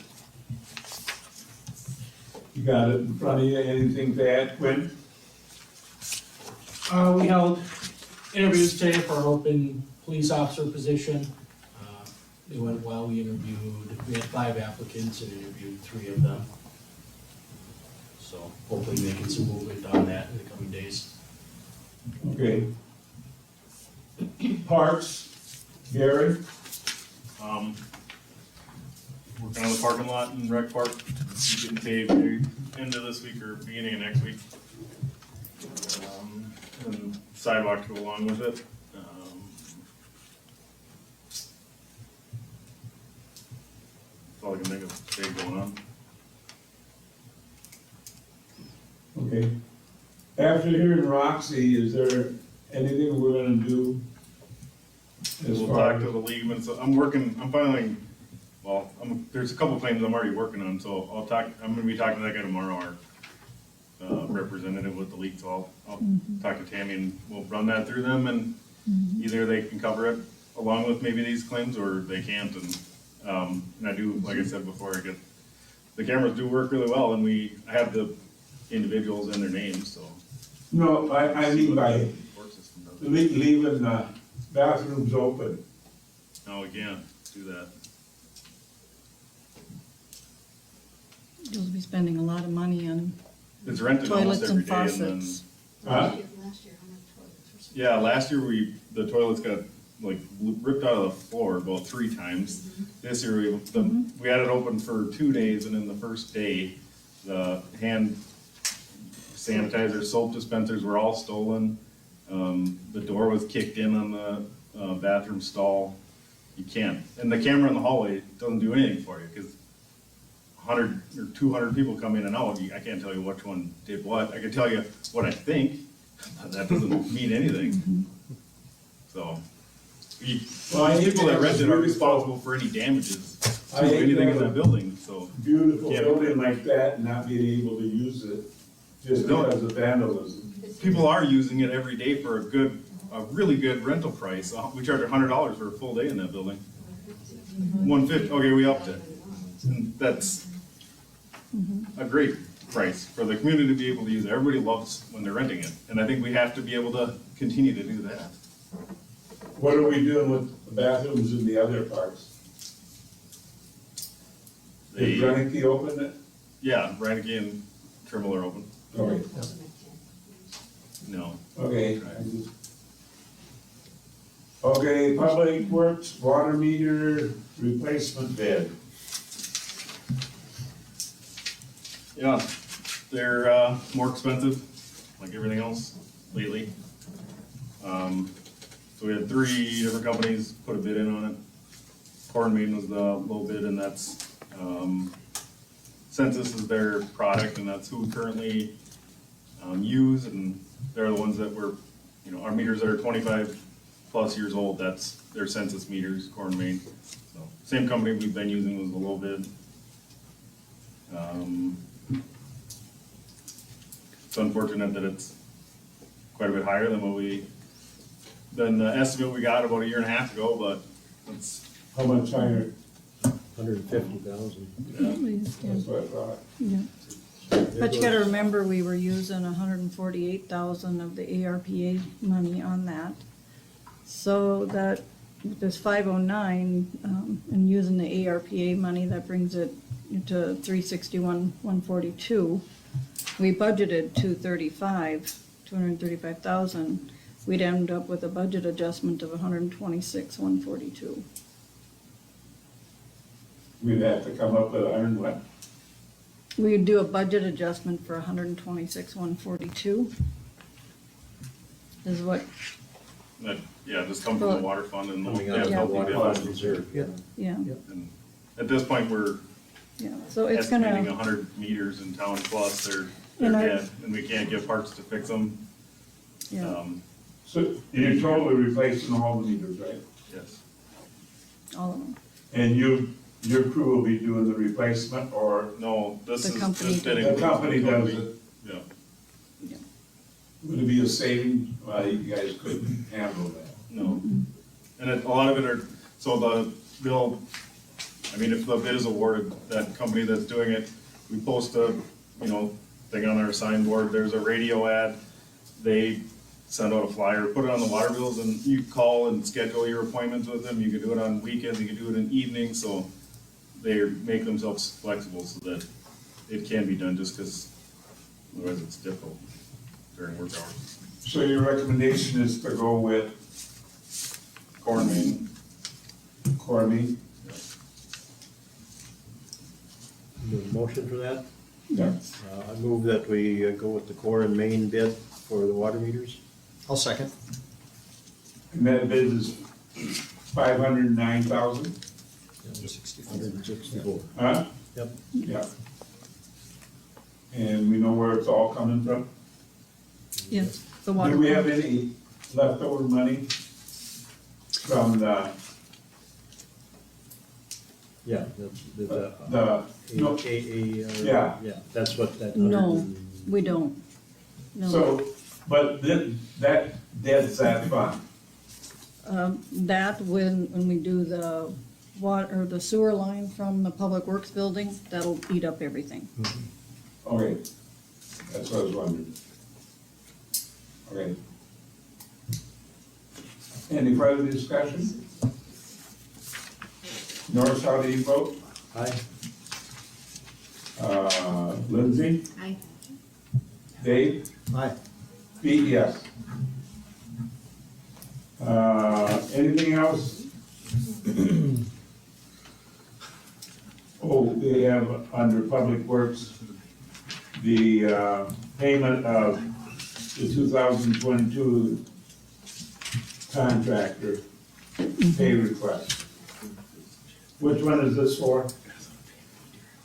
You got it in front of you, anything to add, Quinn? We held interviews today for our open police officer position. They went well. We had 5 applicants and interviewed 3 of them. So hopefully making some movement on that in the coming days. Okay. Parks, Gary? Working on the parking lot in Rec Park, getting paved maybe end of this week or beginning of next week. And sidewalk to go along with it. That's all I can think of, big going on. Okay. After hearing Roxy, is there anything we're gonna do? As We'll far talk to the league, and so I'm filing, well, there's a couple claims I'm already working on, so I'm gonna be talking to that guy tomorrow, our representative with the league, so I'll talk to Tammy and we'll run that through them, and either they can cover it along with maybe these claims, or they can't, and I do, like I said before, the cameras do work really well, and I have the individuals and their names, so. No, I mean by Court system does it. leaving the bathrooms open. No, we can't do that. You'll be spending a lot of money on It's rented almost toilets every and day, and then. faucets. Huh? Last year, how much toilets were Yeah, last year the toilets got like ripped out of the floor about 3 times. This year we had it open for 2 days, and then the first day, the hand sanitizer, soap dispensers were all stolen. The door was kicked in on the bathroom stall. You can't, and the camera in the hallway doesn't do anything for you, because 100 or 200 people come in and out. I can't tell you which one did what. I can tell you what I think, but that doesn't mean anything. So, people that rent it are responsible for any damages to I hate anything in that. that building, so. Beautiful Yeah. building like that and not being able to use it just No. because of vandalism. People are using it every day for a really good rental price. We charge $100 for a full day in that building. 150, okay, we upped it. And that's a great price for the community to be able to use it. Everybody loves when they're renting it, and I think we have to be able to continue to do that. What are we doing with the bathrooms in the other parts? Did Renicky open it? Yeah, Reineke and Trimble are open. Okay, No. okay. Okay, Public Works water meter replacement bid. Yeah, they're more expensive, like everything else lately. So we had 3 different companies put a bid in on it. Core & Main was the low bid, and that's, Census is their product, and that's who we currently use, and they're the ones that our meters that are 25 plus years old, that's their Census meters, Core & Main. So, same company we've been using was the low bid. It's unfortunate that it's quite a bit higher than the estimate we got about 1.5 years ago, but it's. How much higher? 150,000. That's what I thought. Yeah. But you gotta remember, we were using 148,000 of the ARPA money on that. So that, there's 509, and using the ARPA money, that brings it to 361,142. We budgeted 235,000. We'd end up with a budget adjustment of 126,142. We'd have to come up with 100 what? We'd do a budget adjustment for 126,142. Is what, Yeah, just come from the water fund and. Coming out of Yeah. the water fund reserve, yeah. yeah, And at this point, we're yeah, so it's estimating gonna, 100 meters in town plus they're And dead, and we can't get parts to fix them. yeah, So you're totally replacing all the meters, right? Yes. all of them. And your crew will be doing the replacement, or No, this The is, company this bidding. the company does it? Yeah. Would it be a saving? Well, you guys couldn't handle that. No. And a lot of it are, So the bill, I mean, if the bid is awarded, that company that's doing it, we post a, thing on our signboard, there's a radio ad. They send out a flyer, put it on the water bills, and you call and schedule your appointments with them. You can do it on weekends, you can do it in evenings, so they make themselves flexible so that it can be done, just because otherwise it's difficult during work hours. So your recommendation is to go with Corn main. Corby? Motion for that? Yeah. I move that we go with the core and main bid for the water meters. I'll second. And that bid is 509,000, 164. huh? Yep. Yeah. And we know where it's all coming from? Yes, the Do water. we have any leftover money from the, Yeah, no, yeah. Yeah, that's what that. No, we don't. No. So, but that dead's that fund. That when we do the water, or the sewer line from the Public Works building, that'll eat up everything. Okay, that's what I was wondering. Okay. Any further discussion? Norris, how do you vote? Aye. Lindsay? Aye. Dave? Aye. Pete, yes. Anything else? Oh, we have under Public Works, the payment of the 2022 contractor pay request. Which one is this for?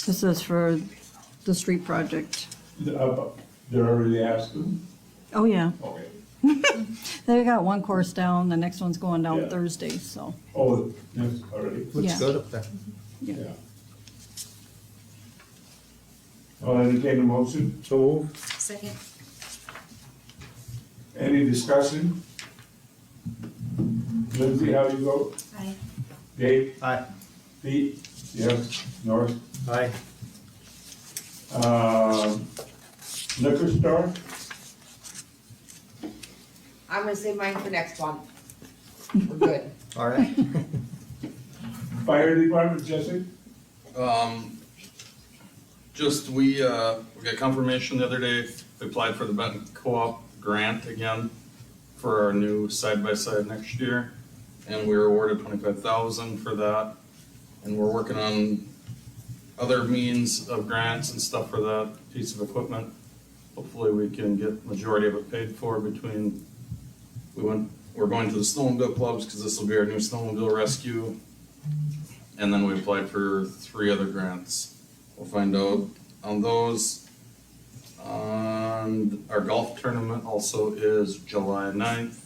This is for the street project. They're already asking? Oh, yeah. Okay. They got one course down, the next one's going down Yeah. Thursday, so, Oh, that's already, Looks Yeah. good up there. yeah. I'll entertain a motion. So move. Second. Any discussion? Lindsay, how do you vote? Aye. Dave? Aye. Pete? Yes. Norris? Aye. Liquor store? I'm gonna save mine for next one. We're good. All right. Fire department, Jesse? Just, we got confirmation the other day, we applied for the Benton Co-op grant again for our new side-by-side next year, and we were awarded 25,000 for that. And we're working on other means of grants and stuff for that piece of equipment. Hopefully we can get majority of it paid for between, we're going to the snowmobile clubs, because this will be our new snowmobile rescue. And then we applied for 3 other grants. We'll find out on those. And our golf tournament also is July 9th.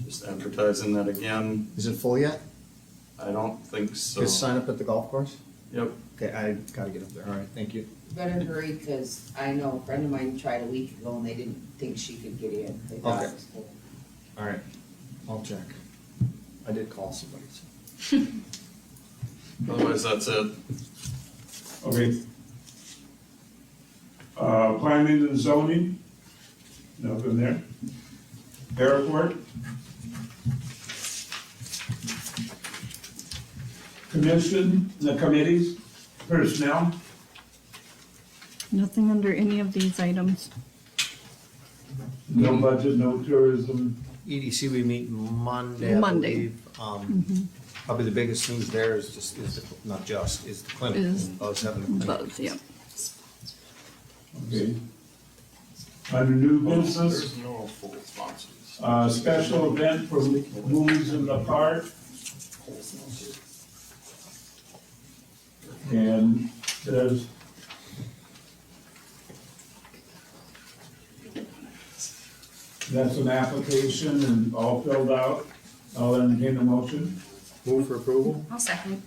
Just advertising that again. Is it full yet? I don't think so. Just sign up at the golf course? Yep. Okay, I gotta get up there. All right, thank you. Better hurry, cause I know a friend of mine tried a week ago and they didn't think she could get in. They thought it was full. All right, I'll check. I did call somebody, so. Otherwise, that's it. Okay. Planning and zoning? Nothing there. Airport? Commission, the committees, personnel? nothing under any of these items. No budget, no tourism. EDC, we meet Monday, I Monday. believe. Probably the biggest news there is the clinic. Is Us having a clinic. Buzz, yeah. Okay. Under new business, There's no full sponsors. special event for movies in the park. And there's that's an application and all filled out. I'll entertain a motion. Move for approval. I'll second.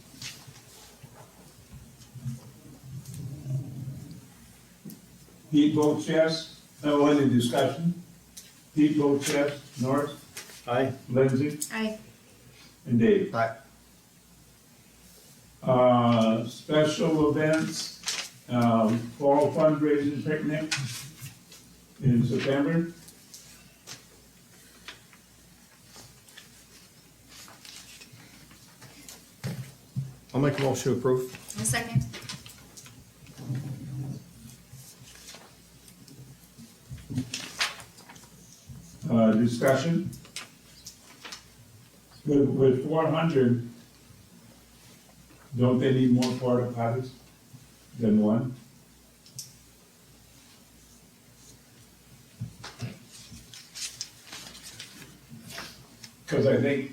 Pete votes yes. No, any discussion? Pete votes yes. North, Aye. Lindsay, Aye. and Dave. Aye. Special events, fall fundraising picnic in September. I'll make a motion to approve. A second. Discussion. With 400, don't they need more porta potties than one? Because I think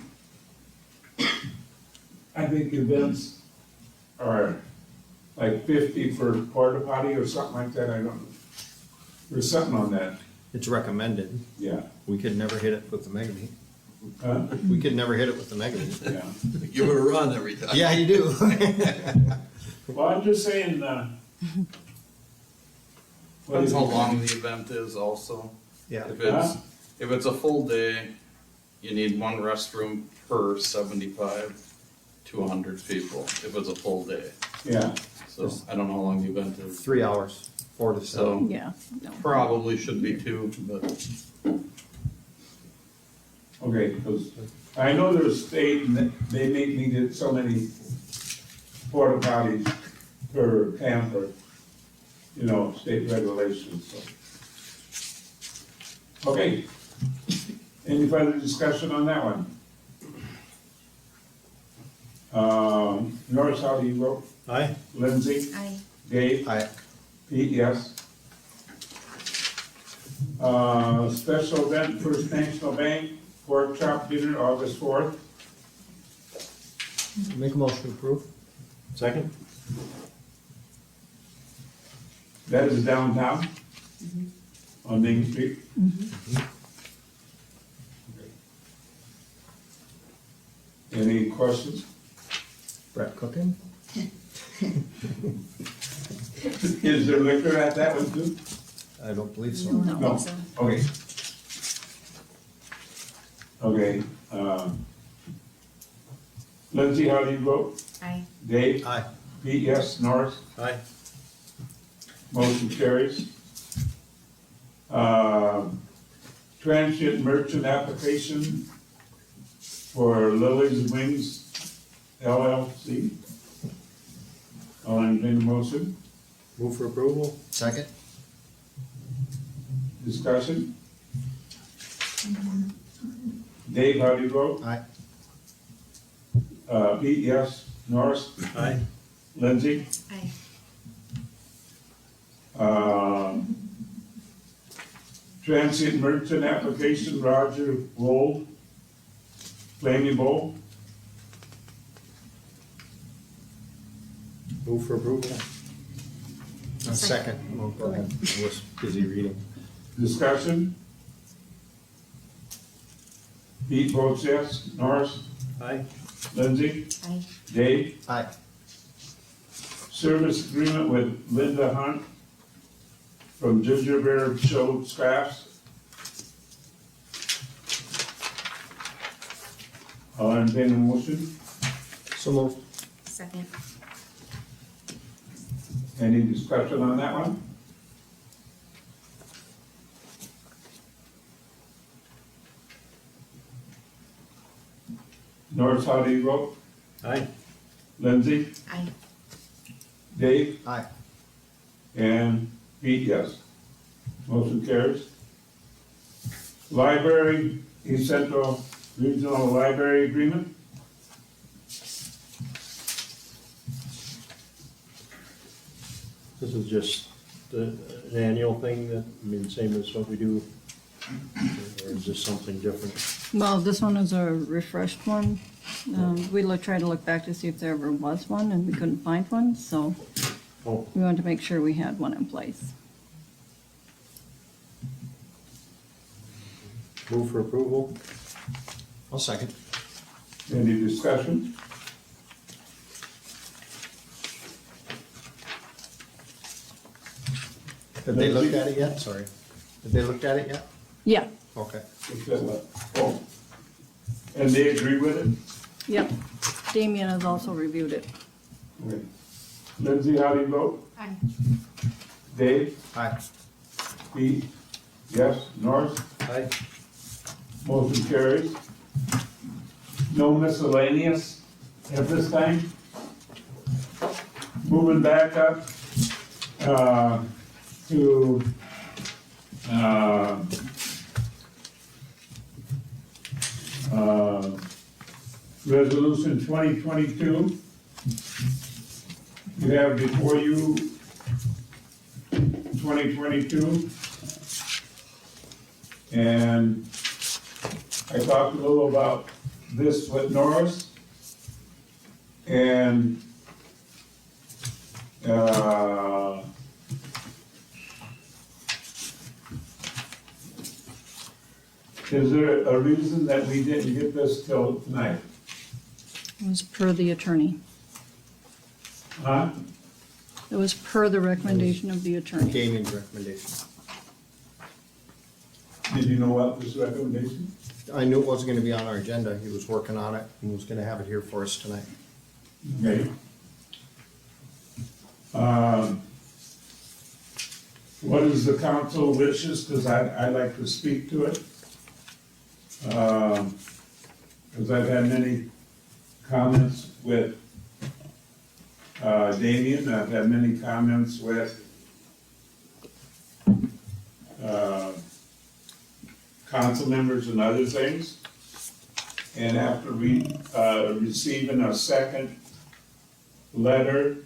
events are like 50 for porta potty or something like that, I don't know. There's something on that, It's recommended. yeah. We could never hit it with the megabeat. Huh? We could never hit it with the megabeat. Yeah. Give it a run every time. Yeah, you do. Well, I'm just saying, what do Depends you how think? long the event is also. Yeah. If it's a full day, you need one restroom per 75 to 100 people, if it's a full day. Yeah, So I don't know how long the event is. 3 hours, 4 to 7. So Yeah, no. probably should be 2, but okay, because I know there's state, and they make me get so many porta potties per camper, you know, state regulations, so. Okay, any further discussion on that one? Norris, how do you vote? Aye. Lindsay? Aye. Dave? Aye. Pete, yes. Special event, First National Bank, pork chop dinner, August 4th. Make a motion to approve. Second? That is downtown? On Main Street? Okay. Any questions? Brett cooking? Is there liquor at that one too? I don't believe so. No, No. so. Okay. Okay, Lindsay, how do you vote? Aye. Dave? Aye. Pete, yes. Norris? Aye. Motion carries. Transient merchant application for Lily's Wings LLC. I'll entertain a motion. Move for approval? Second? Discussion? Dave, how do you vote? Aye. Pete, yes. Norris? Aye. Lindsay? Aye. Transient merchant application, Roger Wold, Flaming Bowl. Move for approval? Second. Oh, go ahead. I was busy reading. Discussion? Pete votes yes. Norris? Aye. Lindsay? Aye. Dave? Aye. Service agreement with Linda Hunt from Gingerbread Show Scraps. I'll entertain a motion. So moved. Second. Any discussion on that one? Norris, how do you vote? Aye. Lindsay? Aye. Dave? Aye. And Pete, yes. Motion carries. Library, East Central Regional Library Agreement. This is just an annual thing that, I mean, same as what we do, or is this something different? Well, this one is a refreshed one. Tried to look back to see if there ever was one, and we couldn't find one, so Oh, we wanted to make sure we had one in place. move for approval? I'll second. Any discussion? Have they looked at it yet? Sorry. Have they looked at it yet? Yeah, Okay. Oh. And they agree with it? Yep. Damien has also reviewed it. Okay. Lindsay, how do you vote? Aye. Dave? Aye. Pete? Yes. Norris? Aye. Motion carries. No miscellaneous at this time. Moving back up, to, Resolution 2022. You have before you 2022. And I talked a little about this with Norris. And is there a reason that we didn't get this till tonight? It was per the attorney. Huh? It was per the recommendation of the attorney. Damien's recommendation. Did you know what this recommendation? I knew it wasn't gonna be on our agenda. He was working on it and was gonna have it here for us tonight. Okay. What is the council wishes, because I'd like to speak to it. Because I've had many comments with Damien, I've had many comments with council members and other things. And after receiving a second letter,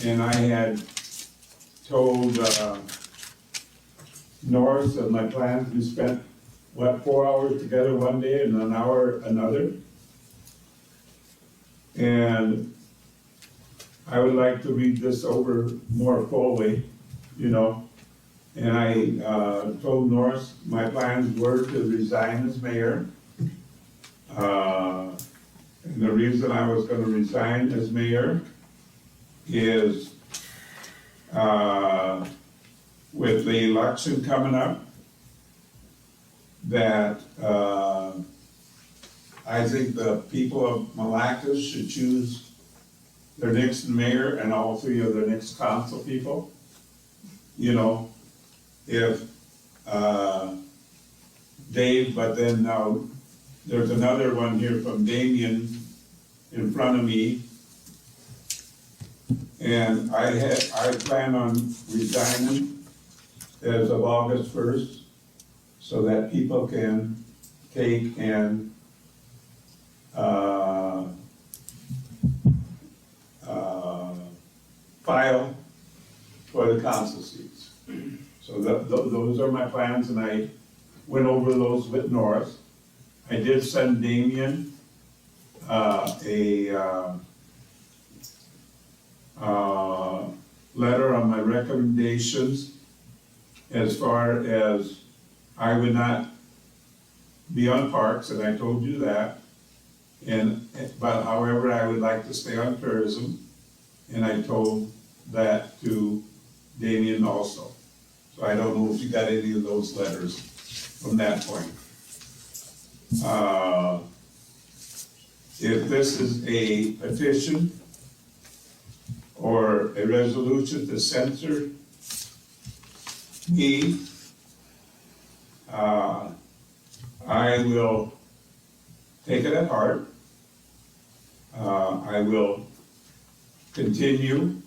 and I had told Norris of my plans, we spent, 4 hours together one day and an hour another. And I would like to read this over more fully, you know. And I told Norris my plans were to resign as mayor. And the reason I was gonna resign as mayor is with the election coming up, that I think the people of Milaca should choose their next mayor and all three of their next council people. You know, if Dave, but then now there's another one here from Damien in front of me. And I plan on resigning as of August 1st so that people can take and file for the council seats. So those are my plans, and I went over those with Norris. I did send Damien a letter on my recommendations as far as I would not be on parks, and I told you that. But however, I would like to stay on tourism, and I told that to Damien also. So I don't know if you got any of those letters from that point. If this is a petition or a resolution to censor me, I will take it at heart. I will continue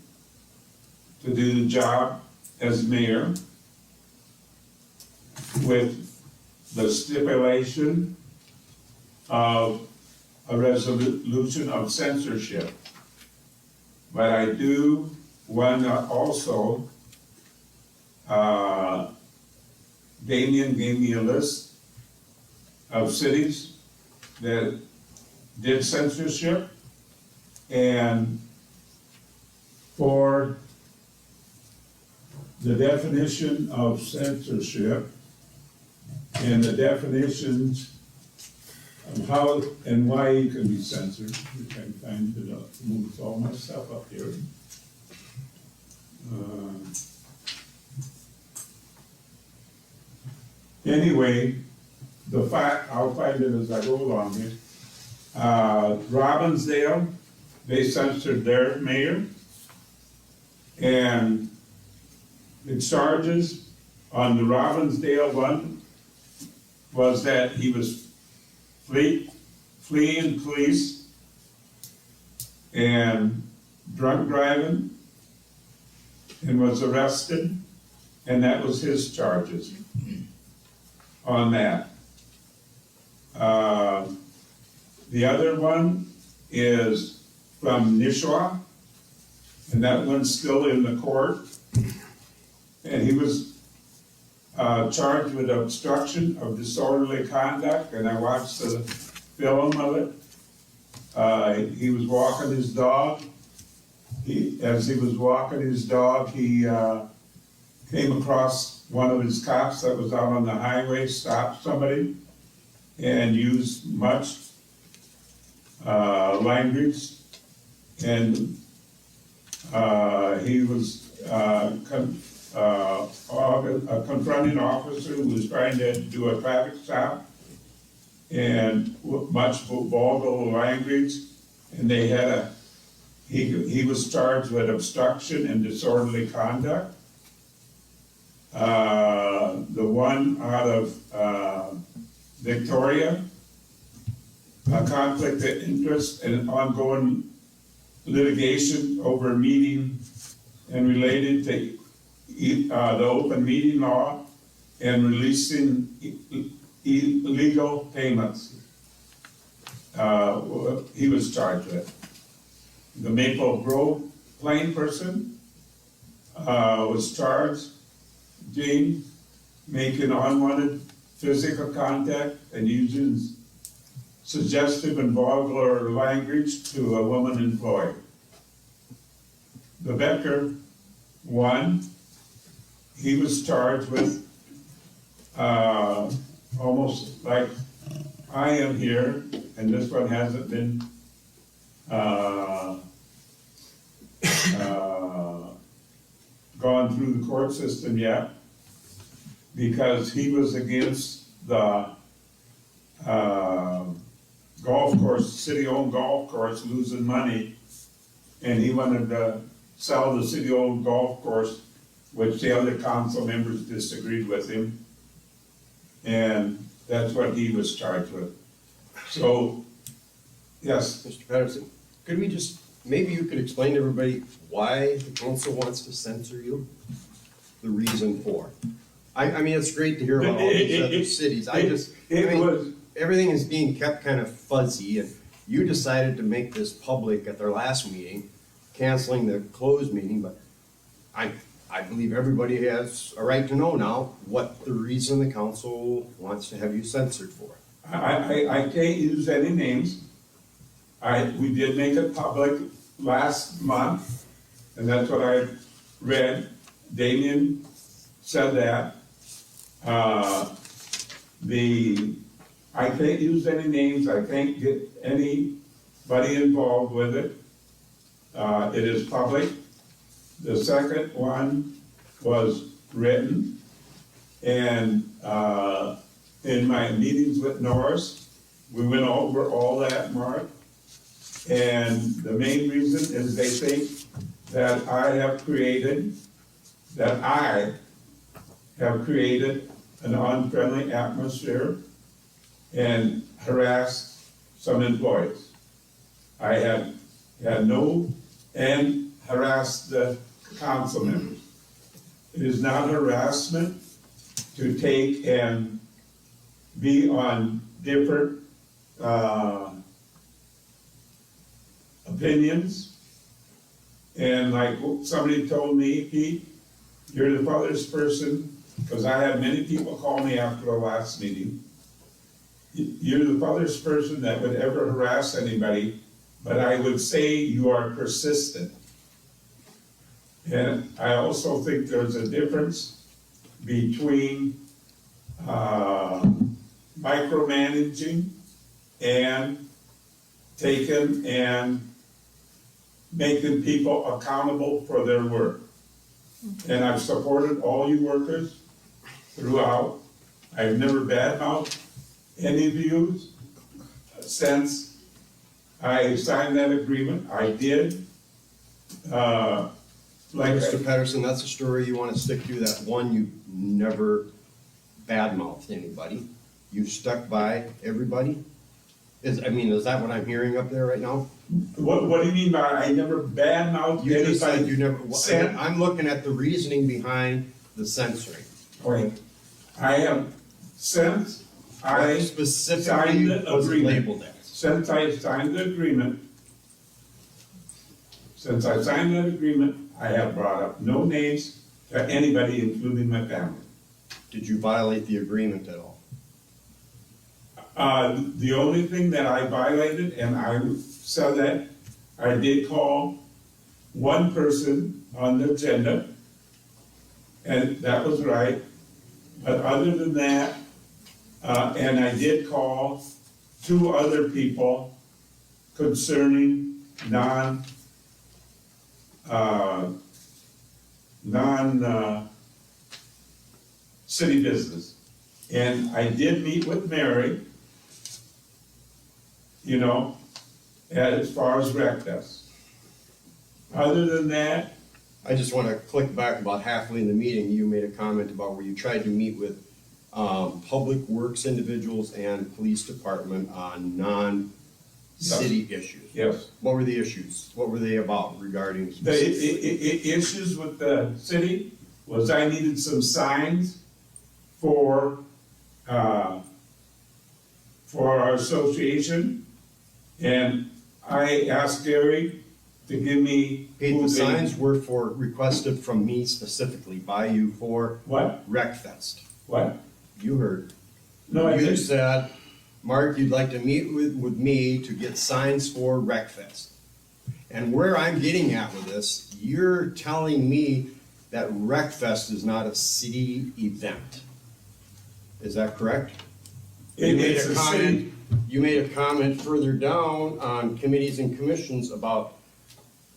to do the job as mayor with the stipulation of a resolution of censorship. But I do want to also, Damien gave me a list of cities that did censorship, and for the definition of censorship and the definitions of how and why you can be censored, which I can find it up, move all my stuff up here. Anyway, I'll find it as I go along here. Robbinsdale, they censored their mayor. And the charges on the Robbinsdale one was that he was fleeing police and drunk driving and was arrested, and that was his charges on that. The other one is from Nishwa, and that one's still in the court. And he was charged with obstruction of disorderly conduct, and I watched the film of it. He was walking his dog. As he was walking his dog, he came across one of his cops that was out on the highway, stopped somebody, and used much language. And he was confronting an officer who was trying to do a traffic stop, and much vulgar language, and they had he was charged with obstruction and disorderly conduct. The one out of Victoria, a conflict of interest and ongoing litigation over a meeting and related to the open meeting law and releasing illegal payments. He was charged with. The Maple Grove Plain person was charged, James, making unwanted physical contact and using suggestive and vulgar language to a woman employee. The Becker one, he was charged with almost like I am here, and this one hasn't been gone through the court system yet, because he was against the golf course, city-owned golf course, losing money, and he wanted to sell the city-owned golf course, which the other council members disagreed with him, and that's what he was charged with. So, yes? Mr. Patterson, could we just, maybe you could explain to everybody why the council wants to censor you? The reason for. I mean, it's great to hear about all these other cities. Everything is being kept kind of fuzzy, and you decided to make this public at their last meeting, canceling the closed meeting, but I believe everybody has a right to know now what the reason the council wants to have you censored for. I can't use any names. We did make it public last month, and that's what I read. Damien said that. I can't use any names, I can't get anybody involved with it. It is public. The second one was written, and in my meetings with Norris, we went over all that, Mark. And the main reason is they think that I have created an unfriendly atmosphere and harassed some employees. I had and harassed the council members. It is not harassment to take and be on different opinions. And like somebody told me, Pete, you're the farthest person, because I had many people call me after the last meeting. You're the farthest person that would ever harass anybody, but I would say you are persistent. And I also think there's a difference between micromanaging and taking and making people accountable for their work. And I've supported all you workers throughout. I've never badmouthed any of you since I signed that agreement, I did. Like, Mr. Pedersen, that's a story you wanna stick to, that one, you never badmouthed anybody. You stuck by everybody? Is that what I'm hearing up there right now? what do you mean by I never badmouthed You just said you anybody? never, Said- I'm looking at the reasoning behind the censoring. Okay. I have, since I What signed specifically the was it agreement, labeled as? since I signed the agreement, I have brought up no names to anybody, including my family. Did you violate the agreement at all? The only thing that I violated, and I said that, I did call one person on the agenda, and that was right. But other than that, and I did call two other people concerning city business. And I did meet with Mary, as far as rec does. Other than that, I just wanna click back about halfway in the meeting, you made a comment about where you tried to meet with, public works individuals and police department on non-city issues. yes, What were the issues? What were they about regarding the specific? issues with the city was I needed some signs for our association. And I asked Gary to give me. Hey, who the they- signs were requested from me specifically by you for What? Wreckfest. What? You heard. No, I You didn't. said, Mark, you'd like to meet with me to get signs for Wreckfest. And where I'm getting at with this, you're telling me that Wreckfest is not a city event. Is that correct? You made It's a a comment, city, you made a comment further down on committees and commissions about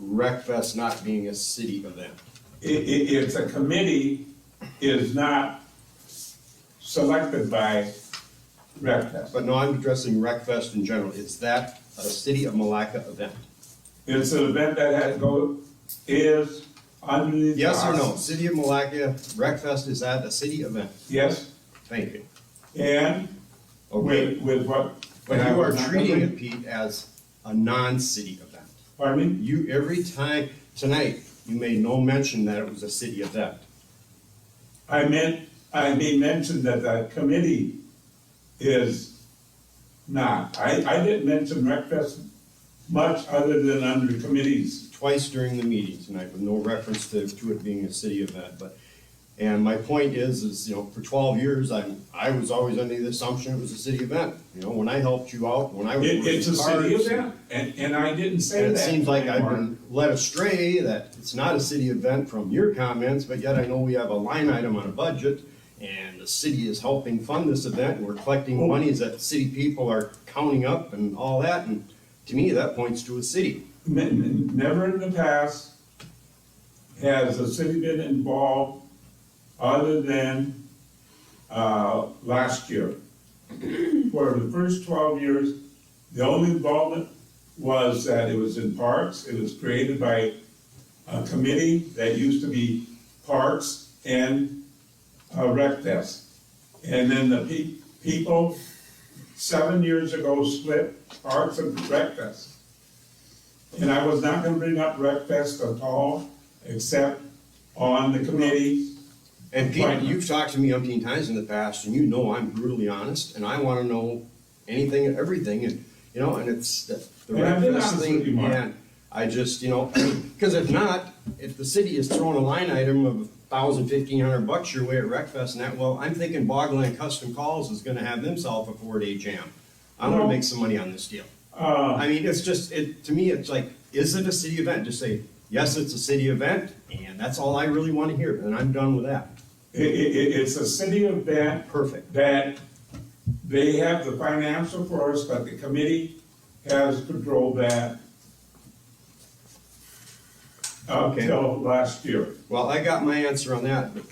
Wreckfest not being a city event. it's a committee is not selected by RecFest. But no, I'm addressing Wreckfest in general. Is that a city of Milaca event? It's an event that is underneath. Yes or no? us. City of Milaca, Wreckfest, is that a city event? Yes, Thank you. and Okay, with what? but and I you are was not treating gonna- it, Pete, as a non-city event. Pardon me? You, every time, tonight, you made no mention that it was a city event. I made mention that the committee is not. I didn't mention RecFest much other than under committees. Twice during the meeting tonight with no reference to it being a city event, but, and my point is, for 12 years, I was always under the assumption it was a city event. When I helped you out, when I was. It's a working city cars, event, and I didn't say And that. it seems like I've anymore. been led astray that it's not a city event from your comments, but yet I know we have a line item on a budget, and the city is helping fund this event, and we're collecting monies that city people are counting up and all that, and to me, that points to a city. Never in the past has the city been involved other than last year. For the first 12 years, the only involvement was that it was in parks. It was created by a committee that used to be Parks and Rec Desk. And then the people 7 years ago split Parks and Rec Desk. And I was not gonna bring up Rec Fest at all, except on the committee. And Pete, you've talked to me umpteen times in the past, and you know I'm brutally honest, and I wanna know anything and everything, and, and it's the And I've been Wreckfest honest thing, with you, Mark. and I just, because if not, if the city is throwing a line item of $1,000, $1,500 your way at Wreckfest and that, well, I'm thinking Bogland Custom Calls is gonna have themselves a 4-day jam. I wanna No. make some money on this deal. I mean, it's just, to me, it's like, is it a city event? Just say, yes, it's a city event, and that's all I really wanna hear, and I'm done with that. It's a city event. Perfect. That they have the financial for us, but the committee has controlled that Okay. until last year. Well, I got my answer on that, but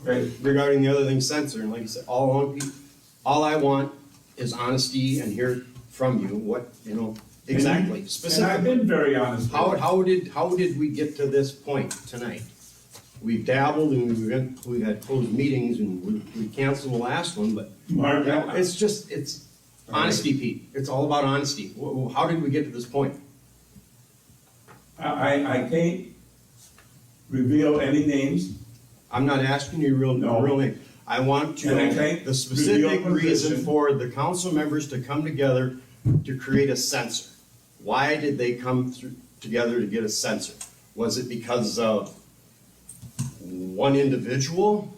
Okay, regarding the other thing, censoring, like I said, all I want is honesty and hear from you, what, you know, exactly, And I've specifically. been very honest. with you. How did we get to this point tonight? We dabbled and we had closed meetings and we canceled the last one, but, Mark, you know, it's honesty, Pete. It's all about honesty. How did we get to this point? I can't reveal any names. I'm not asking you real name. I want to And I know can't the specific reveal reason position. for the council members to come together to create a censor. Why did they come together to get a censor? Was it because of one individual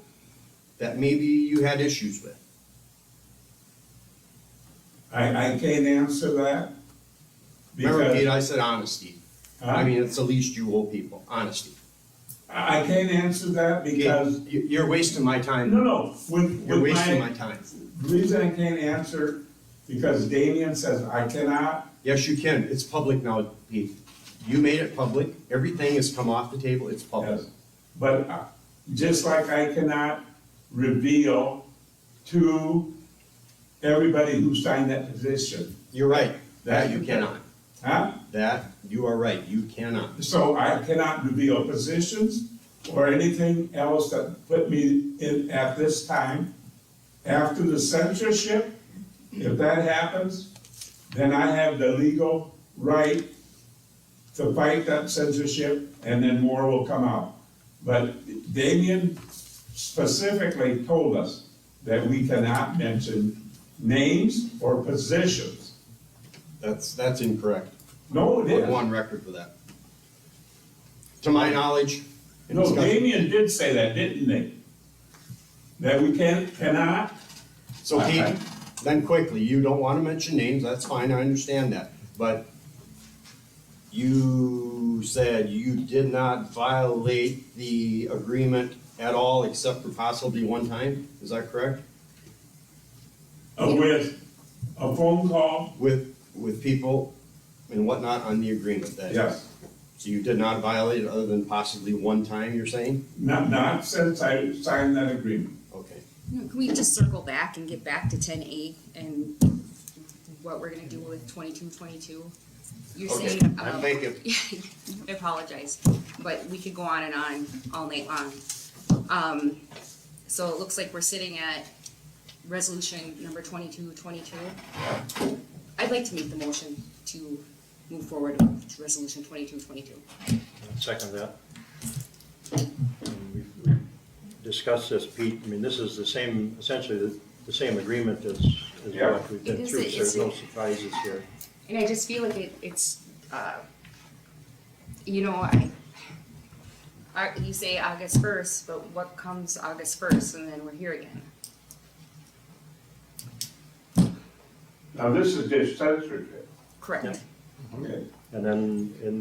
that maybe you had issues with? I can't answer that. Remember, Pete, Because I said honesty. I mean, it's the least you owe people, honesty. I can't answer that because, You're wasting my time. no, You're wasting my time. the reason I can't answer, because Damien says I cannot. Yes, you can. It's public now, Pete. You made it public. Everything has come off the table. It's public. Yes. But just like I cannot reveal to everybody who signed that petition. You're right. That you cannot. Huh? That, you are right. You cannot. So I cannot reveal positions or anything else that put me in at this time. After the censorship, if that happens, then I have the legal right to fight that censorship, and then more will come out. But Damien specifically told us that we cannot mention names or positions. That's incorrect. No, it We're is. on record for that. To my knowledge. in No, discussion- Damien did say that, didn't they? That we cannot? So Pete, then quickly, you don't wanna mention names, that's fine, I understand that, but you said you did not violate the agreement at all except for possibly one time, is that correct? With a phone call? With people and whatnot on the agreement that? Yes. So you did not violate it other than possibly one time, you're saying? Not since I signed that agreement. Okay. Can we just circle back and get back to 10A and what we're gonna do with 2222? You're Okay, saying, I'm thinking. I apologize, but we could go on and on all night long. So it looks like we're sitting at resolution number 2222. I'd like to make the motion to move forward with resolution 2222. Second that. We've discussed this, Pete, I mean, this is the same, essentially the same agreement as Yeah. what we've been It is, through, so there's no it's- surprises here. And I just feel like it's, you know, you say August 1st, but what comes August 1st and then we're here again? Now, this is just censorship. Correct. Okay. And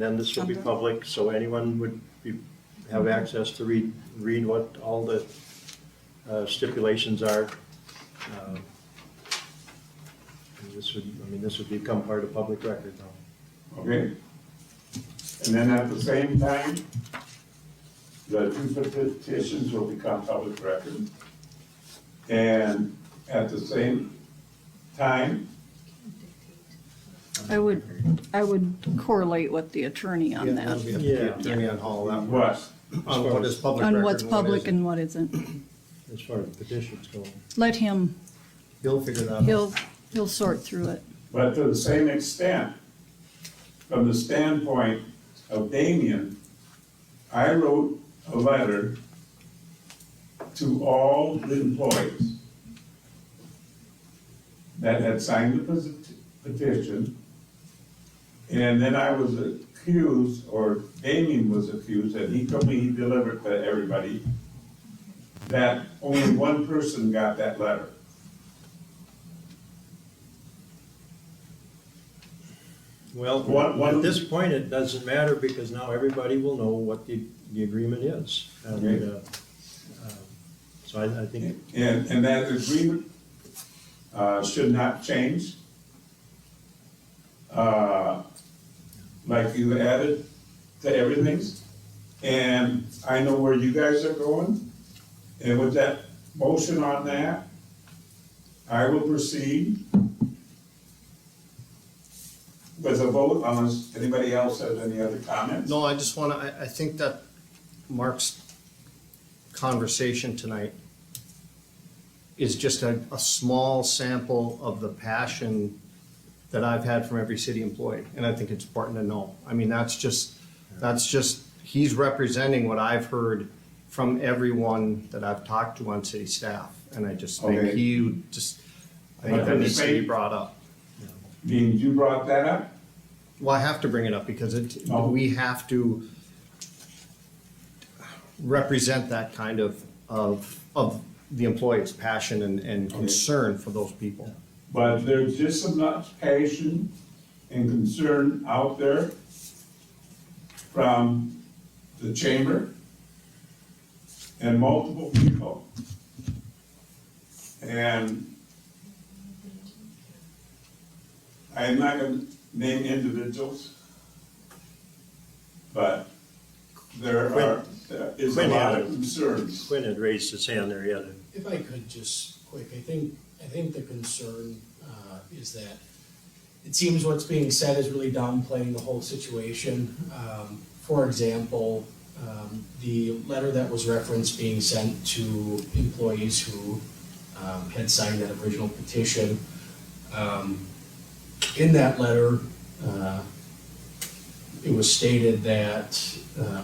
then this will be public, so anyone would have access to read what all the stipulations are. And this would become part of public record now. Okay. And then at the same time, the two petitions will become public record. And at the same time, I would correlate with the attorney on that, Yeah, attorney on all that. what? On what is public record on what's and what public isn't. and what isn't. As far as petitions go. Let him, He'll figure that out. he'll sort through it. But to the same extent, from the standpoint of Damien, I wrote a letter to all the employees that had signed the petition. And then I was accused, or Damien was accused, and he told me he delivered to everybody, that only one person got that letter. Well, One- at this point, it doesn't matter because now everybody will know what the agreement is. And, so I think, And that agreement should not change. Like you added to everything. And I know where you guys are going. And with that motion on that, I will proceed with a vote unless anybody else has any other comments. No, I just wanna, I think that Mark's conversation tonight is just a small sample of the passion that I've had from every city employee, and I think it's important to know. I mean, that's just, he's representing what I've heard from everyone that I've talked to on city staff, and I just think Okay. I think that needs to be brought up. Being you brought that up? Well, I have to bring it up because we have to represent that kind of the employee's passion and concern for those people. But there's just as much passion and concern out there from the chamber and multiple people. And I'm not gonna name individuals, but there is a lot of concerns. Quinn had raised his hand there, yeah. If I could just quick, I think the concern is that it seems what's being said is really downplaying the whole situation. For example, the letter that was referenced being sent to employees who had signed that original petition. In that letter, it was stated that,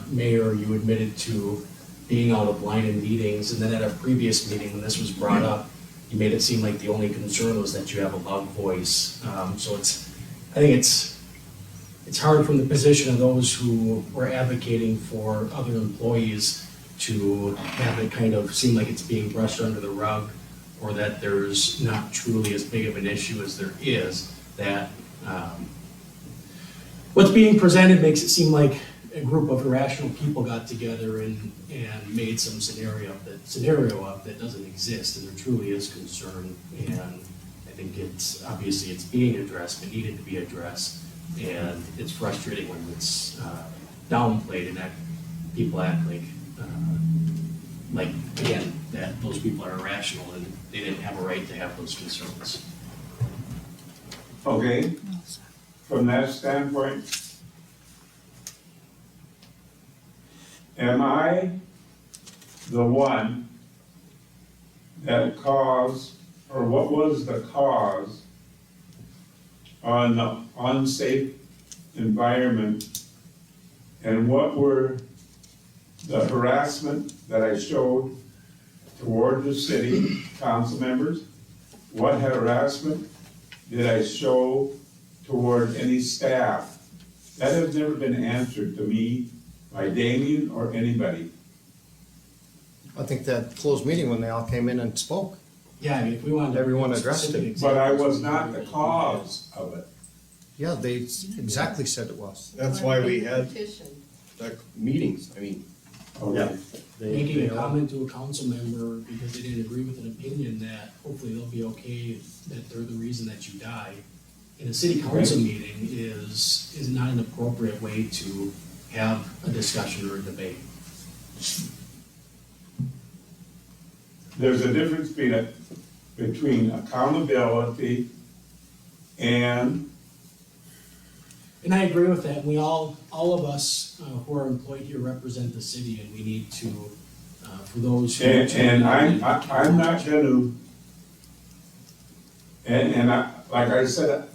Mayor, you admitted to being out of line in meetings, and then at a previous meeting, when this was brought up, you made it seem like the only concern was that you have a loud voice. So I think it's hard from the position of those who were advocating for other employees to have it kind of seem like it's being brushed under the rug, or that there's not truly as big of an issue as there is, that what's being presented makes it seem like a group of irrational people got together and made some scenario up that doesn't exist, and there truly is concern, and I think it's being addressed, but needed to be addressed, and it's frustrating when it's downplayed and that people act like again, that those people are irrational and they didn't have a right to have those concerns. Okay, from that standpoint, am I the one that caused, or what was the cause on the unsafe environment? And what were the harassment that I showed toward the city council members? What harassment did I show toward any staff? That has never been answered to me by Damien or anybody. I think that closed meeting when they all came in and spoke. Yeah, I mean, if we wanted. Everyone addressed it. But I was not the cause of it. Yeah, they exactly said it was. That's why we had the meetings, I mean. Okay. Making a comment to a council member because they didn't agree with an opinion that hopefully they'll be okay, that they're the reason that you die, in a city council meeting is not an appropriate way to have a discussion or a debate. There's a difference between accountability and. And I agree with that. We all of us who are employed here represent the city, and we need to, for those who. And I'm not gonna, like I said,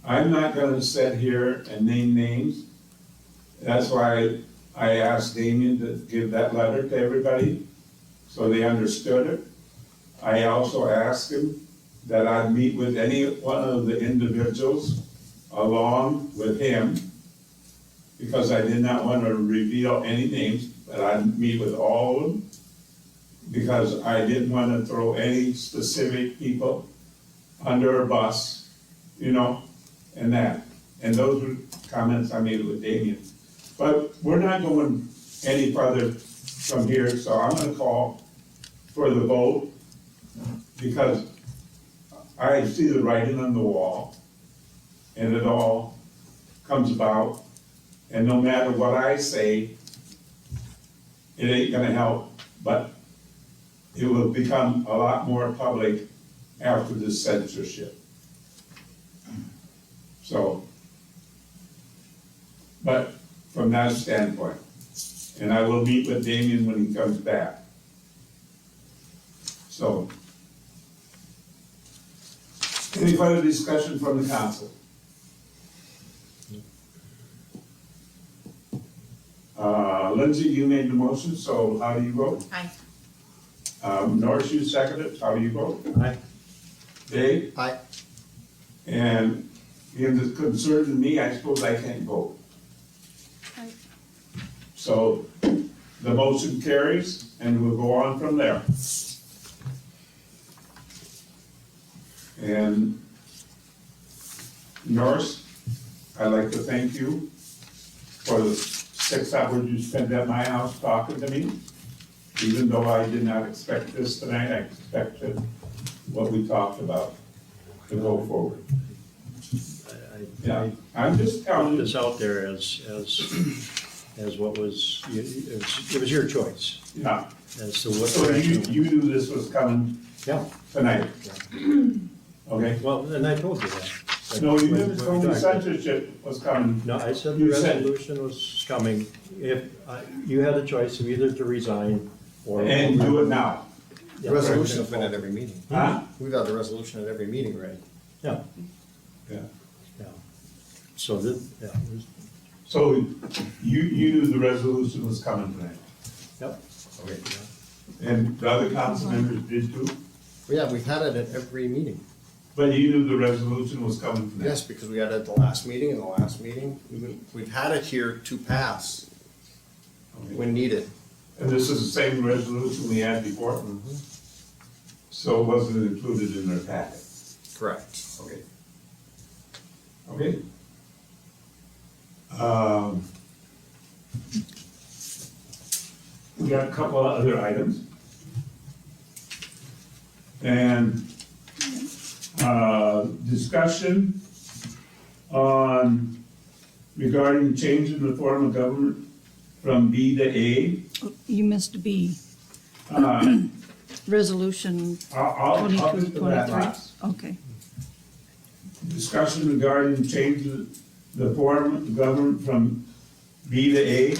I'm not gonna sit here and name names. That's why I asked Damien to give that letter to everybody, so they understood it. I also asked him that I'd meet with any one of the individuals along with him, because I did not want to reveal any names, but I'd meet with all of them, because I didn't want to throw any specific people under a bus, and that. And those were comments I made with Damien. But we're not going any further from here, so I'm gonna call for the vote, because I see the writing on the wall, and it all comes about, and no matter what I say, it ain't gonna help, but it will become a lot more public after this censorship. So, but from that standpoint. And I will meet with Damien when he comes back. So, any further discussion from the council? Lindsay, you made the motion, so how do you vote? Aye. Norris, you seconded, how do you vote? Aye. Dave? Aye. And being the concern to me, I suppose I can't vote. Aye. So the motion carries and we'll go on from there. And Norris, I'd like to thank you for the 6 hours you spent at my house talking to me. Even though I did not expect this tonight, I expected what we talked about to go forward. Yeah, I'm just telling Put you. this out there as what was, it was your choice Yeah, as to what so direction. you knew this was coming Yeah, tonight, okay? well, and I told you that. No, you When- never when told we me talked. censorship was coming. No, I said the You said- resolution was coming. If, you had a choice of either to resign or. And do it now. The resolution's been at every meeting. Huh? We've had the resolution at every meeting already. Yeah, Yeah. yeah. So that, yeah, it was- So you knew the resolution was coming tonight, yep. okay? And the other council members did too? Well, yeah, we've had it at every meeting. But you knew the resolution was coming tonight? Yes, because we had it at the last meeting and the last meeting. We've had it here to pass when needed. And this is the same resolution we had before? So it wasn't included in their packet? Correct. Okay. Okay. We got a couple of other items. And, discussion on regarding changing the form of government from B to A. You missed B, resolution I'll get to that 22-23. last. Okay. Discussion regarding changing the form of government from B to A.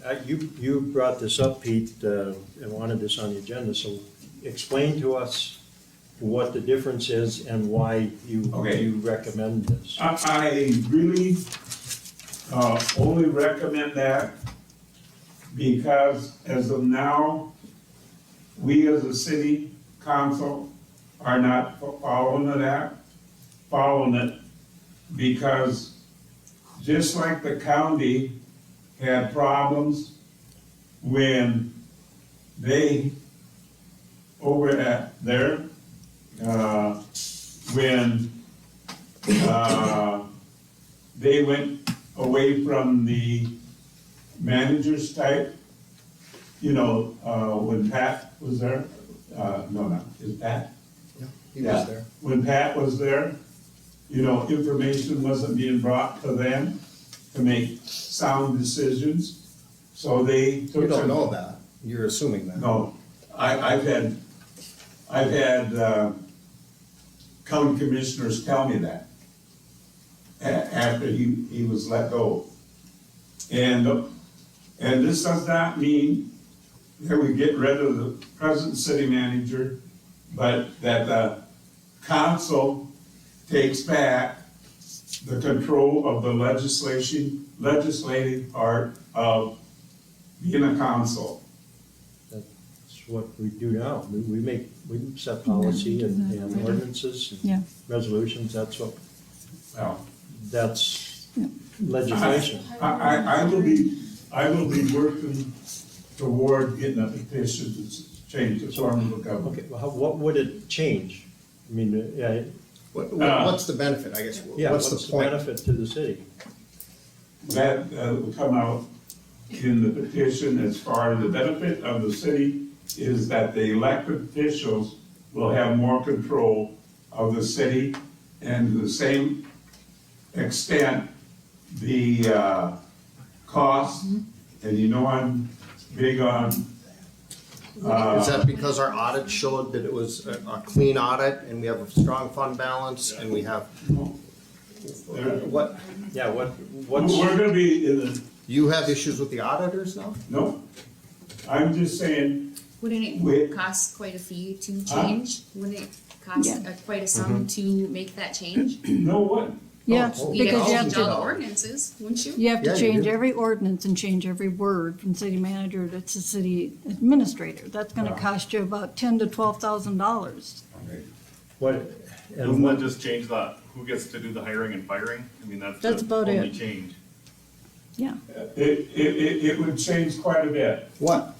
Okay. You brought this up, Pete, and wanted this on the agenda, so explain to us what the difference is and why Okay. you recommend this. I really only recommend that because as of now, we as a city council are not following it because just like the county had problems when they, over at there, when they went away from the manager's type, when Pat was there, is Pat? He was there. When Pat was there, information wasn't being brought to them to make sound decisions, so they took. You don't know that. You're assuming that. No, I've had county commissioners tell me that after he was let go. And this does not mean that we get rid of the present city manager, but that the council takes back the control of the legislative part of being a council. That's what we do now. We set policy and ordinances Yeah. and resolutions, Well, that's Yeah. legislation. I will be working toward getting a petition to change the form of the government. Okay, well, what would it change? I mean, What's the benefit, I guess? yeah, What's the point? benefit to the city? That will come out in the petition as far as the benefit of the city is that the elected officials will have more control of the city and to the same extent, the costs, and I'm big on. Is that because our audit showed that it was a clean audit and we have a strong fund balance and we have, What, Yeah, what's, We're gonna be in the, you have issues with the auditors now? no, I'm just saying, Wouldn't Wait. it cost quite a fee to Huh? change? Wouldn't it cost Yeah. quite a sum to make that change? no what? Yeah, Oh, You'd because have you to have change all the to, ordinances, wouldn't you? you have to Yeah, you change do. every ordinance and change every word from city manager to city administrator. That's gonna Wow. cost you about $10,000 to $12,000. what, and Doesn't what, that just change that, who gets to do the hiring and firing? I mean, that's That's the about only it. change. Yeah, It would change quite a bit. What?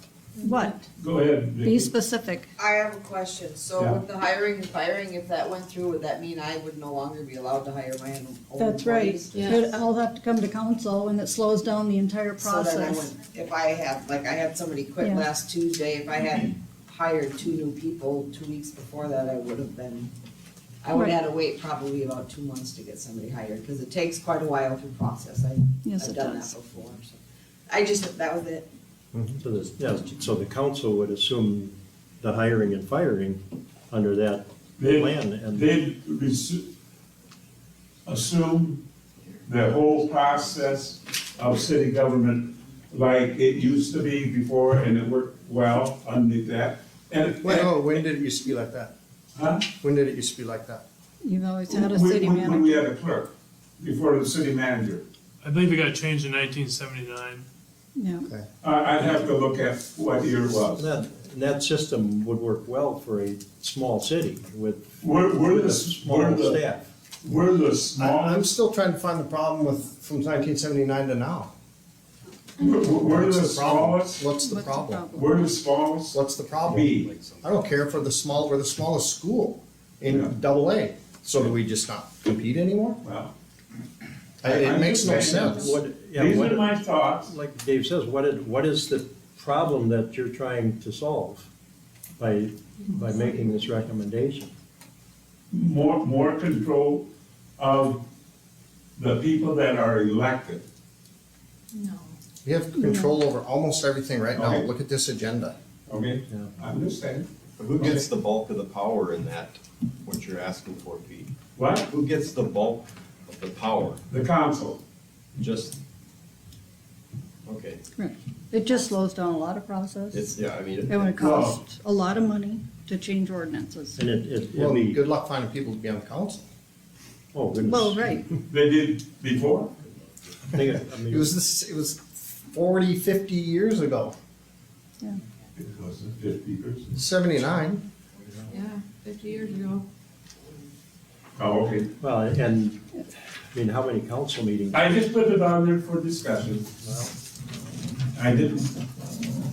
what? Go ahead, Be Vicki. specific. I have a question. So Yeah. with the hiring and firing, if that went through, would that mean I would no longer be allowed to hire my own That's right. employees? I'll have to come to council and it slows down the entire So then I process. would, if I had, like I had somebody quit Yeah. last Tuesday, if I had hired 2 new people 2 weeks before that, I would have been, I would Right. have had to wait probably about 2 months to get somebody hired, cause it takes quite a while to process. Yes, I've it done does. that before, so. I just, that was it. so this, yeah, so the council would assume the hiring and firing under that plan, and They'd assume the whole process of city government like it used to be before, and it worked well underneath that. And, When did it used to be like that? huh? When did it used to be like that? You've always had a When- city When we manager. had a clerk, before the city manager. I believe it got changed in 1979. Yeah. Okay. I'd have to look at what year it was. that system would work well for a small city with We're with the, a small staff. we're the I'm smallest, still trying to find the problem with, from 1979 to now. we're What's the problem? smallest, What's the problem? we're the smallest. What's the problem? B. I don't care for we're the smallest school Yeah. in double A. So do we just not compete anymore? Well, It I'm makes just no saying, sense. What, yeah, these what, are my thoughts. like Dave says, what is the problem that you're trying to solve by making this recommendation? More control of the people that are elected. No. We have control over almost everything right now. Okay. Look at this agenda. Okay, Yeah. I'm just saying. But who gets the bulk of the power in that, what you're asking for, Pete? What? Who gets the bulk of the power? The council. Just, okay, Right. It just slows down a lot of process. it's, yeah, I mean, It would cost a lot of money to change ordinances. And it'd Well, be, good luck finding people to be on the council. oh goodness. Well, right. They did before. I mean, It was 40, 50 years ago. It wasn't 50 years. 79. Yeah, 50 years ago. Oh, okay. well, and, I mean, how many council meetings? I just put it on there for discussion. I didn't,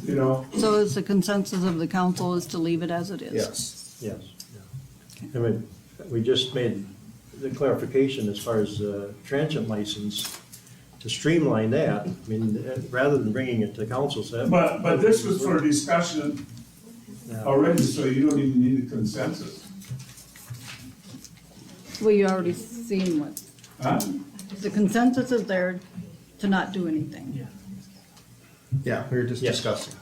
you know, So is the consensus of the council is to leave it as it is? Yes. Yes. I mean, we just made the clarification as far as transient license, to streamline that, I mean, rather than bringing it to council, so. but this was for discussion Yeah. already, so you don't even need a consensus. Well, you already seen what, Huh? the consensus is there to not do anything. Yeah, we were just Yes. discussing.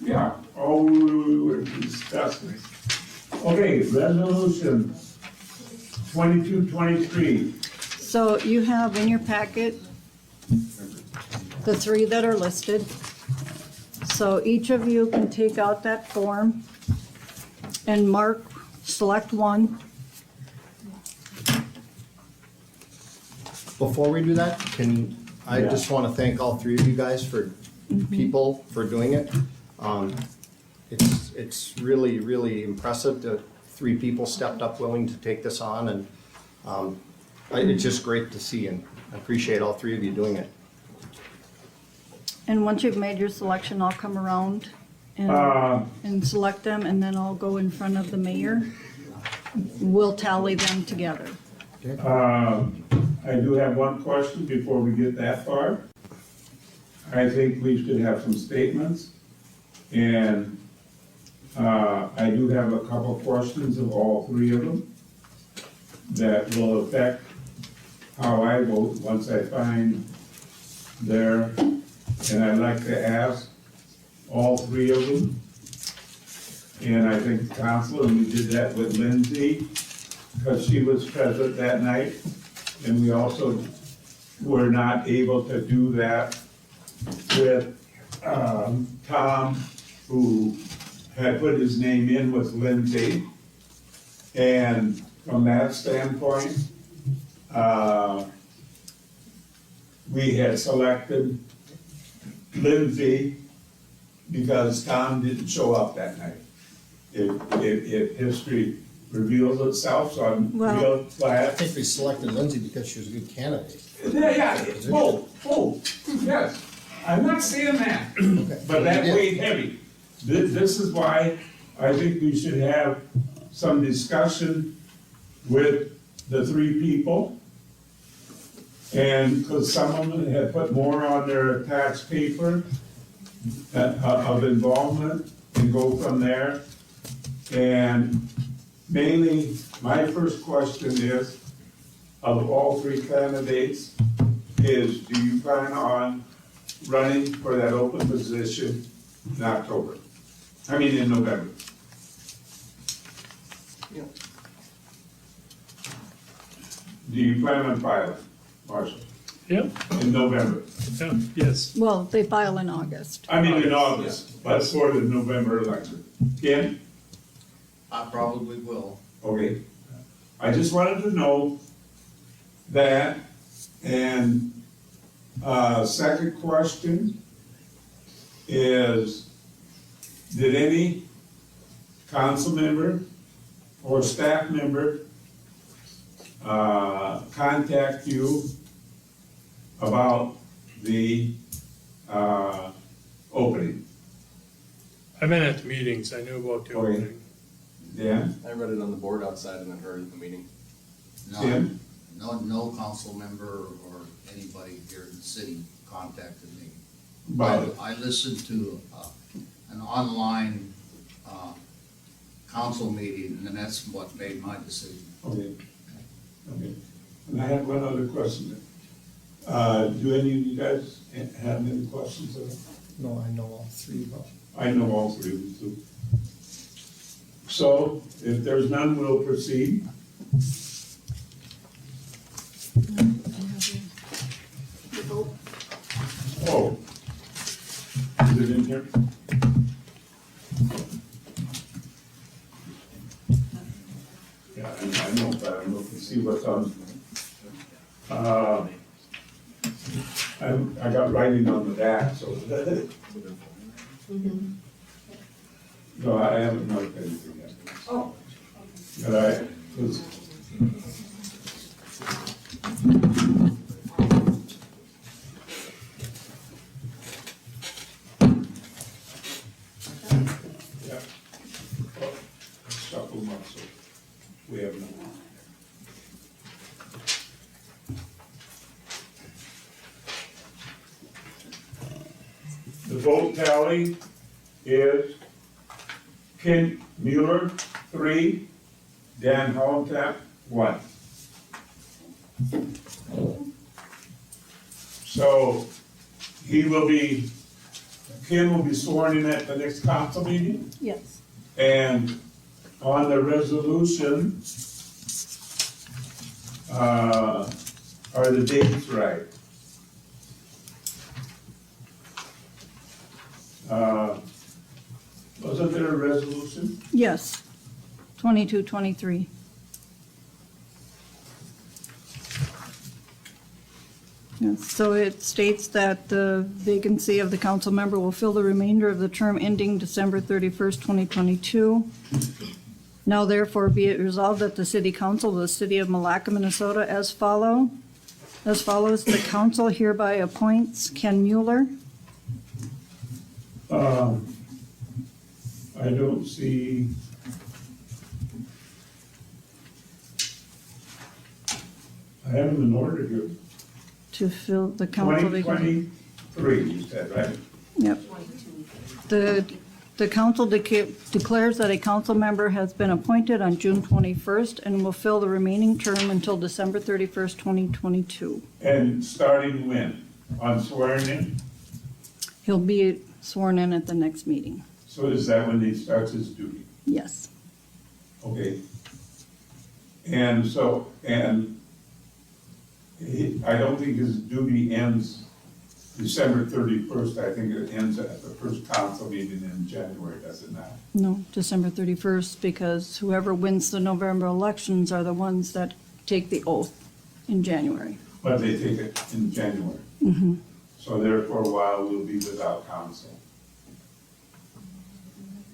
Yeah, oh, we were discussing. Okay, resolution 2223. So you have in your packet the 3 that are listed. So each of you can take out that form and select one. Before we do that, I Yeah. just want to thank all 3 of you guys for people for doing it. It's really, really impressive that 3 people stepped up willing to take this on, and it's just great to see, and I appreciate all 3 of you doing it. And once you've made your selection, I'll come around and select them, and then I'll go in front of the mayor. We'll tally them together. I do have one question before we get that far. I think we should have some statements, and I do have a couple questions of all 3 of them that will affect how I vote once I find there. And I'd like to ask all 3 of them. And I think the council, and we did that with Lindsay, because she was present that night. And we also were not able to do that with Tom, who had put his name in with Lindsay. And from that standpoint, we had selected Lindsay because Tom didn't show up that night. If history reveals itself, so I'm real I glad. think we selected Lindsay because she was a good candidate. Yeah, yes, I'm not saying that, but that weighed heavy. This is why I think we should have some discussion with the three people. And because some of them had put more on their attached paper of involvement and go from there. And mainly, my first question is, of all three candidates, is do you plan on running for that open position in October? I mean, in November? Yeah. Do you plan on filing, Marshall, Yep, in November? yep, yes. Well, they file in August. I mean, in August, but for the November election. Ken? I probably will. Okay. I just wanted to know that. And second question is, did any council member or staff member contact you about the opening? I've been at the meetings, I knew about the Okay. opening. Dan? I read it on the board outside and then heard it at the meeting. Tim? No council member or anybody here in the city contacted me. But I listened to an online council meeting, and that's what made my decision. okay. Okay. And I have one other question. Do any of you guys have any questions of it? No, I know all three of them. I know all three of you too. So if there's none, we'll proceed. Oh. Is it in here? Yeah, I know, but I'm looking to see what's on. I got writing on the back, so. No, I haven't noted anything yet. Oh. But I was. Yeah. Shuffle them up, so we have no. The vote tally is Ken Mueller, 3, Dan Hollentap, 1. So Ken will be sworn in at the next council meeting, Yes. and on the resolution, are the dates right? Wasn't there a resolution? Yes. 22, 23. Yes, so it states that the vacancy of the council member will fill the remainder of the term ending December 31st, 2022. Now therefore be it resolved that the city council of the city of Milaca, Minnesota as follows. The council hereby appoints Ken Mueller, I don't see. I have them in order here. to fill the council vacancy. 2023, you said, right? Yep. The council declares that a council member has been appointed on June 21st and will fill the remaining term until December 31st, 2022. And starting when? On swearing in? He'll be sworn in at the next meeting. So is that when he starts his duty? Yes. Okay. And so, and I don't think his duty ends December 31st. I think it ends at the first council meeting in January, does it not? No, December 31st, because whoever wins the November elections are the ones that take the oath in January. But they take it in January. So there for a while, we'll be without council.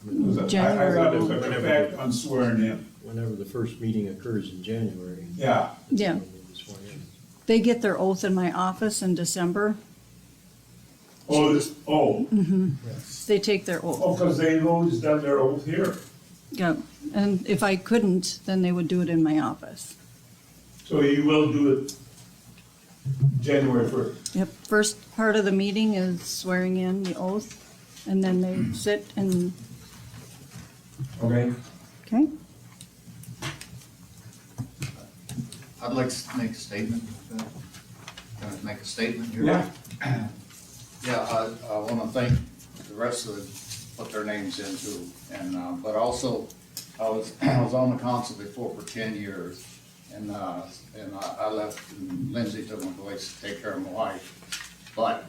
I thought it was a effect on swearing in. Whenever the first meeting occurs in January. Yeah. Yeah. they'll be sworn in. They get their oath in my office in December. They take their oath. Oh, because they always done their oath here. Yeah, and if I couldn't, then they would do it in my office. So you will do it January 1st. Yep, first part of the meeting is swearing in the oath, and then they sit and, Okay. okay? I'd like to make a statement. Can I make a statement here? Yeah. Yeah, I want to thank the rest of the, put their names into, and, but also, I was on the council before for 10 years, and I left, and Lindsay took my place to take care of my wife. But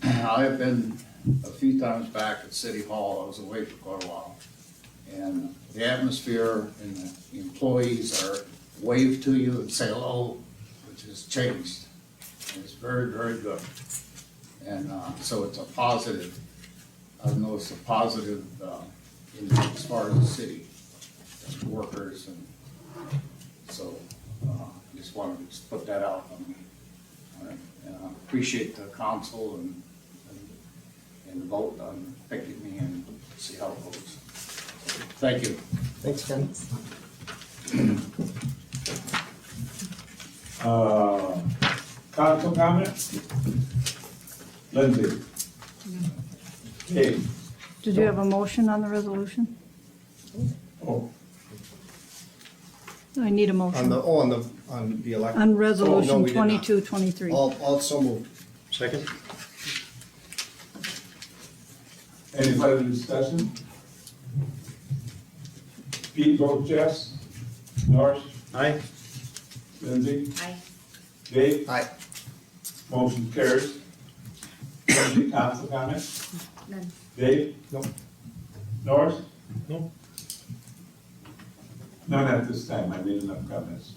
I have been a few times back at City Hall. I was away for quite a while. And the atmosphere and the employees are wave to you and say hello, which has changed. And it's very, very good. And so it's a positive, I've noticed a positive as far as the city, workers, and so just wanted to put that out. And I appreciate the council and the vote on picking me and see how it goes. Thank you. Thanks, Ken. Council comments? Lindsay? Dave? Did you have a motion on the resolution? Oh, I need a On motion. on the election. On Oh, no, resolution we did not. 2223. All so moved. Second? any further discussion? Pete votes yes. Norris? Aye. Lindsay? Aye. Dave? Aye. Motion carries. Lindsay, council comments? None. Dave? No. Norris? No. None at this time, I made enough comments.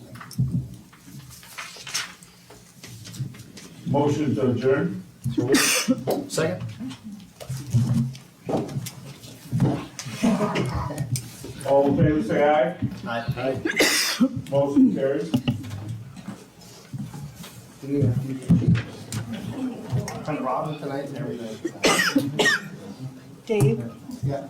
Motion to adjourn? Second? All in favor, say aye. Aye. Motion carries. On Robin tonight and everything. Dave? Yeah.